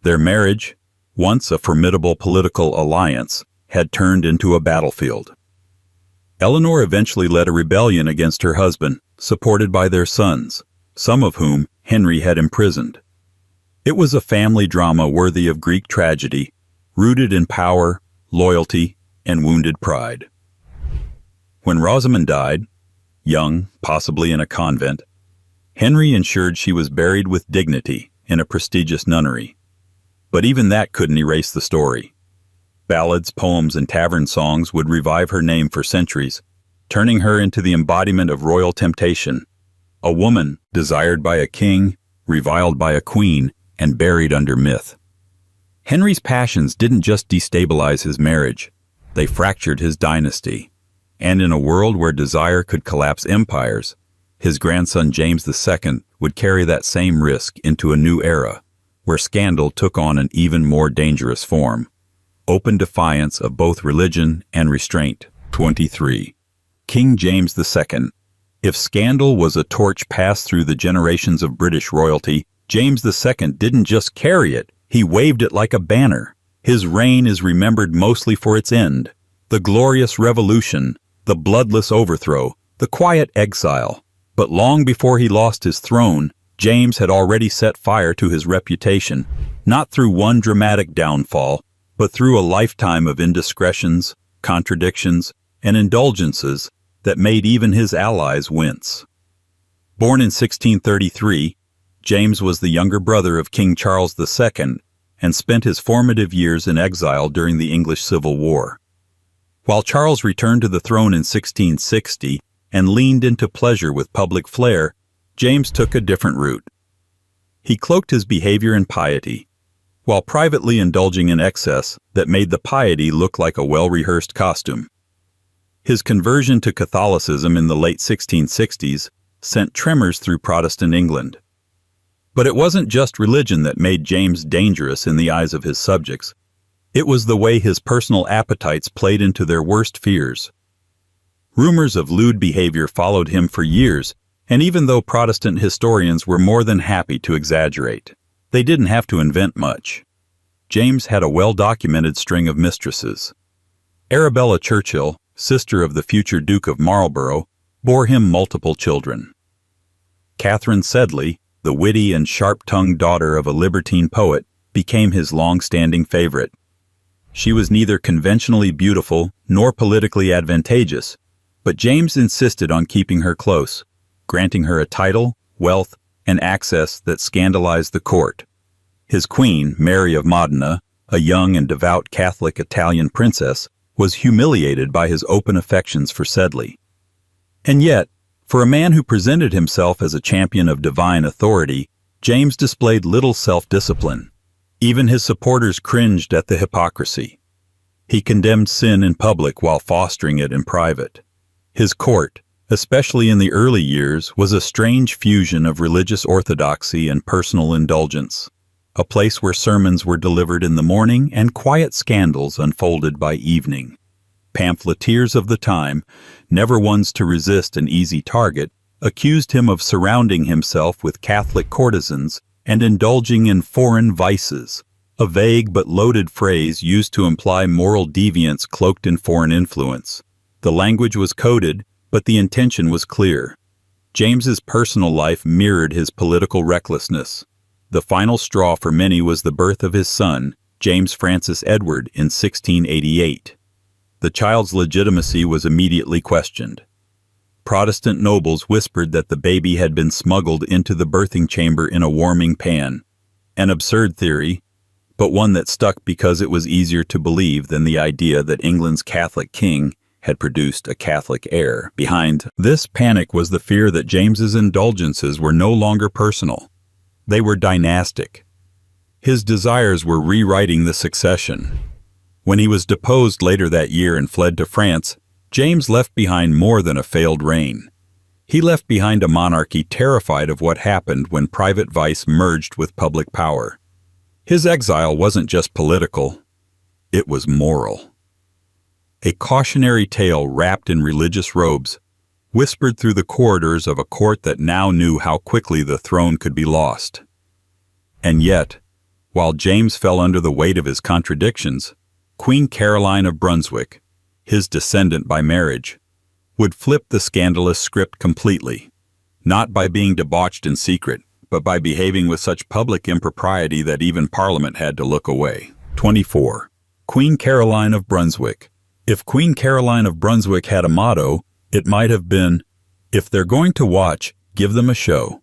Their marriage, once a formidable political alliance, had turned into a battlefield. Eleanor eventually led a rebellion against her husband, supported by their sons, some of whom Henry had imprisoned. It was a family drama worthy of Greek tragedy, rooted in power, loyalty, and wounded pride. When Rosamond died, young, possibly in a convent, Henry ensured she was buried with dignity in a prestigious nunnery. But even that couldn't erase the story. Ballads, poems, and tavern songs would revive her name for centuries, turning her into the embodiment of royal temptation, a woman desired by a king, reviled by a queen, and buried under myth. Henry's passions didn't just destabilize his marriage, they fractured his dynasty. And in a world where desire could collapse empires, his grandson James II would carry that same risk into a new era, where scandal took on an even more dangerous form. Open defiance of both religion and restraint. 23. King James II. If scandal was a torch passed through the generations of British royalty, James II didn't just carry it, he waved it like a banner. His reign is remembered mostly for its end, the glorious revolution, the bloodless overthrow, the quiet exile. But long before he lost his throne, James had already set fire to his reputation, not through one dramatic downfall, but through a lifetime of indiscretions, contradictions, and indulgences that made even his allies wince. Born in 1633, James was the younger brother of King Charles II and spent his formative years in exile during the English Civil War. While Charles returned to the throne in 1660 and leaned into pleasure with public flair, James took a different route. He cloaked his behavior in piety, while privately indulging in excess that made the piety look like a well-rehearsed costume. His conversion to Catholicism in the late 1660s sent tremors through Protestant England. But it wasn't just religion that made James dangerous in the eyes of his subjects. It was the way his personal appetites played into their worst fears. Rumors of lewd behavior followed him for years, and even though Protestant historians were more than happy to exaggerate, they didn't have to invent much. James had a well-documented string of mistresses. Arabella Churchill, sister of the future Duke of Marlborough, bore him multiple children. Catherine Sedley, the witty and sharp-tongued daughter of a libertine poet, became his long-standing favorite. She was neither conventionally beautiful nor politically advantageous, but James insisted on keeping her close, granting her a title, wealth, and access that scandalized the court. His queen, Mary of Modena, a young and devout Catholic Italian princess, was humiliated by his open affections for Sedley. And yet, for a man who presented himself as a champion of divine authority, James displayed little self-discipline. Even his supporters cringed at the hypocrisy. He condemned sin in public while fostering it in private. His court, especially in the early years, was a strange fusion of religious orthodoxy and personal indulgence, a place where sermons were delivered in the morning and quiet scandals unfolded by evening. Pamphleteers of the time, never ones to resist an easy target, accused him of surrounding himself with Catholic courtesans and indulging in foreign vices, a vague but loaded phrase used to imply moral deviance cloaked in foreign influence. The language was coded, but the intention was clear. James's personal life mirrored his political recklessness. The final straw for many was the birth of his son, James Francis Edward, in 1688. The child's legitimacy was immediately questioned. Protestant nobles whispered that the baby had been smuggled into the birthing chamber in a warming pan. An absurd theory, but one that stuck because it was easier to believe than the idea that England's Catholic king had produced a Catholic heir. Behind this panic was the fear that James's indulgences were no longer personal. They were dynastic. His desires were rewriting the succession. When he was deposed later that year and fled to France, James left behind more than a failed reign. He left behind a monarchy terrified of what happened when private vice merged with public power. His exile wasn't just political, it was moral. A cautionary tale wrapped in religious robes, whispered through the corridors of a court that now knew how quickly the throne could be lost. And yet, while James fell under the weight of his contradictions, Queen Caroline of Brunswick, his descendant by marriage, would flip the scandalous script completely, not by being debauched in secret, but by behaving with such public impropriety that even Parliament had to look away. 24. Queen Caroline of Brunswick. If Queen Caroline of Brunswick had a motto, it might have been, "If they're going to watch, give them a show."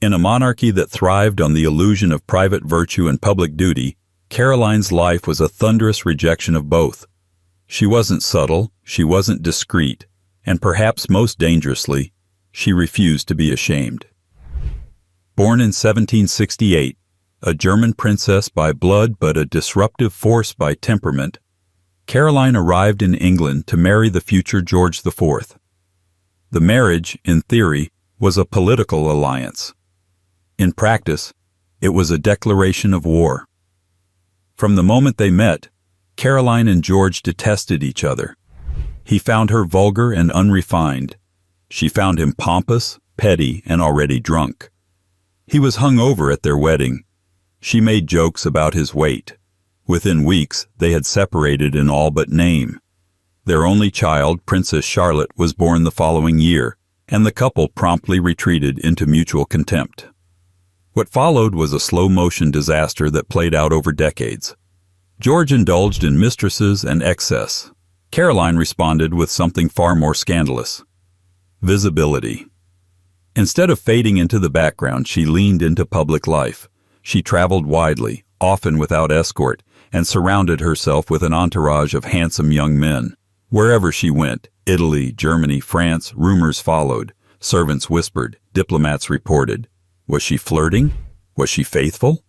In a monarchy that thrived on the illusion of private virtue and public duty, Caroline's life was a thunderous rejection of both. She wasn't subtle, she wasn't discreet, and perhaps most dangerously, she refused to be ashamed. Born in 1768, a German princess by blood but a disruptive force by temperament, Caroline arrived in England to marry the future George IV. The marriage, in theory, was a political alliance. In practice, it was a declaration of war. From the moment they met, Caroline and George detested each other. He found her vulgar and unrefined. She found him pompous, petty, and already drunk. He was hung over at their wedding. She made jokes about his weight. Within weeks, they had separated in all but name. Their only child, Princess Charlotte, was born the following year, and the couple promptly retreated into mutual contempt. What followed was a slow-motion disaster that played out over decades. George indulged in mistresses and excess. Caroline responded with something far more scandalous: visibility. Instead of fading into the background, she leaned into public life. She traveled widely, often without escort, and surrounded herself with an entourage of handsome young men. Wherever she went, Italy, Germany, France, rumors followed. Servants whispered, diplomats reported. Was she flirting? Was she faithful?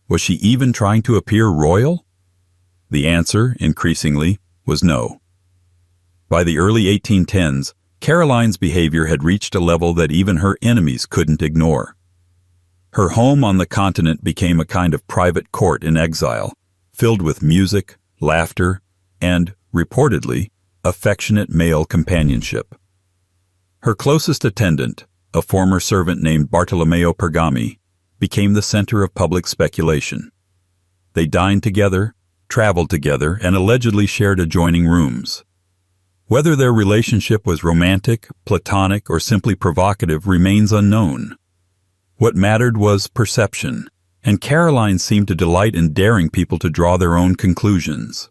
Was she even trying to appear royal? The answer, increasingly, was no. By the early 1810s, Caroline's behavior had reached a level that even her enemies couldn't ignore. Her home on the continent became a kind of private court in exile, filled with music, laughter, and, reportedly, affectionate male companionship. Her closest attendant, a former servant named Bartolomeo Pergami, became the center of public speculation. They dined together, traveled together, and allegedly shared adjoining rooms. Whether their relationship was romantic, platonic, or simply provocative remains unknown. What mattered was perception, and Caroline seemed to delight in daring people to draw their own conclusions.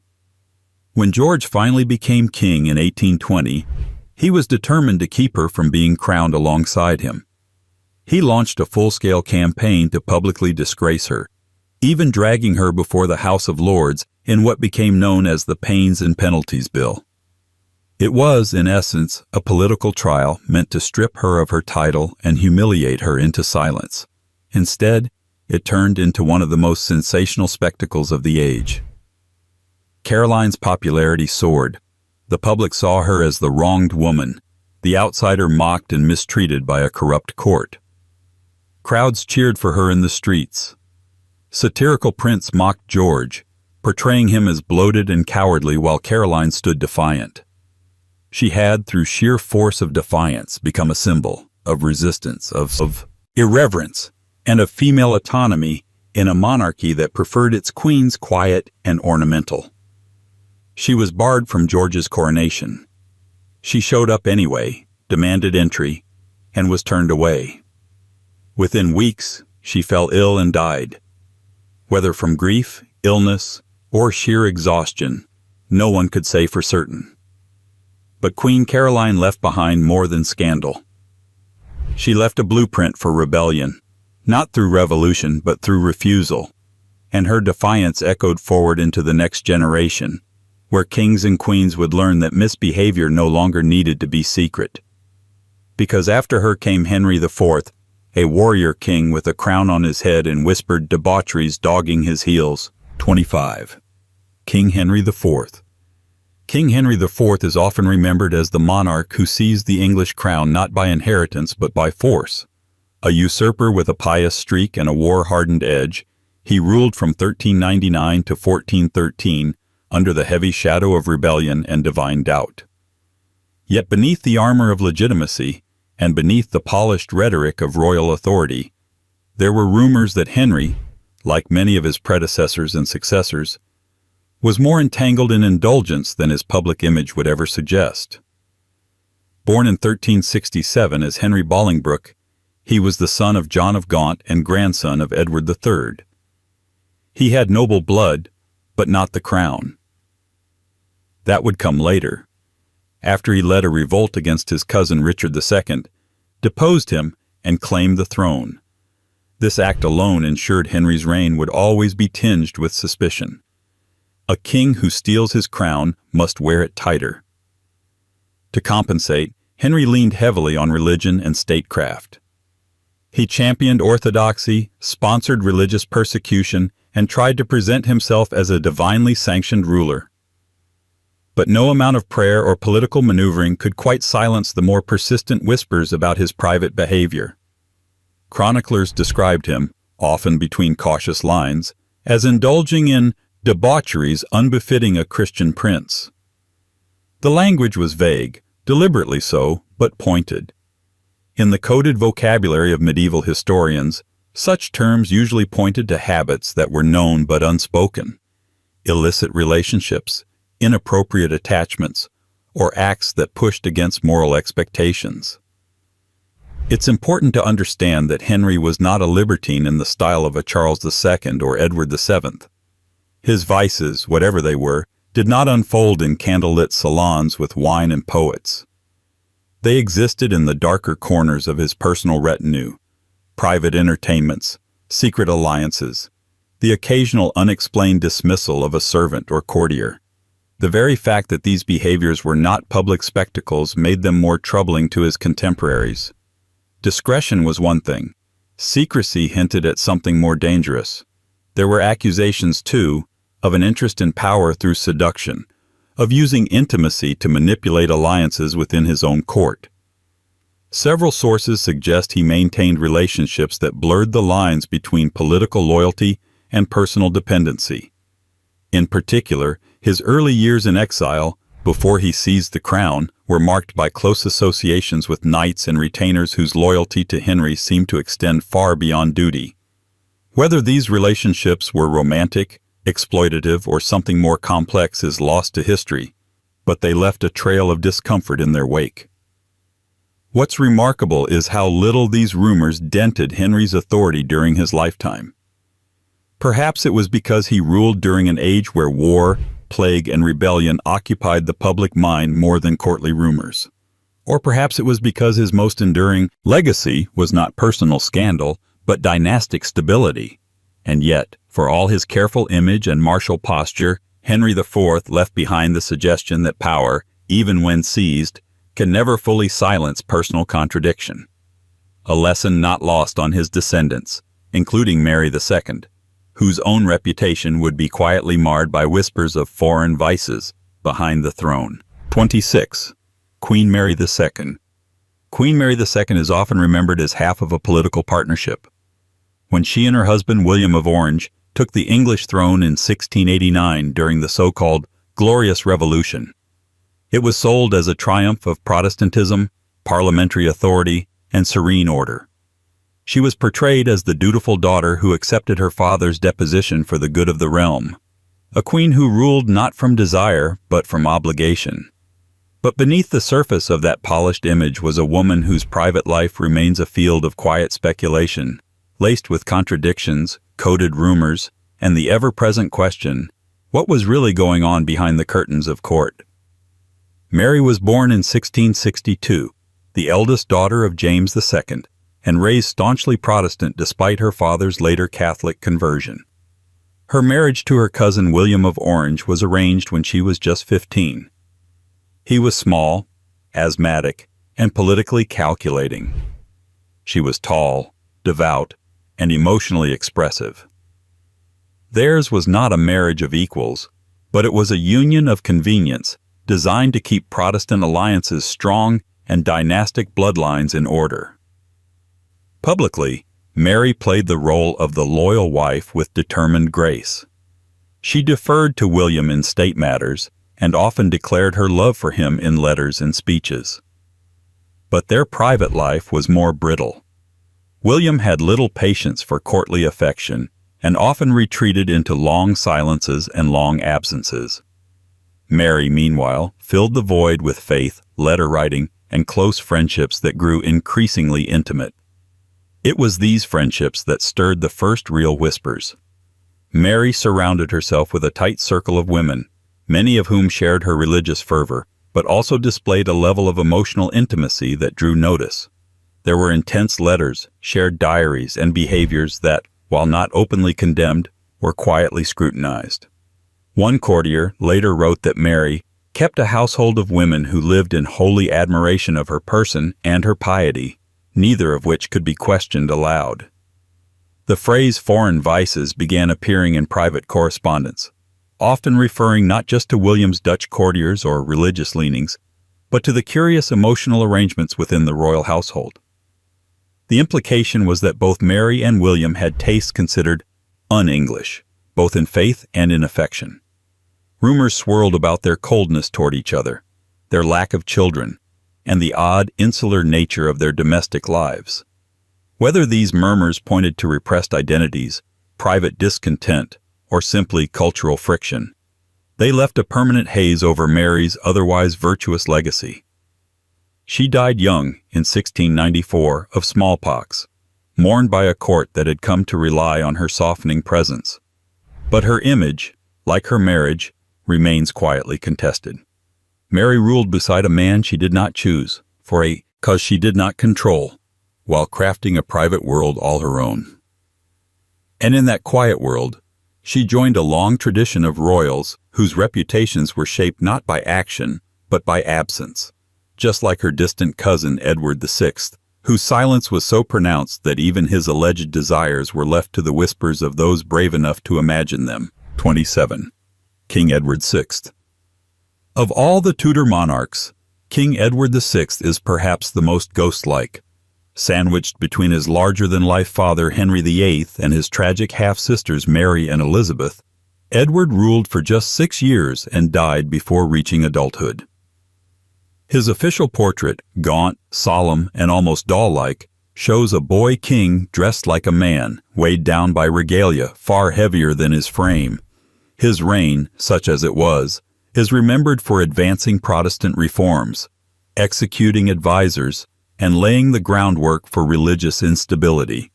When George finally became king in 1820, he was determined to keep her from being crowned alongside him. He launched a full-scale campaign to publicly disgrace her, even dragging her before the House of Lords in what became known as the Pains and Penalties Bill. It was, in essence, a political trial meant to strip her of her title and humiliate her into silence. Instead, it turned into one of the most sensational spectacles of the age. Caroline's popularity soared. The public saw her as the wronged woman, the outsider mocked and mistreated by a corrupt court. Crowds cheered for her in the streets. Satirical prints mocked George, portraying him as bloated and cowardly while Caroline stood defiant. She had, through sheer force of defiance, become a symbol of resistance, of irreverence, and of female autonomy in a monarchy that preferred its queens quiet and ornamental. She was barred from George's coronation. She showed up anyway, demanded entry, and was turned away. Within weeks, she fell ill and died. Whether from grief, illness, or sheer exhaustion. No one could say for certain. But Queen Caroline left behind more than scandal. She left a blueprint for rebellion, not through revolution but through refusal, and her defiance echoed forward into the next generation, where kings and queens would learn that misbehavior no longer needed to be secret. Because after her came Henry IV, a warrior king with a crown on his head and whispered debaucheries dogging his heels. 25. King Henry IV. King Henry IV is often remembered as the monarch who seized the English crown not by inheritance but by force. A usurper with a pious streak and a war-hardened edge, he ruled from 1399 to 1413 under the heavy shadow of rebellion and divine doubt. Yet beneath the armor of legitimacy, and beneath the polished rhetoric of royal authority, there were rumors that Henry, like many of his predecessors and successors, was more entangled in indulgence than his public image would ever suggest. Born in 1367 as Henry Bolingbroke, he was the son of John of Gaunt and grandson of Edward III. He had noble blood, but not the crown. That would come later, after he led a revolt against his cousin Richard II, deposed him, and claimed the throne. This act alone ensured Henry's reign would always be tinged with suspicion. A king who steals his crown must wear it tighter. To compensate, Henry leaned heavily on religion and statecraft. He championed orthodoxy, sponsored religious persecution, and tried to present himself as a divinely sanctioned ruler. But no amount of prayer or political maneuvering could quite silence the more persistent whispers about his private behavior. Chroniclers described him, often between cautious lines, as indulging in debaucheries unbefitting a Christian prince. The language was vague, deliberately so, but pointed. In the coded vocabulary of medieval historians, such terms usually pointed to habits that were known but unspoken: illicit relationships, inappropriate attachments, or acts that pushed against moral expectations. It's important to understand that Henry was not a libertine in the style of a Charles II or Edward VII. His vices, whatever they were, did not unfold in candlelit salons with wine and poets. They existed in the darker corners of his personal retinue: private entertainments, secret alliances, the occasional unexplained dismissal of a servant or courtier. The very fact that these behaviors were not public spectacles made them more troubling to his contemporaries. Discretion was one thing. Secrecy hinted at something more dangerous. There were accusations, too, of an interest in power through seduction, of using intimacy to manipulate alliances within his own court. Several sources suggest he maintained relationships that blurred the lines between political loyalty and personal dependency. In particular, his early years in exile, before he seized the crown, were marked by close associations with knights and retainers whose loyalty to Henry seemed to extend far beyond duty. Whether these relationships were romantic, exploitative, or something more complex is lost to history, but they left a trail of discomfort in their wake. What's remarkable is how little these rumors dented Henry's authority during his lifetime. Perhaps it was because he ruled during an age where war, plague, and rebellion occupied the public mind more than courtly rumors. Or perhaps it was because his most enduring legacy was not personal scandal, but dynastic stability. And yet, for all his careful image and martial posture, Henry IV left behind the suggestion that power, even when seized, can never fully silence personal contradiction. A lesson not lost on his descendants, including Mary II, whose own reputation would be quietly marred by whispers of foreign vices behind the throne. 26. Queen Mary II. Queen Mary II is often remembered as half of a political partnership. When she and her husband William of Orange took the English throne in 1689 during the so-called Glorious Revolution, it was sold as a triumph of Protestantism, parliamentary authority, and serene order. She was portrayed as the dutiful daughter who accepted her father's deposition for the good of the realm, a queen who ruled not from desire but from obligation. But beneath the surface of that polished image was a woman whose private life remains a field of quiet speculation, laced with contradictions, coded rumors, and the ever-present question, what was really going on behind the curtains of court? Mary was born in 1662, the eldest daughter of James II, and raised staunchly Protestant despite her father's later Catholic conversion. Her marriage to her cousin William of Orange was arranged when she was just 15. He was small, asthmatic, and politically calculating. She was tall, devout, and emotionally expressive. Theirs was not a marriage of equals, but it was a union of convenience designed to keep Protestant alliances strong and dynastic bloodlines in order. Publicly, Mary played the role of the loyal wife with determined grace. She deferred to William in state matters and often declared her love for him in letters and speeches. But their private life was more brittle. William had little patience for courtly affection and often retreated into long silences and long absences. Mary, meanwhile, filled the void with faith, letter writing, and close friendships that grew increasingly intimate. It was these friendships that stirred the first real whispers. Mary surrounded herself with a tight circle of women, many of whom shared her religious fervor, but also displayed a level of emotional intimacy that drew notice. There were intense letters, shared diaries, and behaviors that, while not openly condemned, were quietly scrutinized. One courtier later wrote that Mary kept a household of women who lived in holy admiration of her person and her piety, neither of which could be questioned aloud. The phrase foreign vices began appearing in private correspondence, often referring not just to William's Dutch courtiers or religious leanings, but to the curious emotional arrangements within the royal household. The implication was that both Mary and William had tastes considered un-English, both in faith and in affection. Rumors swirled about their coldness toward each other, their lack of children, and the odd, insular nature of their domestic lives. Whether these murmurs pointed to repressed identities, private discontent, or simply cultural friction, they left a permanent haze over Mary's otherwise virtuous legacy. She died young in 1694 of smallpox, mourned by a court that had come to rely on her softening presence. But her image, like her marriage, remains quietly contested. Mary ruled beside a man she did not choose, for a cause she did not control, while crafting a private world all her own. And in that quiet world, she joined a long tradition of royals whose reputations were shaped not by action, but by absence, just like her distant cousin Edward VI, whose silence was so pronounced that even his alleged desires were left to the whispers of those brave enough to imagine them. 27. King Edward VI. Of all the Tudor monarchs, King Edward VI is perhaps the most ghost-like. Sandwiched between his larger-than-life father Henry VIII and his tragic half-sisters Mary and Elizabeth, Edward ruled for just 6 years and died before reaching adulthood. His official portrait, gaunt, solemn, and almost doll-like, shows a boy king dressed like a man, weighed down by regalia far heavier than his frame. His reign, such as it was, is remembered for advancing Protestant reforms, executing advisors, and laying the groundwork for religious instability.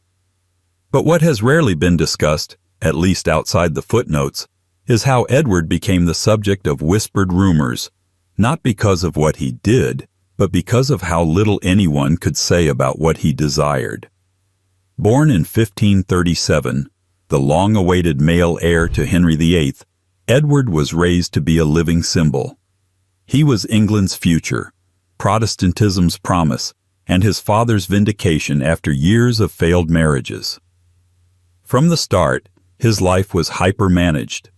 But what has rarely been discussed, at least outside the footnotes, is how Edward became the subject of whispered rumors, not because of what he did, but because of how little anyone could say about what he desired. Born in 1537, the long-awaited male heir to Henry VIII, Edward was raised to be a living symbol. He was England's future, Protestantism's promise, and his father's vindication after years of failed marriages. From the start, his life was hyper-managed.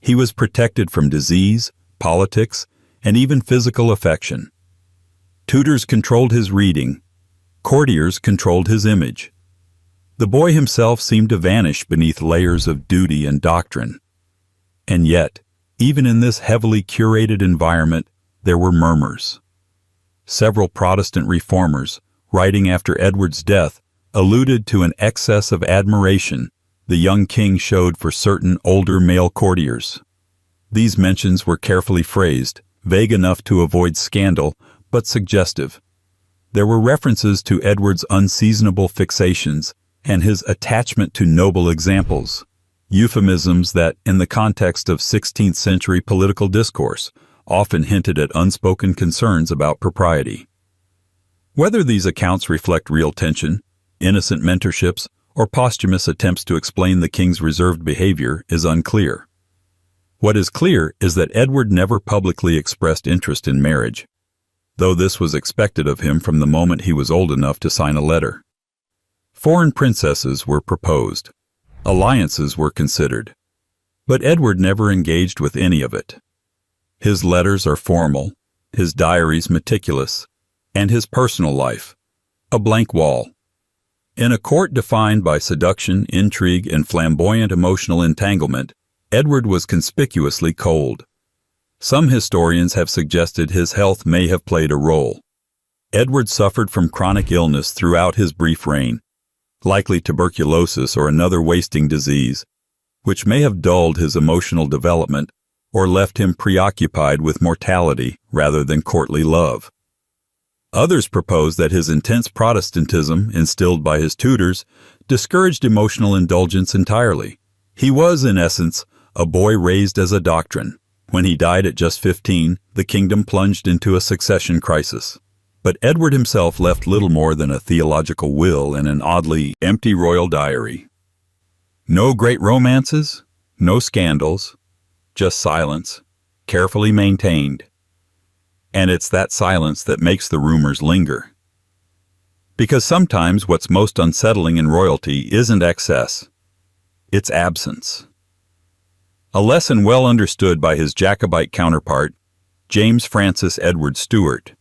He was protected from disease, politics, and even physical affection. Tutors controlled his reading. Courtiers controlled his image. The boy himself seemed to vanish beneath layers of duty and doctrine. And yet, even in this heavily curated environment, there were murmurs. Several Protestant reformers, writing after Edward's death, alluded to an excess of admiration the young king showed for certain older male courtiers. These mentions were carefully phrased, vague enough to avoid scandal, but suggestive. There were references to Edward's unseasonable fixations and his attachment to noble examples. euphemisms that, in the context of 16th century political discourse, often hinted at unspoken concerns about propriety. Whether these accounts reflect real tension, innocent mentorships, or posthumous attempts to explain the king's reserved behavior is unclear. What is clear is that Edward never publicly expressed interest in marriage, though this was expected of him from the moment he was old enough to sign a letter. Foreign princesses were proposed. Alliances were considered. But Edward never engaged with any of it. His letters are formal, his diaries meticulous, and his personal life a blank wall. In a court defined by seduction, intrigue, and flamboyant emotional entanglement, Edward was conspicuously cold. Some historians have suggested his health may have played a role. Edward suffered from chronic illness throughout his brief reign, likely tuberculosis or another wasting disease, which may have dulled his emotional development or left him preoccupied with mortality rather than courtly love. Others propose that his intense Protestantism, instilled by his tutors, discouraged emotional indulgence entirely. He was, in essence, a boy raised as a doctrine. When he died at just 15, the kingdom plunged into a succession crisis. But Edward himself left little more than a theological will and an oddly empty royal diary. No great romances, no scandals, just silence, carefully maintained. And it's that silence that makes the rumors linger. Because sometimes what's most unsettling in royalty isn't excess, it's absence. A lesson well understood by his Jacobite counterpart, James Francis Edward Stuart,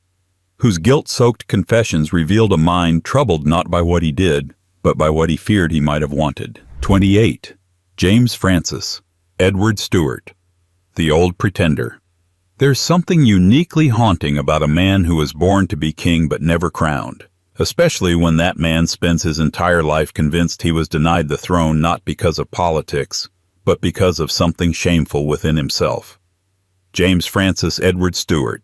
whose guilt-soaked confessions revealed a mind troubled not by what he did, but by what he feared he might have wanted. 28. James Francis Edward Stuart, the Old Pretender. There's something uniquely haunting about a man who was born to be king but never crowned, especially when that man spends his entire life convinced he was denied the throne not because of politics, but because of something shameful within himself. James Francis Edward Stuart,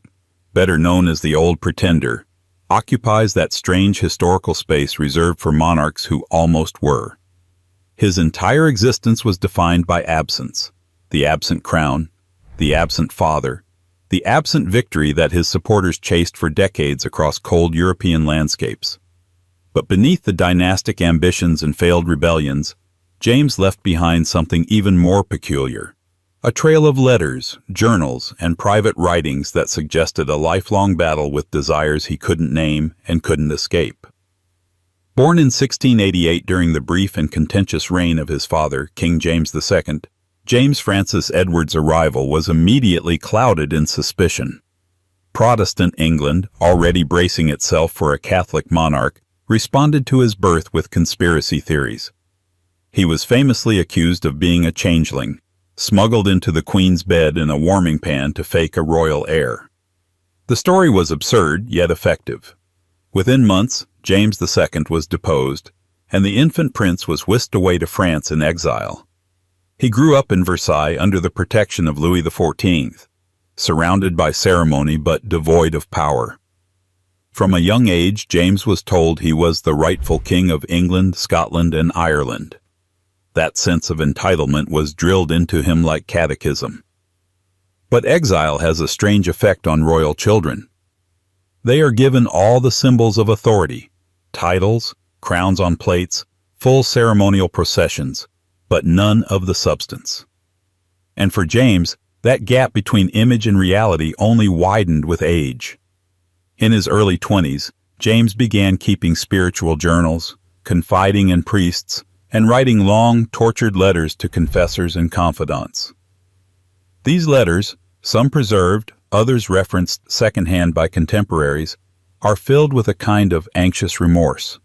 better known as the Old Pretender, occupies that strange historical space reserved for monarchs who almost were. His entire existence was defined by absence, the absent crown, the absent father, the absent victory that his supporters chased for decades across cold European landscapes. But beneath the dynastic ambitions and failed rebellions, James left behind something even more peculiar, a trail of letters, journals, and private writings that suggested a lifelong battle with desires he couldn't name and couldn't escape. Born in 1688 during the brief and contentious reign of his father, King James II, James Francis Edward's arrival was immediately clouded in suspicion. Protestant England, already bracing itself for a Catholic monarch, responded to his birth with conspiracy theories. He was famously accused of being a changeling, smuggled into the Queen's bed in a warming pan to fake a royal heir. The story was absurd, yet effective. Within months, James II was deposed, and the infant prince was whisked away to France in exile. He grew up in Versailles under the protection of Louis XIV, surrounded by ceremony but devoid of power. From a young age, James was told he was the rightful king of England, Scotland, and Ireland. That sense of entitlement was drilled into him like catechism. But exile has a strange effect on royal children. They are given all the symbols of authority, titles, crowns on plates, full ceremonial processions, but none of the substance. And for James, that gap between image and reality only widened with age. In his early 20s, James began keeping spiritual journals, confiding in priests, and writing long, tortured letters to confessors and confidants. These letters, some preserved, others referenced secondhand by contemporaries, are filled with a kind of anxious remorse.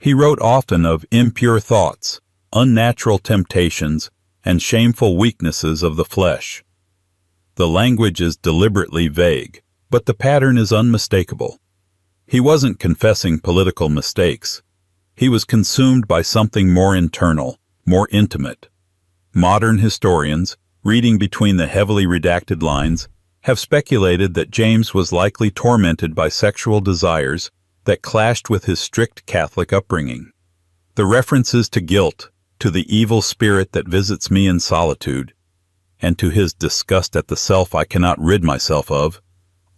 He wrote often of impure thoughts, unnatural temptations, and shameful weaknesses of the flesh. The language is deliberately vague, but the pattern is unmistakable. He wasn't confessing political mistakes. He was consumed by something more internal, more intimate. Modern historians, reading between the heavily redacted lines, have speculated that James was likely tormented by sexual desires that clashed with his strict Catholic upbringing. The references to guilt, to the evil spirit that visits me in solitude, and to his disgust at the self I cannot rid myself of,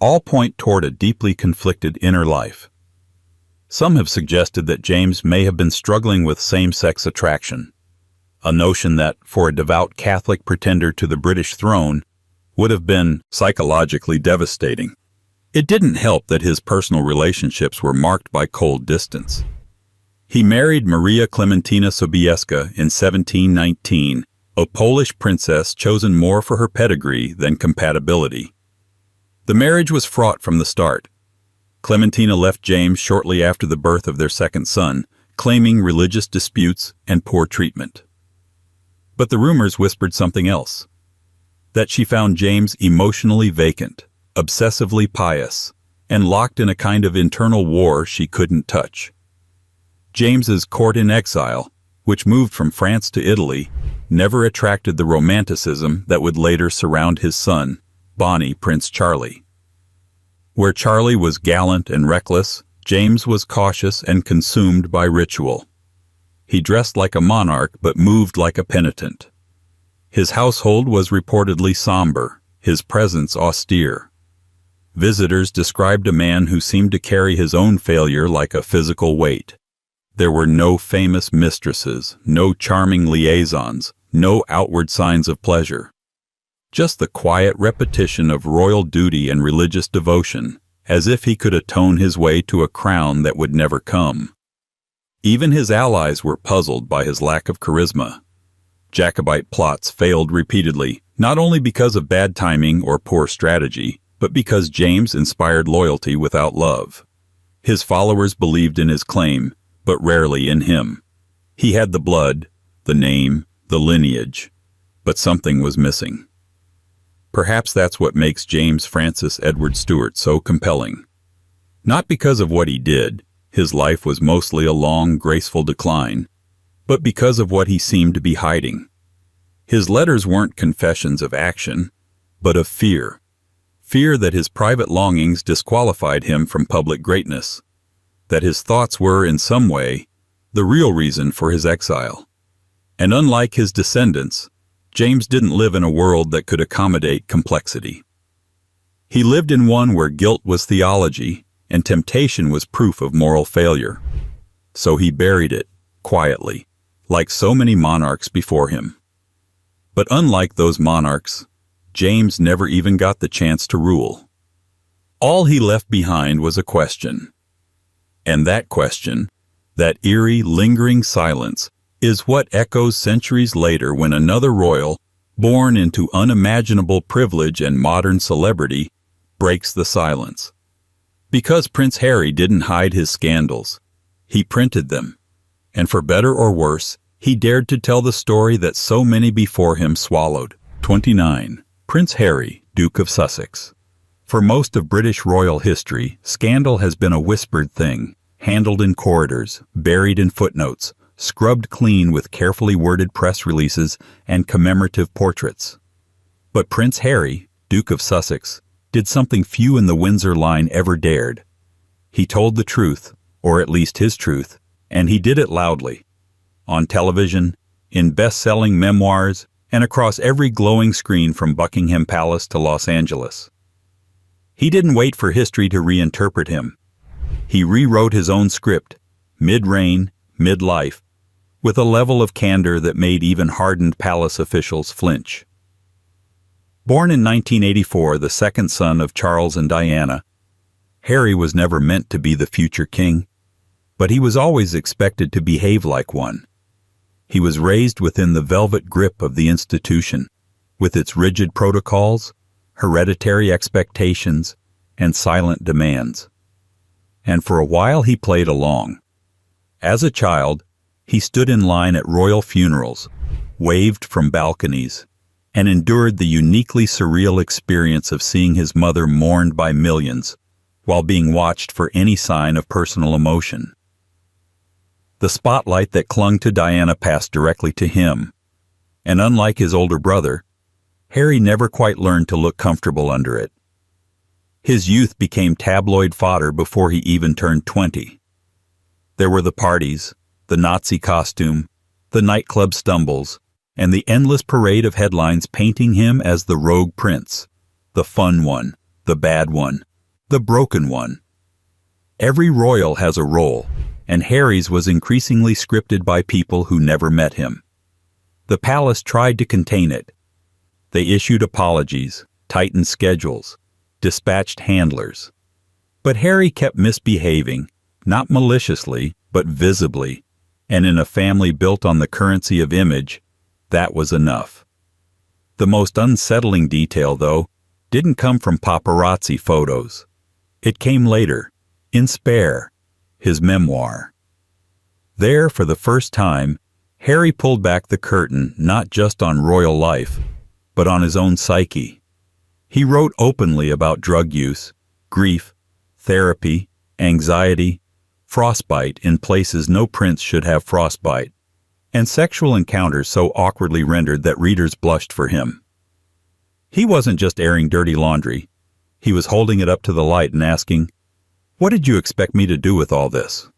all point toward a deeply conflicted inner life. Some have suggested that James may have been struggling with same-sex attraction, a notion that, for a devout Catholic pretender to the British throne, would have been psychologically devastating. It didn't help that his personal relationships were marked by cold distance. He married Maria Klementina Sobieska in 1719, a Polish princess chosen more for her pedigree than compatibility. The marriage was fraught from the start. Clementina left James shortly after the birth of their second son, claiming religious disputes and poor treatment. But the rumors whispered something else, that she found James emotionally vacant, obsessively pious, and locked in a kind of internal war she couldn't touch. James's court in exile, which moved from France to Italy, never attracted the romanticism that would later surround his son, Bonnie Prince Charlie. Where Charlie was gallant and reckless, James was cautious and consumed by ritual. He dressed like a monarch but moved like a penitent. His household was reportedly somber, his presence austere. Visitors described a man who seemed to carry his own failure like a physical weight. There were no famous mistresses, no charming liaisons, no outward signs of pleasure. Just the quiet repetition of royal duty and religious devotion, as if he could atone his way to a crown that would never come. Even his allies were puzzled by his lack of charisma. Jacobite plots failed repeatedly, not only because of bad timing or poor strategy, but because James inspired loyalty without love. His followers believed in his claim, but rarely in him. He had the blood, the name, the lineage, but something was missing. Perhaps that's what makes James Francis Edward Stuart so compelling. Not because of what he did, his life was mostly a long, graceful decline, but because of what he seemed to be hiding. His letters weren't confessions of action, but of fear. Fear that his private longings disqualified him from public greatness, that his thoughts were, in some way, the real reason for his exile. And unlike his descendants, James didn't live in a world that could accommodate complexity. He lived in one where guilt was theology and temptation was proof of moral failure. So he buried it, quietly, like so many monarchs before him. But unlike those monarchs, James never even got the chance to rule. All he left behind was a question. And that question, that eerie, lingering silence, is what echoes centuries later when another royal, born into unimaginable privilege and modern celebrity, breaks the silence. Because Prince Harry didn't hide his scandals, he printed them, and for better or worse, he dared to tell the story that so many before him swallowed. 29. Prince Harry, Duke of Sussex. For most of British royal history, scandal has been a whispered thing, handled in corridors, buried in footnotes, scrubbed clean with carefully worded press releases and commemorative portraits. But Prince Harry, Duke of Sussex, did something few in the Windsor line ever dared. He told the truth, or at least his truth, and he did it loudly. On television, in best-selling memoirs, and across every glowing screen from Buckingham Palace to Los Angeles. He didn't wait for history to reinterpret him. He rewrote his own script, mid-reign, mid-life, with a level of candor that made even hardened palace officials flinch. Born in 1984, the second son of Charles and Diana, Harry was never meant to be the future king, but he was always expected to behave like one. He was raised within the velvet grip of the institution, with its rigid protocols, hereditary expectations, and silent demands. And for a while he played along. As a child, he stood in line at royal funerals, waved from balconies, and endured the uniquely surreal experience of seeing his mother mourned by millions, while being watched for any sign of personal emotion. The spotlight that clung to Diana passed directly to him, and unlike his older brother, Harry never quite learned to look comfortable under it. His youth became tabloid fodder before he even turned 20. There were the parties, the Nazi costume, the nightclub stumbles, and the endless parade of headlines painting him as the rogue prince, the fun one, the bad one, the broken one. Every royal has a role, and Harry's was increasingly scripted by people who never met him. The palace tried to contain it. They issued apologies, tightened schedules, dispatched handlers. But Harry kept misbehaving, not maliciously, but visibly, and in a family built on the currency of image, that was enough. The most unsettling detail, though, didn't come from paparazzi photos. It came later, in Spare, his memoir. There, for the first time, Harry pulled back the curtain not just on royal life, but on his own psyche. He wrote openly about drug use, grief, therapy, anxiety, frostbite in places no prince should have frostbite, and sexual encounters so awkwardly rendered that readers blushed for him. He wasn't just airing dirty laundry. He was holding it up to the light and asking, "What did you expect me to do with all this?"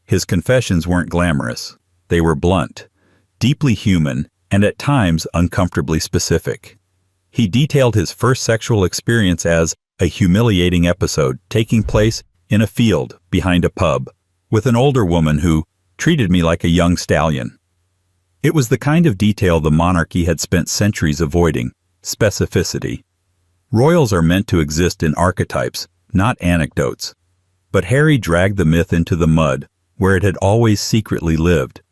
His confessions weren't glamorous. They were blunt, deeply human, and at times uncomfortably specific. He detailed his first sexual experience as a humiliating episode taking place in a field behind a pub with an older woman who treated me like a young stallion. It was the kind of detail the monarchy had spent centuries avoiding, specificity. Royals are meant to exist in archetypes, not anecdotes. But Harry dragged the myth into the mud, where it had always secretly lived.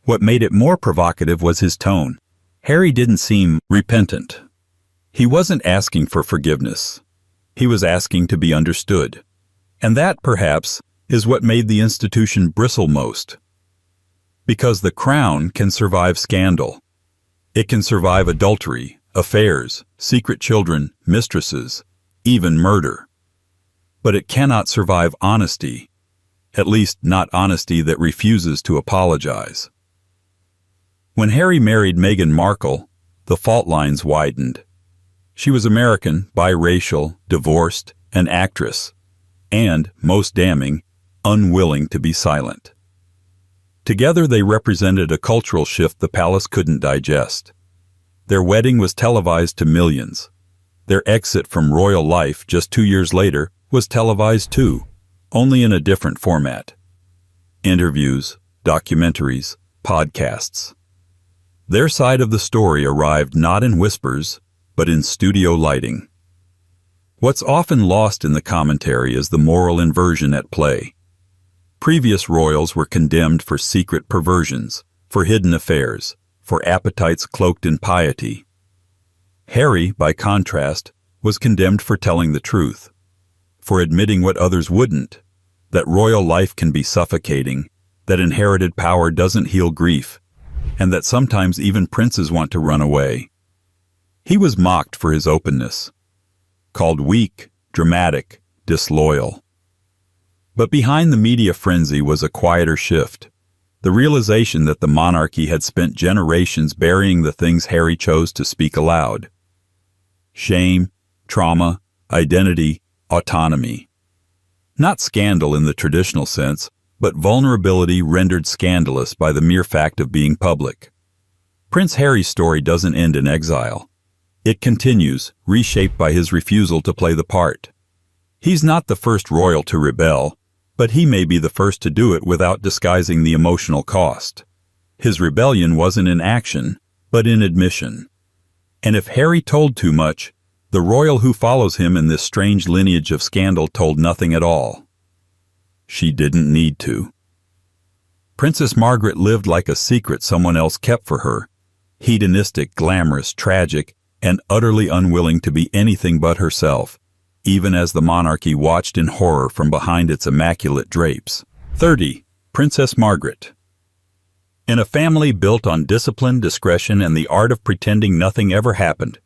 What made it more provocative was his tone. Harry didn't seem repentant. He wasn't asking for forgiveness. He was asking to be understood. And that, perhaps, is what made the institution bristle most. Because the crown can survive scandal. It can survive adultery, affairs, secret children, mistresses, even murder. But it cannot survive honesty, at least not honesty that refuses to apologize. When Harry married Meghan Markle, the fault lines widened. She was American, biracial, divorced, an actress, and, most damning, unwilling to be silent. Together they represented a cultural shift the palace couldn't digest. Their wedding was televised to millions. Their exit from royal life just 2 years later was televised too, only in a different format. Interviews, documentaries, podcasts. Their side of the story arrived not in whispers, but in studio lighting. What's often lost in the commentary is the moral inversion at play. Previous royals were condemned for secret perversions, for hidden affairs, for appetites cloaked in piety. Harry, by contrast, was condemned for telling the truth, for admitting what others wouldn't, that royal life can be suffocating, that inherited power doesn't heal grief, and that sometimes even princes want to run away. He was mocked for his openness, called weak, dramatic, disloyal. But behind the media frenzy was a quieter shift, the realization that the monarchy had spent generations burying the things Harry chose to speak aloud. Shame, trauma, identity, autonomy. Not scandal in the traditional sense, but vulnerability rendered scandalous by the mere fact of being public. Prince Harry's story doesn't end in exile. It continues, reshaped by his refusal to play the part. He's not the first royal to rebel, but he may be the first to do it without disguising the emotional cost. His rebellion wasn't in action, but in admission. And if Harry told too much, the royal who follows him in this strange lineage of scandal told nothing at all. She didn't need to. Princess Margaret lived like a secret someone else kept for her, hedonistic, glamorous, tragic, and utterly unwilling to be anything but herself, even as the monarchy watched in horror from behind its immaculate drapes. 30. Princess Margaret. In a family built on discipline, discretion, and the art of pretending nothing ever happened,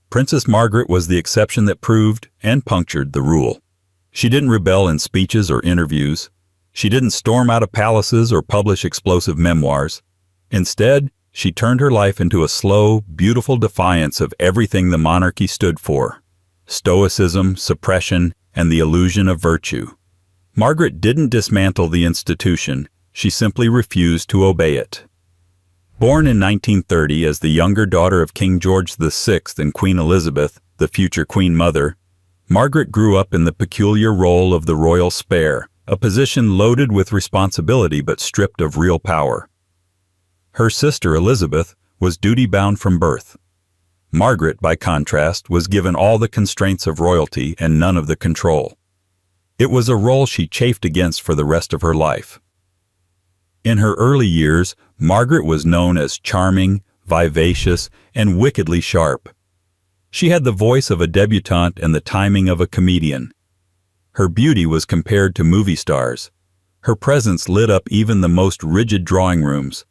Princess Margaret was the exception that proved and punctured the rule. She didn't rebel in speeches or interviews. She didn't storm out of palaces or publish explosive memoirs. Instead, she turned her life into a slow, beautiful defiance of everything the monarchy stood for: stoicism, suppression, and the illusion of virtue. Margaret didn't dismantle the institution, she simply refused to obey it. Born in 1930 as the younger daughter of King George VI and Queen Elizabeth, the future Queen Mother, Margaret grew up in the peculiar role of the royal spare, a position loaded with responsibility but stripped of real power. Her sister Elizabeth was duty-bound from birth. Margaret, by contrast, was given all the constraints of royalty and none of the control. It was a role she chafed against for the rest of her life. In her early years, Margaret was known as charming, vivacious, and wickedly sharp. She had the voice of a debutante and the timing of a comedian. Her beauty was compared to movie stars. Her presence lit up even the most rigid drawing rooms.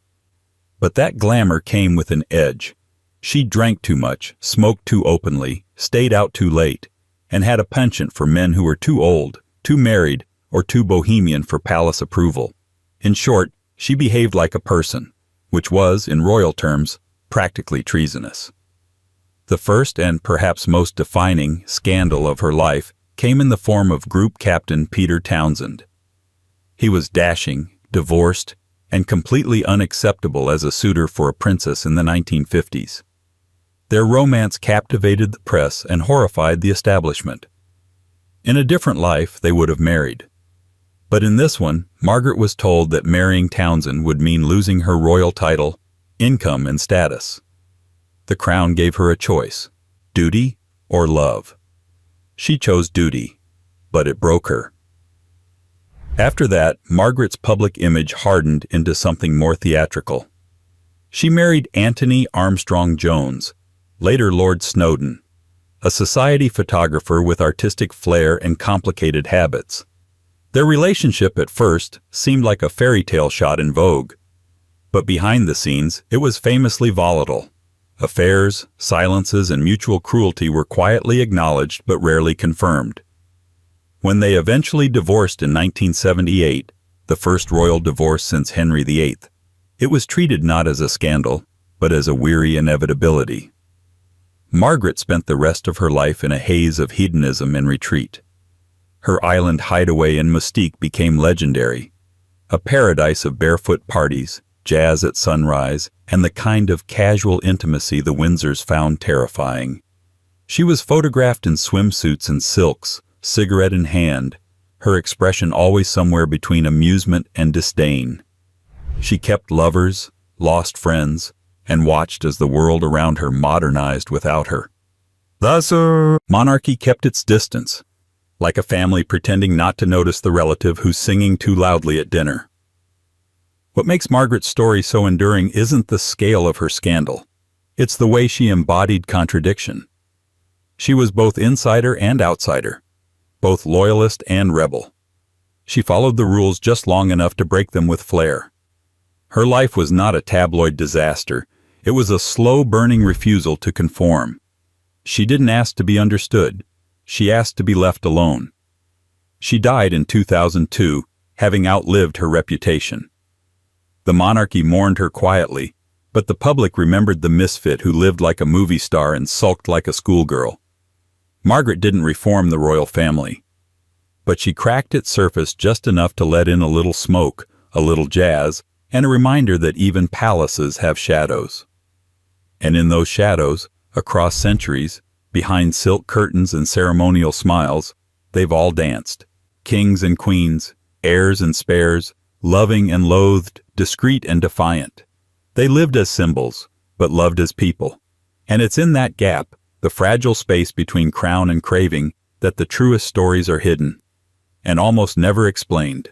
But that glamour came with an edge. She drank too much, smoked too openly, stayed out too late, and had a penchant for men who were too old, too married, or too bohemian for palace approval. In short, she behaved like a person, which was, in royal terms, practically treasonous. The first and perhaps most defining scandal of her life came in the form of Group Captain Peter Townsend. He was dashing, divorced, and completely unacceptable as a suitor for a princess in the 1950s. Their romance captivated the press and horrified the establishment. In a different life, they would have married. But in this one, Margaret was told that marrying Townsend would mean losing her royal title, income, and status. The crown gave her a choice: duty or love. She chose duty, but it broke her. After that, Margaret's public image hardened into something more theatrical. She married Anthony Armstrong Jones, later Lord Snowdon, a society photographer with artistic flair and complicated habits. Their relationship at first seemed like a fairy tale shot in Vogue, but behind the scenes it was famously volatile. Affairs, silences, and mutual cruelty were quietly acknowledged but rarely confirmed. When they eventually divorced in 1978, the first royal divorce since Henry VIII, it was treated not as a scandal, but as a weary inevitability. Margaret spent the rest of her life in a haze of hedonism and retreat. Her island hideaway in Mystique became legendary, a paradise of barefoot parties, jazz at sunrise, and the kind of casual intimacy the Windsors found terrifying. She was photographed in swimsuits and silks, cigarette in hand, her expression always somewhere between amusement and disdain. She kept lovers, lost friends, and watched as the world around her modernized without her. Thus, monarchy kept its distance, like a family pretending not to notice the relative who's singing too loudly at dinner. What makes Margaret's story so enduring isn't the scale of her scandal. It's the way she embodied contradiction. She was both insider and outsider, both loyalist and rebel. She followed the rules just long enough to break them with flair. Her life was not a tabloid disaster. It was a slow-burning refusal to conform. She didn't ask to be understood. She asked to be left alone. She died in 2002, having outlived her reputation. The monarchy mourned her quietly, but the public remembered the misfit who lived like a movie star and sulked like a schoolgirl. Margaret didn't reform the royal family, but she cracked its surface just enough to let in a little smoke, a little jazz, and a reminder that even palaces have shadows. And in those shadows, across centuries, behind silk curtains and ceremonial smiles, they've all danced. Kings and queens, heirs and spares, loving and loathed, discreet and defiant. They lived as symbols, but loved as people. And it's in that gap, the fragile space between crown and craving, that the truest stories are hidden, and almost never explained.